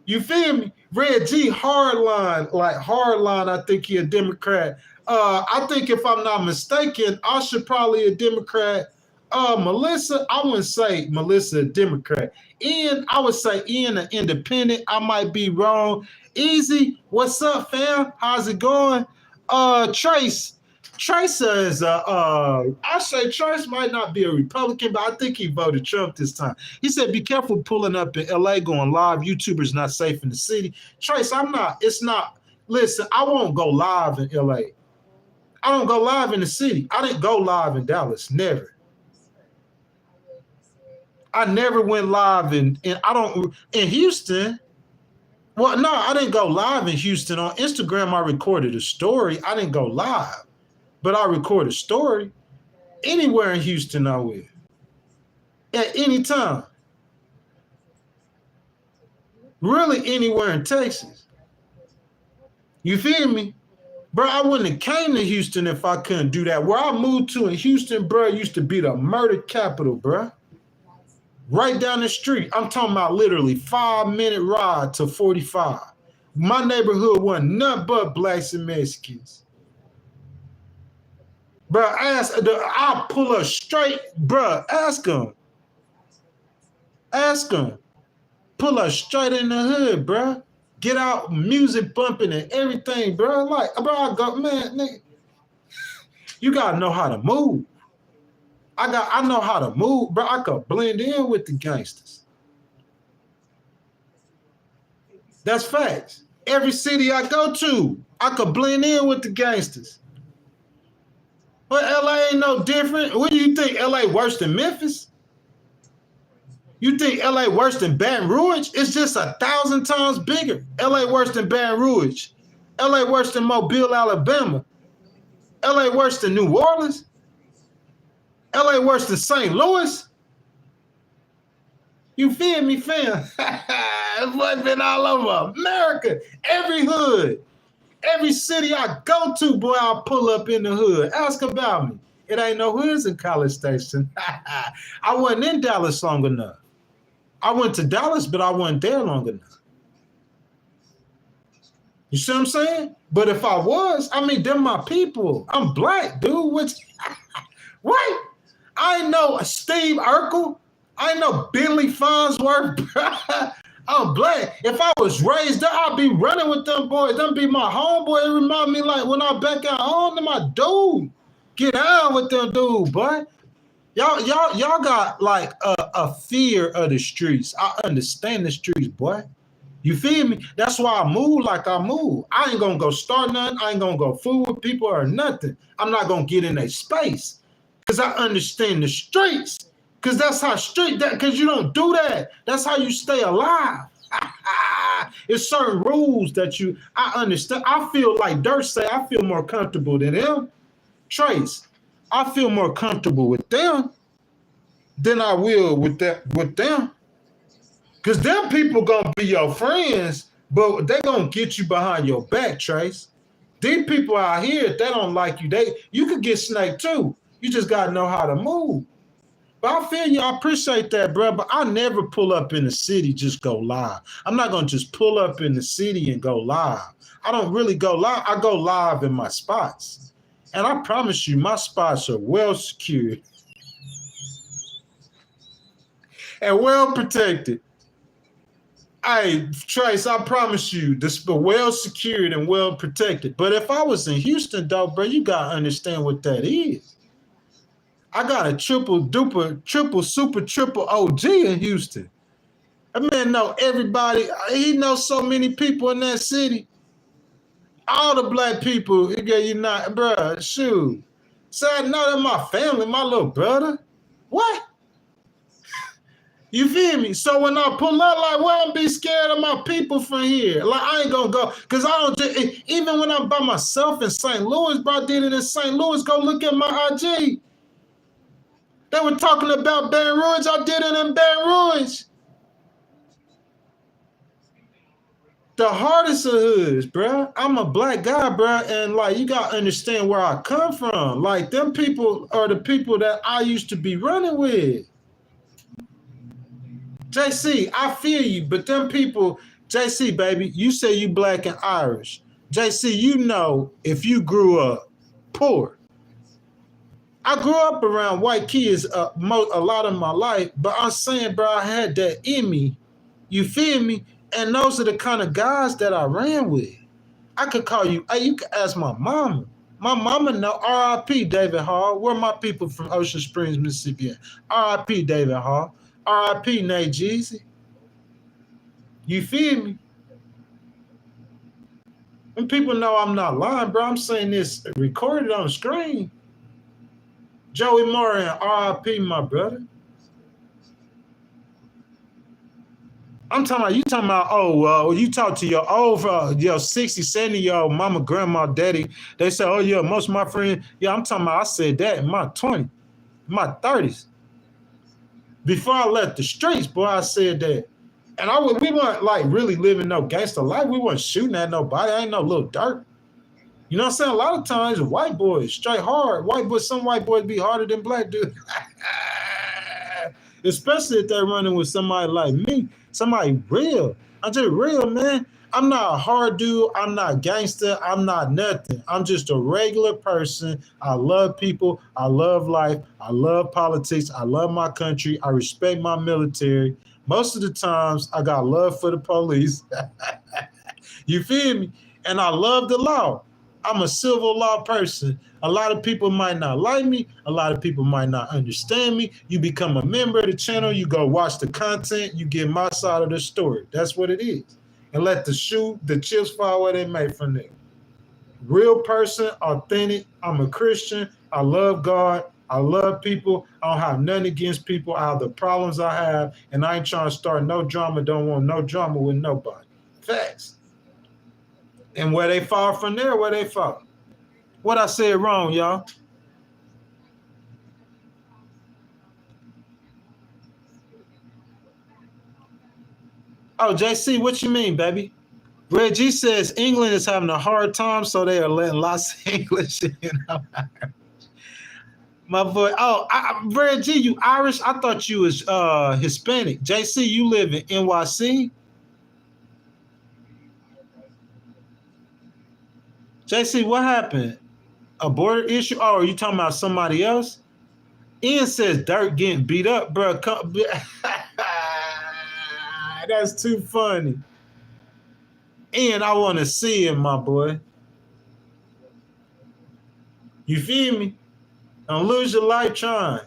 You feel me? Red G, hardline, I think he a Democrat. I think if I'm not mistaken, Usher probably a Democrat. Melissa, I wouldn't say Melissa a Democrat. Ian, I would say Ian an independent. I might be wrong. Easy, what's up, fam? How's it going? Trace says, I say Trace might not be a Republican, but I think he voted Trump this time. He said, be careful pulling up in LA going live. YouTubers not safe in the city. Trace, listen, I won't go live in LA. I don't go live in the city. I didn't go live in Dallas. Never. I never went live in Houston. Well, no, I didn't go live in Houston. On Instagram, I recorded a story. I didn't go live, but I record a story. Anywhere in Houston, I will. At any time. Really anywhere in Texas. You feel me? Bro, I wouldn't have came to Houston if I couldn't do that. Where I moved to in Houston, bro, used to be the murder capital, bro. Right down the street. I'm talking about literally 5-minute ride to 45. My neighborhood wasn't nothing but blacks and Mexicans. Bro, I'll pull up straight, bro, ask them. Ask them. Pull up straight in the hood, bro. Get out, music bumping and everything, bro. Like, bro, I go, man, nigga, you gotta know how to move. I know how to move, bro. I could blend in with the gangsters. That's facts. Every city I go to, I could blend in with the gangsters. But LA ain't no different. What do you think? LA worse than Memphis? You think LA worse than Baton Rouge? It's just 1,000 times bigger. LA worse than Baton Rouge. LA worse than Mobile, Alabama. LA worse than New Orleans. LA worse than St. Louis. You feel me, fam? It's been all over America. Every hood. Every city I go to, boy, I'll pull up in the hood. Ask about me. It ain't no hoods in College Station. I wasn't in Dallas long enough. I went to Dallas, but I wasn't there long enough. You see what I'm saying? But if I was, I mean, they're my people. I'm black, dude. What? I know Steve Urkel. I know Billy Farnsworth. I'm black. If I was raised there, I'd be running with them boys. Them be my homeboy. It remind me like when I back out home to my dude. Get down with them dude, boy. Y'all got like a fear of the streets. I understand the streets, boy. You feel me? That's why I move like I move. I ain't gonna go start nothing. I ain't gonna go fool with people or nothing. I'm not gonna get in their space because I understand the streets. Because that's how because you don't do that. That's how you stay alive. It's certain rules that I understand. I feel like Dirt say, I feel more comfortable than him. Trace, I feel more comfortable with them than I will with them. Because them people gonna be your friends, but they gonna get you behind your back, Trace. These people out here, if they don't like you, you could get snaked too. You just gotta know how to move. But I feel you, I appreciate that, bro. But I never pull up in the city, just go live. I'm not gonna just pull up in the city and go live. I don't really go live. I go live in my spots. And I promise you, my spots are well secured and well protected. Hey, Trace, I promise you, this is well secured and well protected. But if I was in Houston, though, bro, you gotta understand what that is. I got a triple OG in Houston. That man know everybody. He knows so many people in that city. All the black people, bro, shoot. So I know that my family, my little brother. What? You feel me? So when I pull up, like, well, I'm be scared of my people from here. Like, I ain't gonna go, because I don't, even when I'm by myself in St. Louis, bro, I did it in St. Louis, go look at my IG. They were talking about Baton Rouge. I did it in Baton Rouge. The hardest of hoods, bro. I'm a black guy, bro, and like you gotta understand where I come from. Like them people are the people that I used to be running with. JC, I feel you, but them people, JC, baby, you say you black and Irish. JC, you know if you grew up poor. I grew up around white kids a lot of my life, but I'm saying, bro, I had that in me. You feel me? And those are the kind of guys that I ran with. I could call you, hey, you could ask my mama. My mama know R.I.P. David Hall. Where my people from Ocean Springs, Mississippi? R.I.P. David Hall. R.I.P. Nate Jeezy. You feel me? And people know I'm not lying, bro. I'm saying this recorded on the screen. Joey Moran, R.I.P. my brother. I'm talking about, you talk to your old, your 60, 70-year-old mama, grandma, daddy. They say, oh, yeah, most of my friends. Yeah, I'm talking about, I said that in my 20s, my 30s. Before I left the streets, boy, I said that. And we weren't like really living no gangster life. We weren't shooting at nobody. I ain't no little dirt. You know what I'm saying? A lot of times, white boys, straight hard. Some white boys be harder than black dudes. Especially if they're running with somebody like me. Somebody real. I'm just real, man. I'm not a hard dude. I'm not gangster. I'm not nothing. I'm just a regular person. I love people. I love life. I love politics. I love my country. I respect my military. Most of the times, I got love for the police. You feel me? And I love the law. I'm a civil law person. A lot of people might not like me. A lot of people might not understand me. You become a member of the channel. You go watch the content. You get my side of the story. That's what it is. And let the chips fall where they may from there. Real person, authentic. I'm a Christian. I love God. I love people. I don't have nothing against people. I have the problems I have, and I ain't trying to start no drama. Don't want no drama with nobody. Facts. And where they fall from there, where they fall. What I said wrong, y'all? Oh, JC, what you mean, baby? Reggie says England is having a hard time, so they are letting lots of English in. My boy, Reggie, you Irish? I thought you was Hispanic. JC, you live in NYC? JC, what happened? A border issue? Oh, are you talking about somebody else? Ian says Dirk getting beat up, bro. That's too funny. Ian, I want to see him, my boy. You feel me? Don't lose your life trying.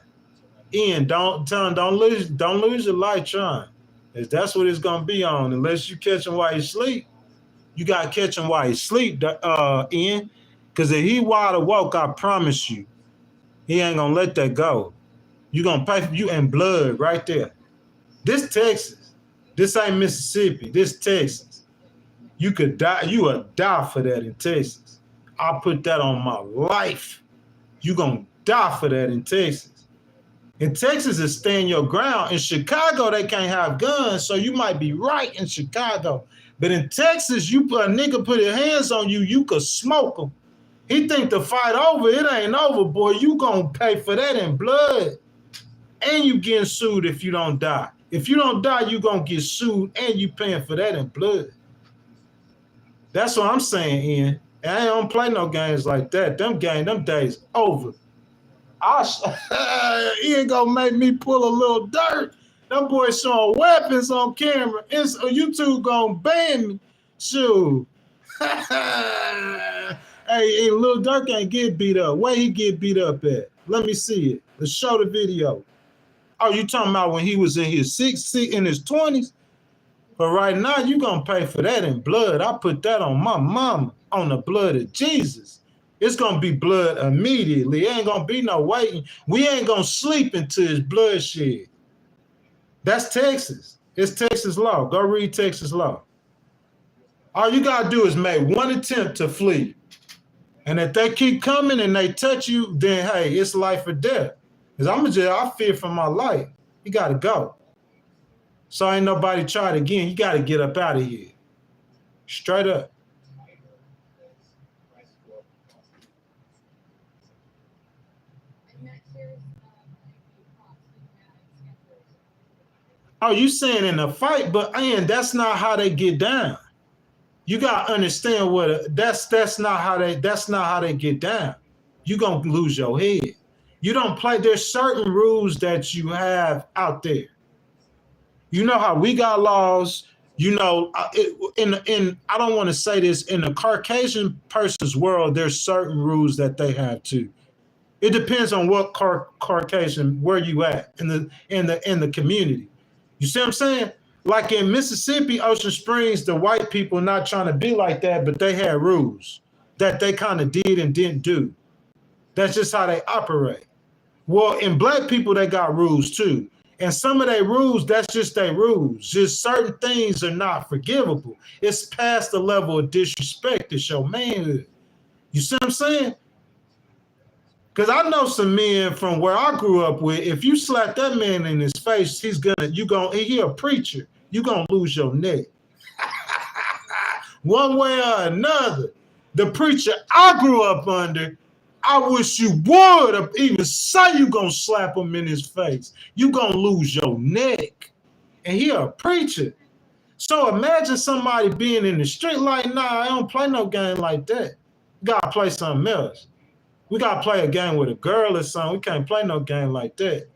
Ian, don't lose your life trying. That's what it's gonna be on. Unless you catch him while you sleep. You gotta catch him while you sleep, Ian. Because if he wide awoke, I promise you, he ain't gonna let that go. You gonna pay for you in blood right there. This Texas. This ain't Mississippi. This Texas. You could die. You would die for that in Texas. I put that on my life. You gonna die for that in Texas. In Texas, it's stand your ground. In Chicago, they can't have guns, so you might be right in Chicago. But in Texas, a nigga put his hands on you, you could smoke him. He think the fight over, it ain't over, boy. You gonna pay for that in blood. And you getting sued if you don't die. If you don't die, you gonna get sued and you paying for that in blood. That's what I'm saying, Ian. And I don't play no games like that. Them days over. Ian gonna make me pull a little dirt. Them boys showing weapons on camera. YouTube gonna ban me. Shoot. Hey, Lil Durk ain't get beat up. Where he get beat up at? Let me see it. Let's show the video. Oh, you talking about when he was in his 20s? But right now, you gonna pay for that in blood. I put that on my mama, on the blood of Jesus. It's gonna be blood immediately. It ain't gonna be no waiting. We ain't gonna sleep until it's bloodshed. That's Texas. It's Texas law. Go read Texas law. All you gotta do is make one attempt to flee. And if they keep coming and they touch you, then hey, it's life or death. Because I fear for my life. You gotta go. So ain't nobody tried again. You gotta get up out of here. Straight up. Oh, you saying in a fight, but Ian, that's not how they get down. You gotta understand that's not how they get down. You gonna lose your head. You don't play. There's certain rules that you have out there. You know how we got laws. You know, in I don't want to say this, in the Caucasian person's world, there's certain rules that they have too. It depends on what Caucasian, where you at in the community. You see what I'm saying? Like in Mississippi, Ocean Springs, the white people not trying to be like that, but they had rules that they kind of did and didn't do. That's just how they operate. Well, in black people, they got rules too. And some of their rules, that's just their rules. Just certain things are not forgivable. It's past the level of disrespect to show manhood. You see what I'm saying? Because I know some men from where I grew up with, if you slap that man in his face, he a preacher. You're going to lose your neck. One way or another. The preacher I grew up under, I wish you would even say you going to slap him in his face. You going to lose your neck. And he a preacher. So imagine somebody being in the street like, nah, I don't play no game like that. We gotta play something else. We gotta play a game with a girl or something. We can't play no game like that.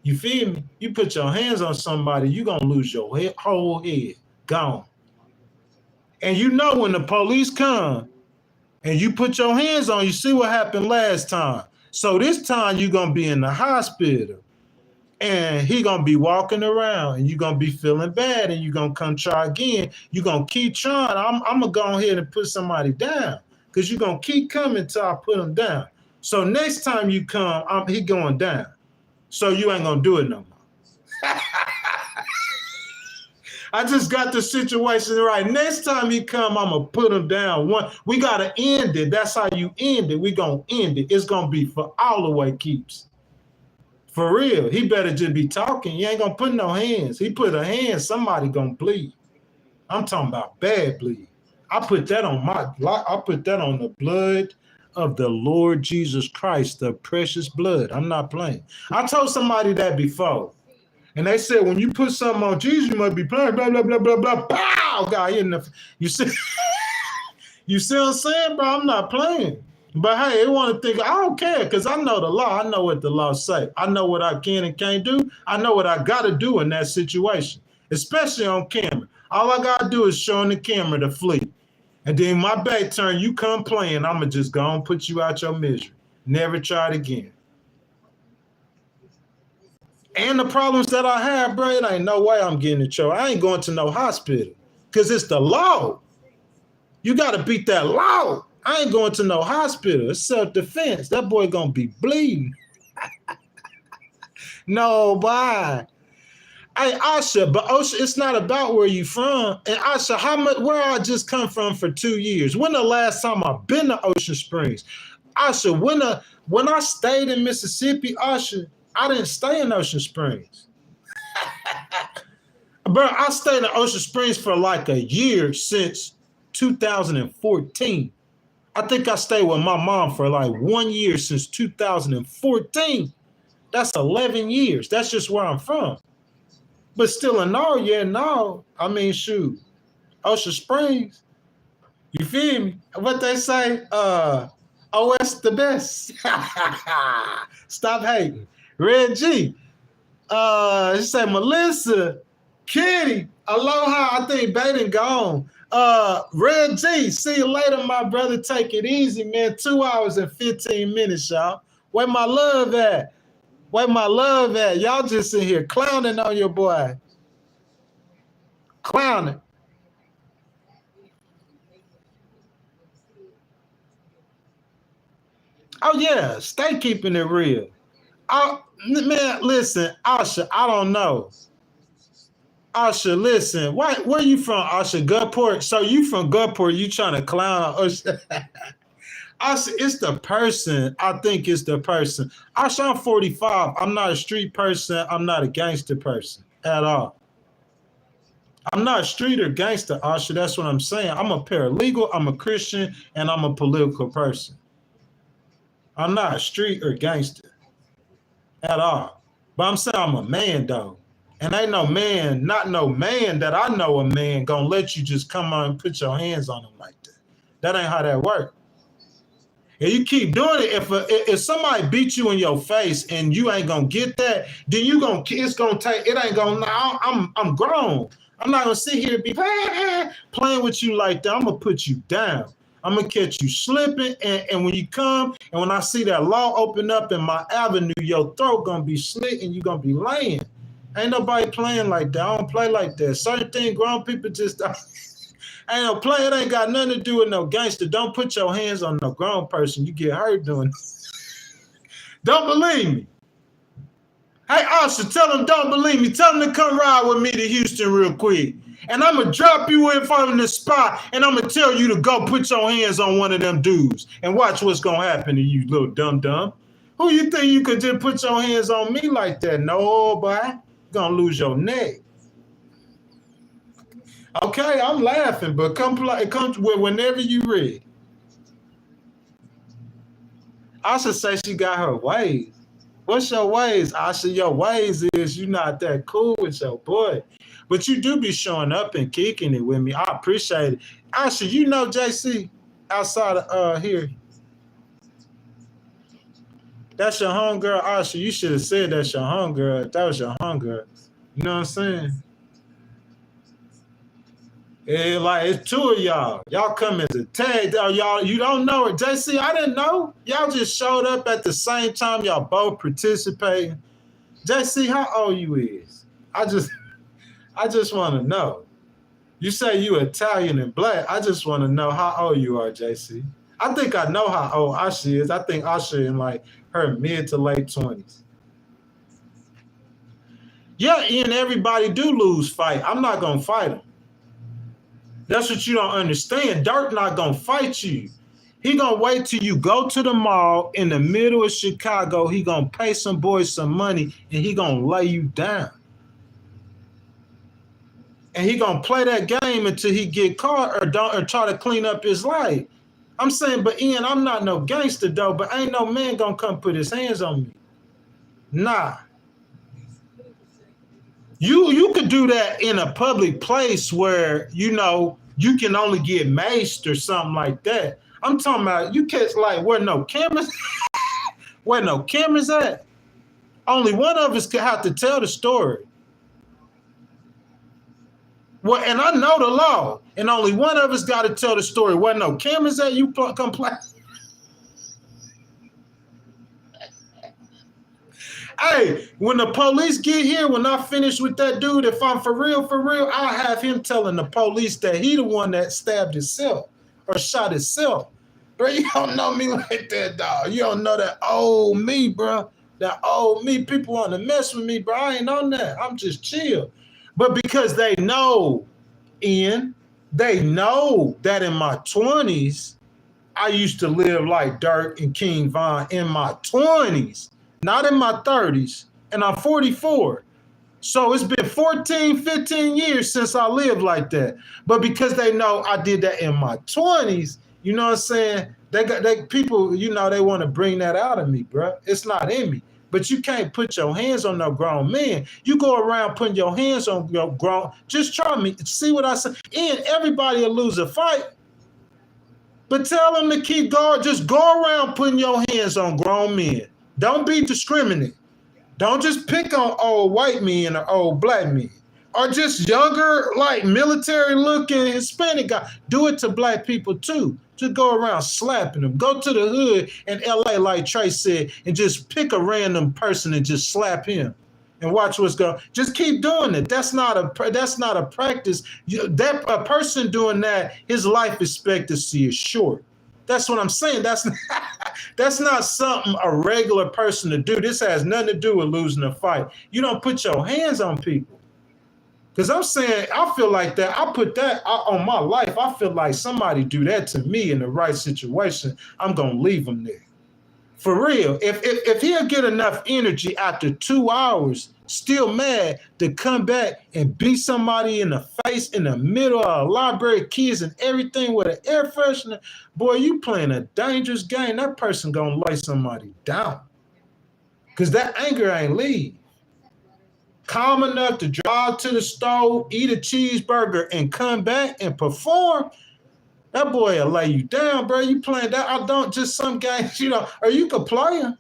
You feel me? You put your hands on somebody, you gonna lose your whole head. Gone. And you know when the police come and you put your hands on, you see what happened last time. So this time you're gonna be in the hospital. And he gonna be walking around and you're gonna be feeling bad and you're gonna come try again. You're gonna keep trying. I'm gonna go ahead and put somebody down because you're gonna keep coming till I put him down. So next time you come, he going down. So you ain't gonna do it no more. I just got the situation right. Next time he come, I'm gonna put him down. We gotta end it. That's how you end it. We gonna end it. It's gonna be for all the way keeps. For real, he better just be talking. You ain't gonna put no hands. He put a hand, somebody gonna bleed. I'm talking about bad bleed. I put that on the blood of the Lord Jesus Christ, the precious blood. I'm not playing. I told somebody that before, and they said when you put something on Jesus, you must be playing. Blah blah blah blah blah. Pow! God, you see, you see what I'm saying, bro? I'm not playing. But hey, they want to think, I don't care because I know the law. I know what the law say. I know what I can and can't do. I know what I got to do in that situation, especially on camera. All I got to do is show on the camera to flee. And then my back turn, you come playing, I'm going to just go and put you out your misery. Never try it again. And the problems that I have, bro, it ain't no way I'm getting in trouble. I ain't going to no hospital because it's the law. You got to beat that law. I ain't going to no hospital. It's self-defense. That boy gonna be bleeding. No, bye. Hey, Asha, but Osha, it's not about where you from. And Asha, where I just come from for 2 years? When the last time I've been to Ocean Springs? Asha, when I stayed in Mississippi, Asha, I didn't stay in Ocean Springs. Bro, I stayed in Ocean Springs for like a year since 2014. I think I stayed with my mom for like 1 year since 2014. That's 11 years. That's just where I'm from. But still in all, yeah, no. I mean, shoot. Ocean Springs. You feel me? What they say? OS the best. Stop hating. Red G. She said Melissa, Kitty, Aloha. I think Baden gone. Red G, see you later, my brother. Take it easy, man. 2 hours and 15 minutes, y'all. Where my love at? Where my love at? Y'all just in here clowning on your boy. Clowning. Oh, yeah. Stay keeping it real. Man, listen, Asha, I don't know. Asha, listen, where you from, Asha? Gulfport? So you from Gulfport, you trying to clown Asha? Asha, it's the person. I think it's the person. Asha, I'm 45. I'm not a street person. I'm not a gangster person at all. I'm not a street or gangster, Asha. That's what I'm saying. I'm a paralegal, I'm a Christian, and I'm a political person. I'm not a street or gangster at all. But I'm saying I'm a man, though. And ain't no man, not no man that I know a man gonna let you just come on and put your hands on him like that. That ain't how that works. And you keep doing it. If somebody beat you in your face and you ain't gonna get that, then it's gonna take. It ain't gonna. I'm grown. I'm not gonna sit here and be playing with you like that. I'm gonna put you down. I'm gonna catch you slipping, and when you come, and when I see that law open up in my avenue, your throat gonna be slit and you gonna be laying. Ain't nobody playing like that. I don't play like that. Certain things grown people just ain't no play. It ain't got nothing to do with no gangster. Don't put your hands on no grown person. You get hurt doing it. Don't believe me. Hey, Asha, tell them don't believe me. Tell them to come ride with me to Houston real quick. And I'm going to drop you in front of the spot, and I'm going to tell you to go put your hands on one of them dudes and watch what's going to happen to you, little dum-dum. Who you think you could just put your hands on me like that? No, boy. You're going to lose your neck. Okay, I'm laughing, but come whenever you ready. Asha say she got her ways. What's your ways, Asha? Your ways is you not that cool with your boy. But you do be showing up and kicking it with me. I appreciate it. Asha, you know JC outside of here. That's your homegirl, Asha. You should have said that's your homegirl. That was your homegirl. You know what I'm saying? It's two of y'all. Y'all come as a tag. Y'all, you don't know it. JC, I didn't know. Y'all just showed up at the same time. Y'all both participating. JC, how old you is? I just want to know. You say you Italian and black. I just want to know how old you are, JC. I think I know how old Asha is. I think Asha in like her mid to late 20s. Yeah, Ian, everybody do lose fight. I'm not going to fight him. That's what you don't understand. Dirk not going to fight you. He going to wait till you go to the mall in the middle of Chicago. He going to pay some boys some money, and he going to lay you down. And he going to play that game until he get caught or try to clean up his life. I'm saying, but Ian, I'm not no gangster, though, but ain't no man going to come put his hands on me. Nah. You could do that in a public place where, you know, you can only get maced or something like that. I'm talking about you catch like where no cameras, where no cameras at. Only one of us could have to tell the story. Well, and I know the law, and only one of us got to tell the story. Where no cameras at, you come play. Hey, when the police get here, when I finish with that dude, if I'm for real, I'll have him telling the police that he the one that stabbed himself or shot himself. Bro, you don't know me like that, dog. You don't know that old me, bro. That old me. People want to mess with me, bro. I ain't on that. I'm just chill. But because they know, Ian, they know that in my 20s, I used to live like Dirk and King Von in my 20s. Not in my 30s, and I'm 44. So it's been 14, 15 years since I lived like that. But because they know I did that in my 20s, you know what I'm saying? They people, you know, they want to bring that out of me, bro. It's not in me. But you can't put your hands on no grown man. You go around putting your hands on your grown. Just try me. See what I say. And everybody will lose a fight. But tell them to keep going. Just go around putting your hands on grown men. Don't be discriminate. Don't just pick on old white men or old black men. Or just younger, like military-looking Hispanic guy. Do it to black people, too. Just go around slapping them. Go to the hood in L.A., like Trey said, and just pick a random person and just slap him. And watch what's going. Just keep doing it. That's not a practice. A person doing that, his life expectancy is short. That's what I'm saying. That's not something a regular person to do. This has nothing to do with losing a fight. You don't put your hands on people. Because I'm saying, I feel like that. I put that on my life. I feel like somebody do that to me in the right situation, I'm going to leave them there. For real. If he'll get enough energy after 2 hours, still mad, to come back and beat somebody in the face in the middle of a library, kids and everything with an air freshener, boy, you playing a dangerous game. That person going to lay somebody down. Because that anger ain't leave. Calm enough to drive to the store, eat a cheeseburger, and come back and perform, that boy will lay you down, bro. You playing that? I don't just some games, you know, or you could play them.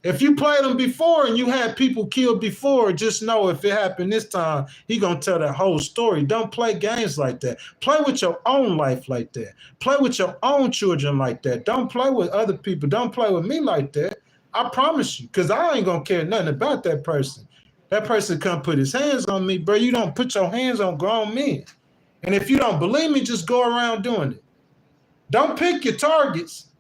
If you played them before and you had people killed before, just know if it happened this time, he gonna tell that whole story. Don't play games like that. Play with your own life like that. Play with your own children like that. Don't play with other people. Don't play with me like that. I promise you, because I ain't gonna care nothing about that person. That person come put his hands on me, bro. You don't put your hands on grown men. And if you don't believe me, just go around doing it. Don't pick your targets.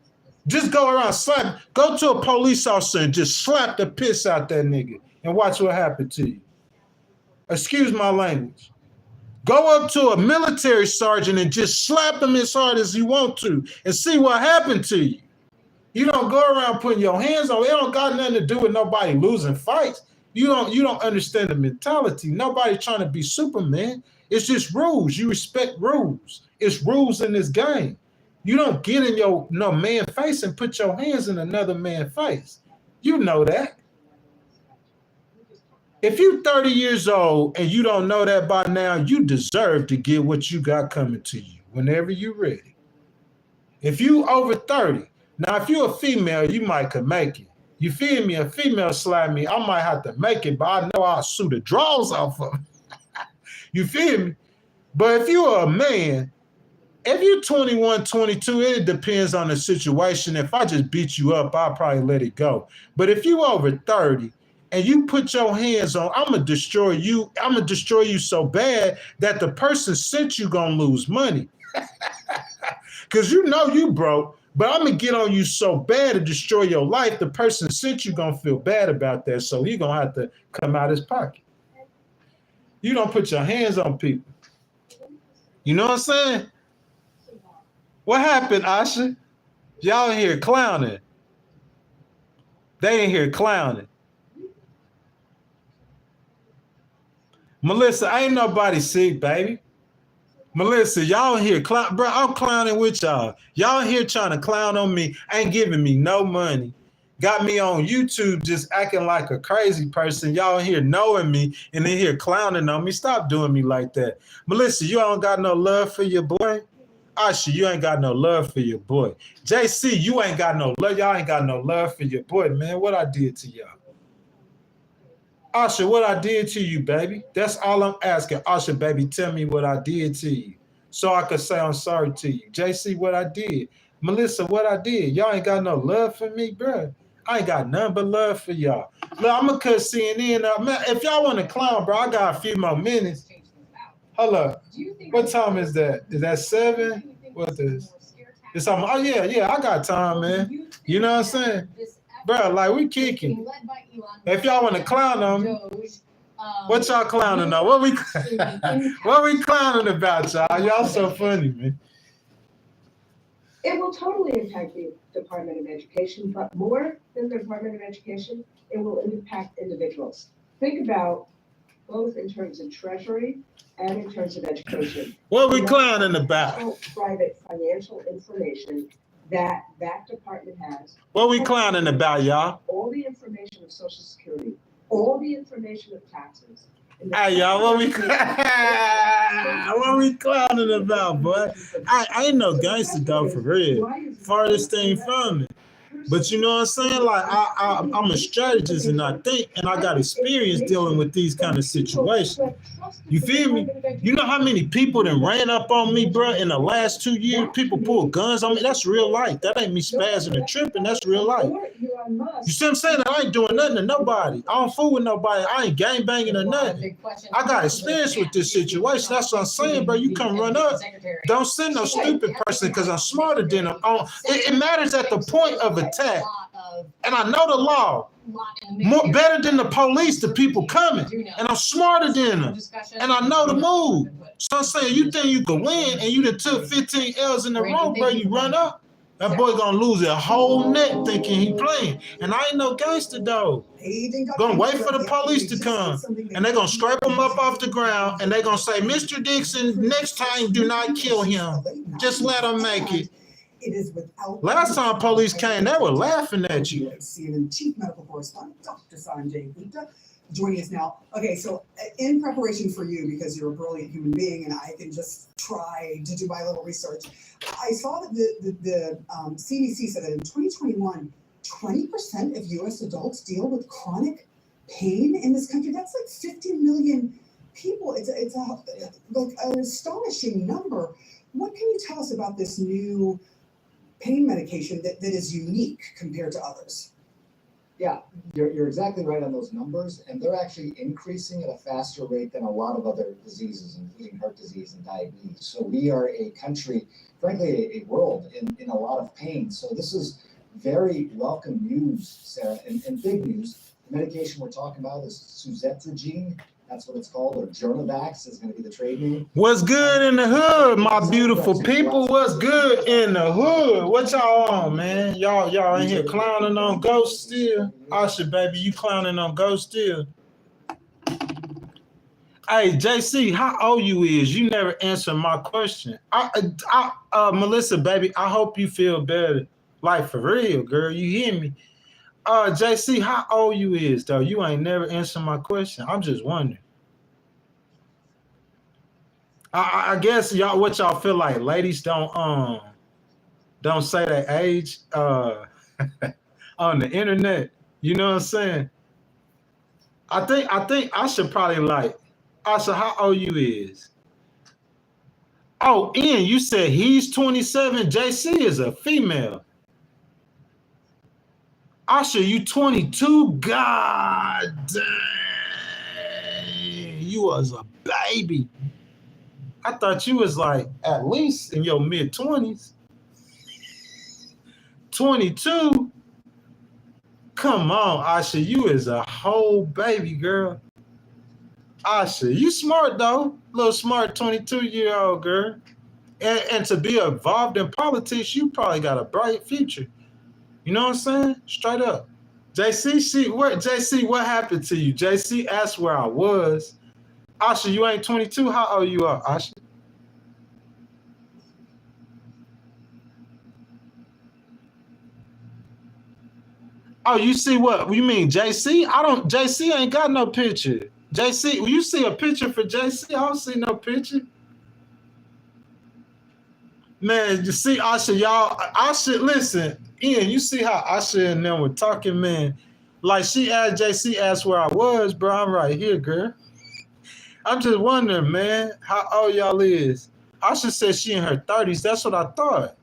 Just go around slap. Go to a police officer and just slap the piss out that nigga and watch what happens to you. Excuse my language. Go up to a military sergeant and just slap him as hard as you want to and see what happened to you. You don't go around putting your hands on. It don't got nothing to do with nobody losing fights. You don't understand the mentality. Nobody trying to be Superman. It's just rules. You respect rules. It's rules in this game. You don't get in your man's face and put your hands in another man's face. You know that. If you 30 years old and you don't know that by now, you deserve to get what you got coming to you whenever you're ready. If you over 30, now if you're a female, you might could make it. You feel me? A female slap me, I might have to make it, but I know I'll sue the draws off of it. You feel me? But if you're a man, if you're 21, 22, it depends on the situation. If I just beat you up, I'll probably let it go. But if you over 30 and you put your hands on, I'm going to destroy you. I'm going to destroy you so bad that the person sent you going to lose money. Because you know you broke, but I'm going to get on you so bad to destroy your life, the person sent you going to feel bad about that. So he going to have to come out his pocket. You don't put your hands on people. You know what I'm saying? What happened, Asha? Y'all in here clowning. They in here clowning. Melissa, ain't nobody sick, baby. Melissa, y'all in here clown, bro. I'm clowning with y'all. Y'all in here trying to clown on me. Ain't giving me no money. Got me on YouTube just acting like a crazy person. Y'all in here knowing me and in here clowning on me. Stop doing me like that. Melissa, you don't got no love for your boy? Asha, you ain't got no love for your boy. JC, you ain't got no love. Y'all ain't got no love for your boy, man. What I did to y'all? Asha, what I did to you, baby? That's all I'm asking. Asha, baby, tell me what I did to you so I could say I'm sorry to you. JC, what I did. Melissa, what I did. Y'all ain't got no love for me, bro. I ain't got none but love for y'all. Look, I'm going to cut CNN up. Man, if y'all want to clown, bro, I got a few more minutes. Hold up. What time is that? Is that 7? What is? It's something. Oh, yeah, I got time, man. You know what I'm saying? Bro, like, we kicking. If y'all want to clown on me, what y'all clowning on? What we clowning about, y'all? Y'all so funny, man. It will totally impact the Department of Education, but more than the Department of Education, it will impact individuals. Think about both in terms of Treasury and in terms of education. What we clowning about? Private financial information that department has. What we clowning about, y'all? All the information of Social Security, all the information of taxes. Hey, y'all, what we clowning about, boy? I ain't no gangster, though, for real. Farthest thing from me. But you know what I'm saying? Like, I'm a strategist, and I think, and I got experience dealing with these kind of situations. You feel me? You know how many people that ran up on me, bro, in the last 2 years? People pulled guns on me. That's real life. That ain't me spazzing and tripping. That's real life. You see what I'm saying? I ain't doing nothing to nobody. I don't fool with nobody. I ain't gang banging or nothing. I got experience with this situation. That's what I'm saying, bro. You come run up. Don't send no stupid person because I'm smarter than them. It matters at the point of attack. And I know the law. More better than the police, the people coming. And I'm smarter than them. And I know the move. So I'm saying, you think you could win and you done took 15 L's in a row, bro, you run up. That boy gonna lose a whole neck thinking he playing. And I ain't no gangster, though. Gonna wait for the police to come. And they gonna scrape him up off the ground. And they gonna say, Mr. Dixon, next time do not kill him. Just let him make it. It is without last time police came, they were laughing at you. CNN chief medical correspondent, Dr. Sanjay Gupta, joining us now. Okay, so in preparation for you, because you're a brilliant human being and I can just try to do my little research, I saw that the CDC said that in 2021, 20% of U.S. adults deal with chronic pain in this country. That's like 50 million people. It's like an astonishing number. What can you tell us about this new pain medication that is unique compared to others? Yeah, you're exactly right on those numbers, and they're actually increasing at a faster rate than a lot of other diseases, including heart disease and diabetes. So we are a country, frankly, a world in a lot of pain. So this is very welcome news, Sarah, and big news. The medication we're talking about is suzetrigine. That's what it's called, or Journavax is going to be the trade name. What's good in the hood, my beautiful people? What's good in the hood? What y'all on, man? Y'all in here clowning on Ghost still? Asha, baby, you clowning on Ghost still? Hey, JC, how old you is? You never answered my question. Melissa, baby, I hope you feel better. Like, for real, girl, you hear me? JC, how old you is though? You ain't never answered my question. I'm just wondering. I guess y'all, what y'all feel like? Ladies don't say their age on the internet. You know what I'm saying? I think I should probably like. Asha, how old you is? Oh, Ian, you said he's 27. JC is a female. Asha, you 22? God dang. You was a baby. I thought you was like at least in your mid-20s. 22? Come on, Asha. You is a whole baby girl. Asha, you smart though. Little smart 22-year-old girl. And to be involved in politics, you probably got a bright future. You know what I'm saying? Straight up. JC, what happened to you? JC asked where I was. Asha, you ain't 22? How old you are, Asha? Oh, you see what? You mean JC? JC ain't got no picture. JC, you see a picture for JC? I don't see no picture. Man, you see Asha, y'all, Asha, listen, Ian, you see how Asha and them were talking, man. Like JC asked where I was, bro. I'm right here, girl. I'm just wondering, man, how old y'all is. Asha said she in her 30s. That's what I thought.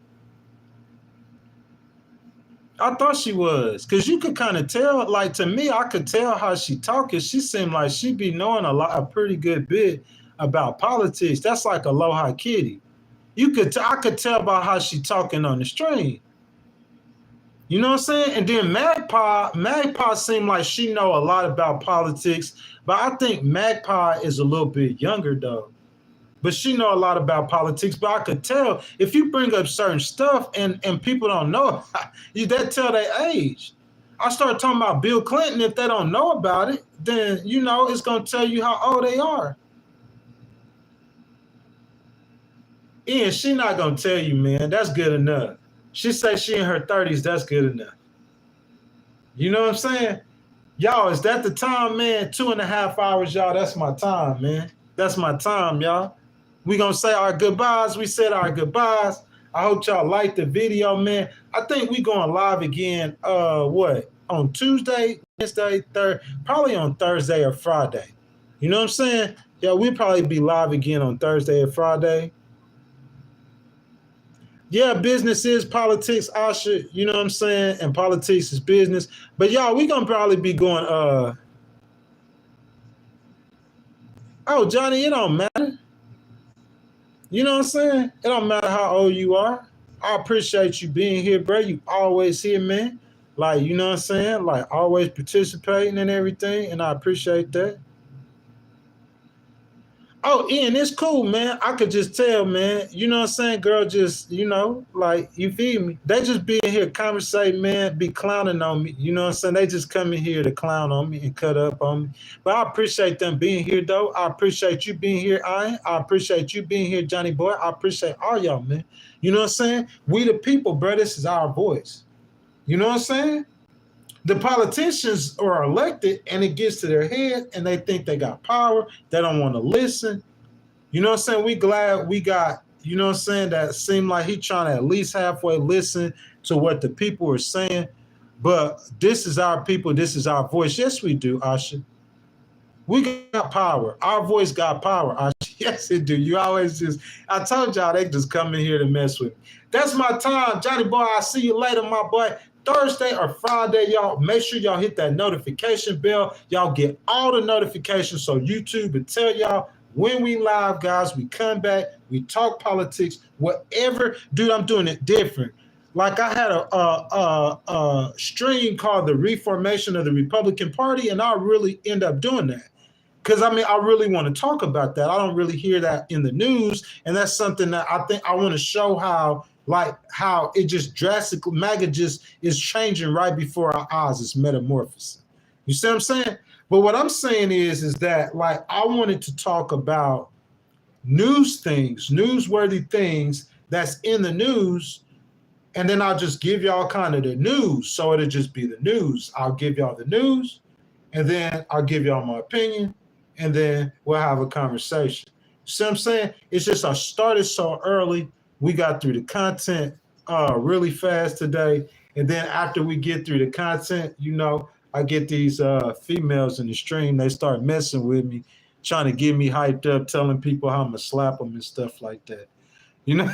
I thought she was, because you could kind of tell, like to me, I could tell how she talking. She seemed like she be knowing a pretty good bit about politics. That's like Aloha Kitty. I could tell by how she talking on the stream. You know what I'm saying? And then Magpie seemed like she know a lot about politics, but I think Magpie is a little bit younger though. But she know a lot about politics, but I could tell if you bring up certain stuff and people don't know, that tell their age. I start talking about Bill Clinton, if they don't know about it, then, you know, it's going to tell you how old they are. Ian, she not going to tell you, man. That's good enough. She say she in her 30s, that's good enough. You know what I'm saying? Y'all, is that the time, man? 2.5 hours, y'all. That's my time, man. That's my time, y'all. We gonna say our goodbyes. We said our goodbyes. I hope y'all liked the video, man. I think we going live again, on Tuesday, Wednesday, probably on Thursday or Friday. You know what I'm saying? Yeah, we'll probably be live again on Thursday or Friday. Yeah, business is politics, Asha. You know what I'm saying? And politics is business. But y'all, we gonna probably be going, oh, Johnny, it don't matter. You know what I'm saying? It don't matter how old you are. I appreciate you being here, bro. You always here, man. Like, you know what I'm saying? Like, always participating and everything, and I appreciate that. Oh, Ian, it's cool, man. I could just tell, man. You know what I'm saying? Girl, just, you know, like, you feel me? They just be in here conversating, man, be clowning on me. You know what I'm saying? They just come in here to clown on me and cut up on me. But I appreciate them being here, though. I appreciate you being here, Ian. I appreciate you being here, Johnny Boy. I appreciate all y'all, man. You know what I'm saying? We the people, bro. This is our voice. You know what I'm saying? The politicians are elected and it gets to their head and they think they got power. They don't want to listen. You know what I'm saying? We glad we got, you know what I'm saying, that seemed like he trying to at least halfway listen to what the people are saying. But this is our people. This is our voice. Yes, we do, Asha. We got power. Our voice got power, Asha. Yes, it do. You always just, I told y'all they just come in here to mess with me. That's my time. Johnny Boy, I'll see you later, my boy. Thursday or Friday, y'all, make sure y'all hit that notification bell. Y'all get all the notifications so YouTube will tell y'all when we live, guys. We come back, we talk politics, whatever. Dude, I'm doing it different. Like I had a stream called The Reformation of the Republican Party, and I really end up doing that. Because, I mean, I really want to talk about that. I don't really hear that in the news, and that's something that I think I want to show how it just drastically, MAGA just is changing right before our eyes. It's metamorphosing. You see what I'm saying? But what I'm saying is that, like, I wanted to talk about news things, newsworthy things that's in the news And then I'll just give y'all kind of the news. So it'll just be the news. I'll give y'all the news, and then I'll give y'all my opinion, and then we'll have a conversation. See what I'm saying? It's just I started so early. We got through the content really fast today. And then after we get through the content, you know, I get these females in the stream. They start messing with me, trying to get me hyped up, telling people how I'm going to slap them and stuff like that. You know?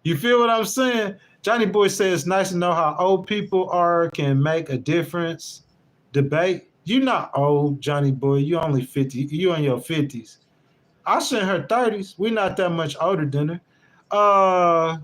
You feel what I'm saying? Johnny Boy says, it's nice to know how old people can make a difference. Debate. You're not old, Johnny Boy. You only 50. You in your 50s. I'll in her 30s. We're not that much older than her.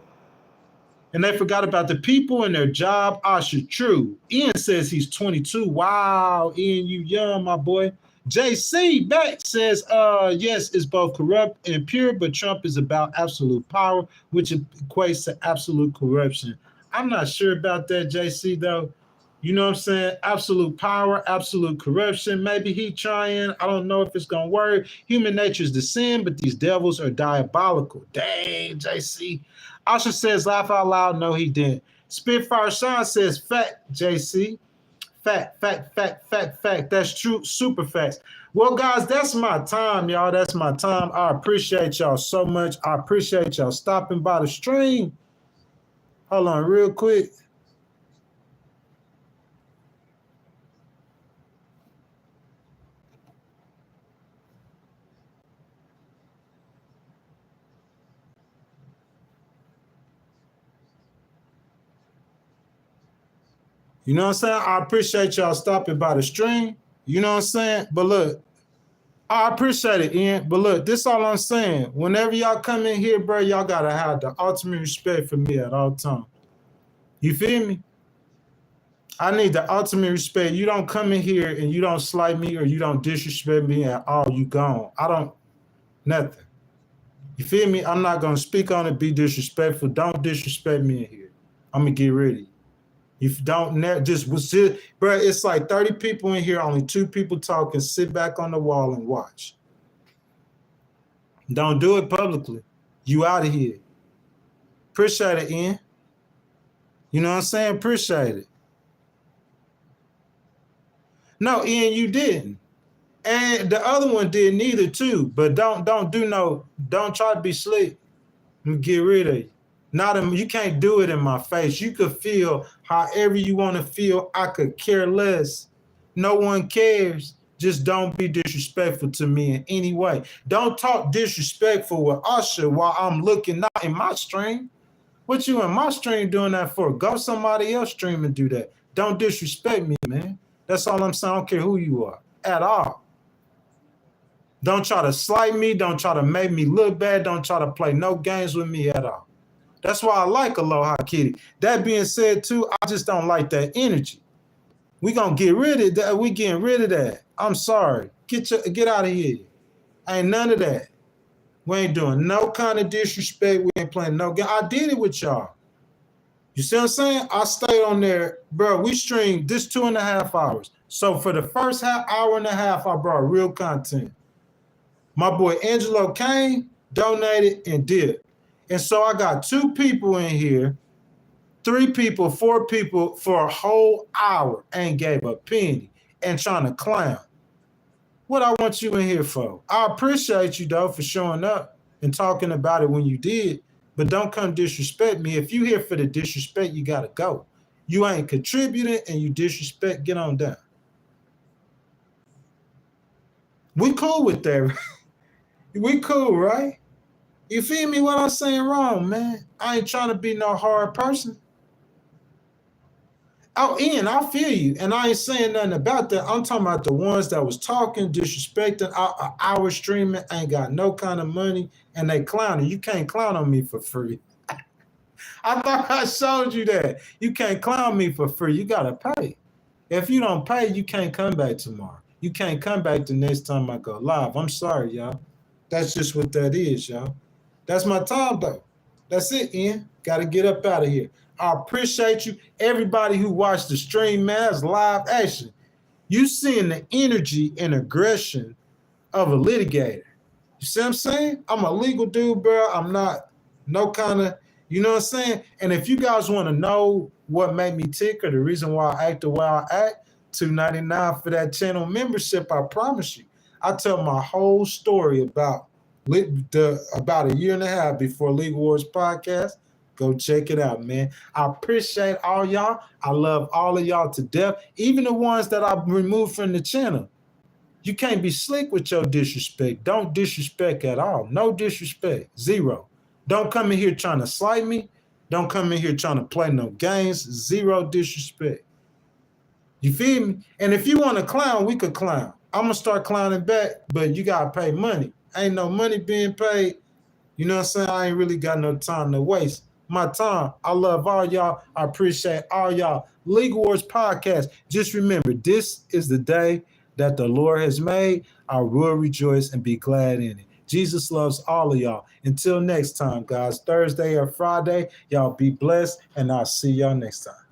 And they forgot about the people and their job. Asha, true. Ian says he's 22. Wow, Ian, you young, my boy. JC back says, yes, it's both corrupt and pure, but Trump is about absolute power, which equates to absolute corruption. I'm not sure about that, JC, though. You know what I'm saying? Absolute power, absolute corruption. Maybe he trying. I don't know if it's going to work. Human nature is the sin, but these devils are diabolical. Dang, JC. Asha says, laugh out loud. No, he didn't. Spitfire Sean says, fact, JC. Fact. That's true. Super facts. Well, guys, that's my time, y'all. That's my time. I appreciate y'all so much. I appreciate y'all stopping by the stream. Hold on real quick. You know what I'm saying? I appreciate y'all stopping by the stream. You know what I'm saying? But look, I appreciate it, Ian. But look, this is all I'm saying. Whenever y'all come in here, bro, y'all got to have the ultimate respect for me at all times. You feel me? I need the ultimate respect. You don't come in here and you don't slight me or you don't disrespect me at all. You gone. I don't, nothing. You feel me? I'm not going to speak on it, be disrespectful. Don't disrespect me in here. I'm going to get rid of you. If you don't, just sit, bro, it's like 30 people in here, only 2 people talking. Sit back on the wall and watch. Don't do it publicly. You out of here. Appreciate it, Ian. You know what I'm saying? Appreciate it. No, Ian, you didn't. And the other one did neither too. But don't try to be slick and get rid of you. You can't do it in my face. You could feel however you want to feel. I could care less. No one cares. Just don't be disrespectful to me in any way. Don't talk disrespectful with Usher while I'm looking out in my stream. What you in my stream doing that for? Go somebody else stream and do that. Don't disrespect me, man. That's all I'm saying. I don't care who you are at all. Don't try to slight me. Don't try to make me look bad. Don't try to play no games with me at all. That's why I like Aloha Kitty. That being said, too, I just don't like that energy. We gonna get rid of that. We getting rid of that. I'm sorry. Get out of here. Ain't none of that. We ain't doing no kind of disrespect. We ain't playing no game. I did it with y'all. You see what I'm saying? I stayed on there, bro. We streamed this 2.5 hours. So for the first hour and a half, I brought real content. My boy Angelo came, donated, and did. And so I got 2 people in here, 3 people, 4 people for a whole hour and gave a penny and trying to clown. What I want you in here for? I appreciate you, though, for showing up and talking about it when you did, but don't come disrespect me. If you here for the disrespect, you got to go. You ain't contributing and you disrespect, get on down. We cool with that. We cool, right? You feel me what I'm saying wrong, man? I ain't trying to be no hard person. Oh, Ian, I feel you. And I ain't saying nothing about that. I'm talking about the ones that was talking, disrespecting, our streaming, ain't got no kind of money, and they clowning. You can't clown on me for free. I thought I showed you that. You can't clown me for free. You got to pay. If you don't pay, you can't come back tomorrow. You can't come back the next time I go live. I'm sorry, y'all. That's just what that is, y'all. That's my time, though. That's it, Ian. Got to get up out of here. I appreciate you. Everybody who watched the stream, man, that's live action. You seeing the energy and aggression of a litigator. You see what I'm saying? I'm a legal dude, bro. I'm not no kind of, You know what I'm saying? And if you guys want to know what made me tick or the reason why I act the way I act, $2.99 for that channel membership, I promise you. I tell my whole story about a year and a half before Legal Wars podcast. Go check it out, man. I appreciate all y'all. I love all of y'all to death, even the ones that I've removed from the channel. You can't be slick with your disrespect. Don't disrespect at all. No disrespect. Zero. Don't come in here trying to slight me. Don't come in here trying to play no games. Zero disrespect. You feel me? And if you want to clown, we could clown. I'm going to start clowning back, but you got to pay money. Ain't no money being paid. You know what I'm saying? I ain't really got no time to waste. My time. I love all y'all. I appreciate all y'all. Legal Wars Podcast. Just remember, this is the day that the Lord has made. I will rejoice and be glad in it. Jesus loves all of y'all. Until next time, guys, Thursday or Friday, y'all be blessed, and I'll see y'all next time.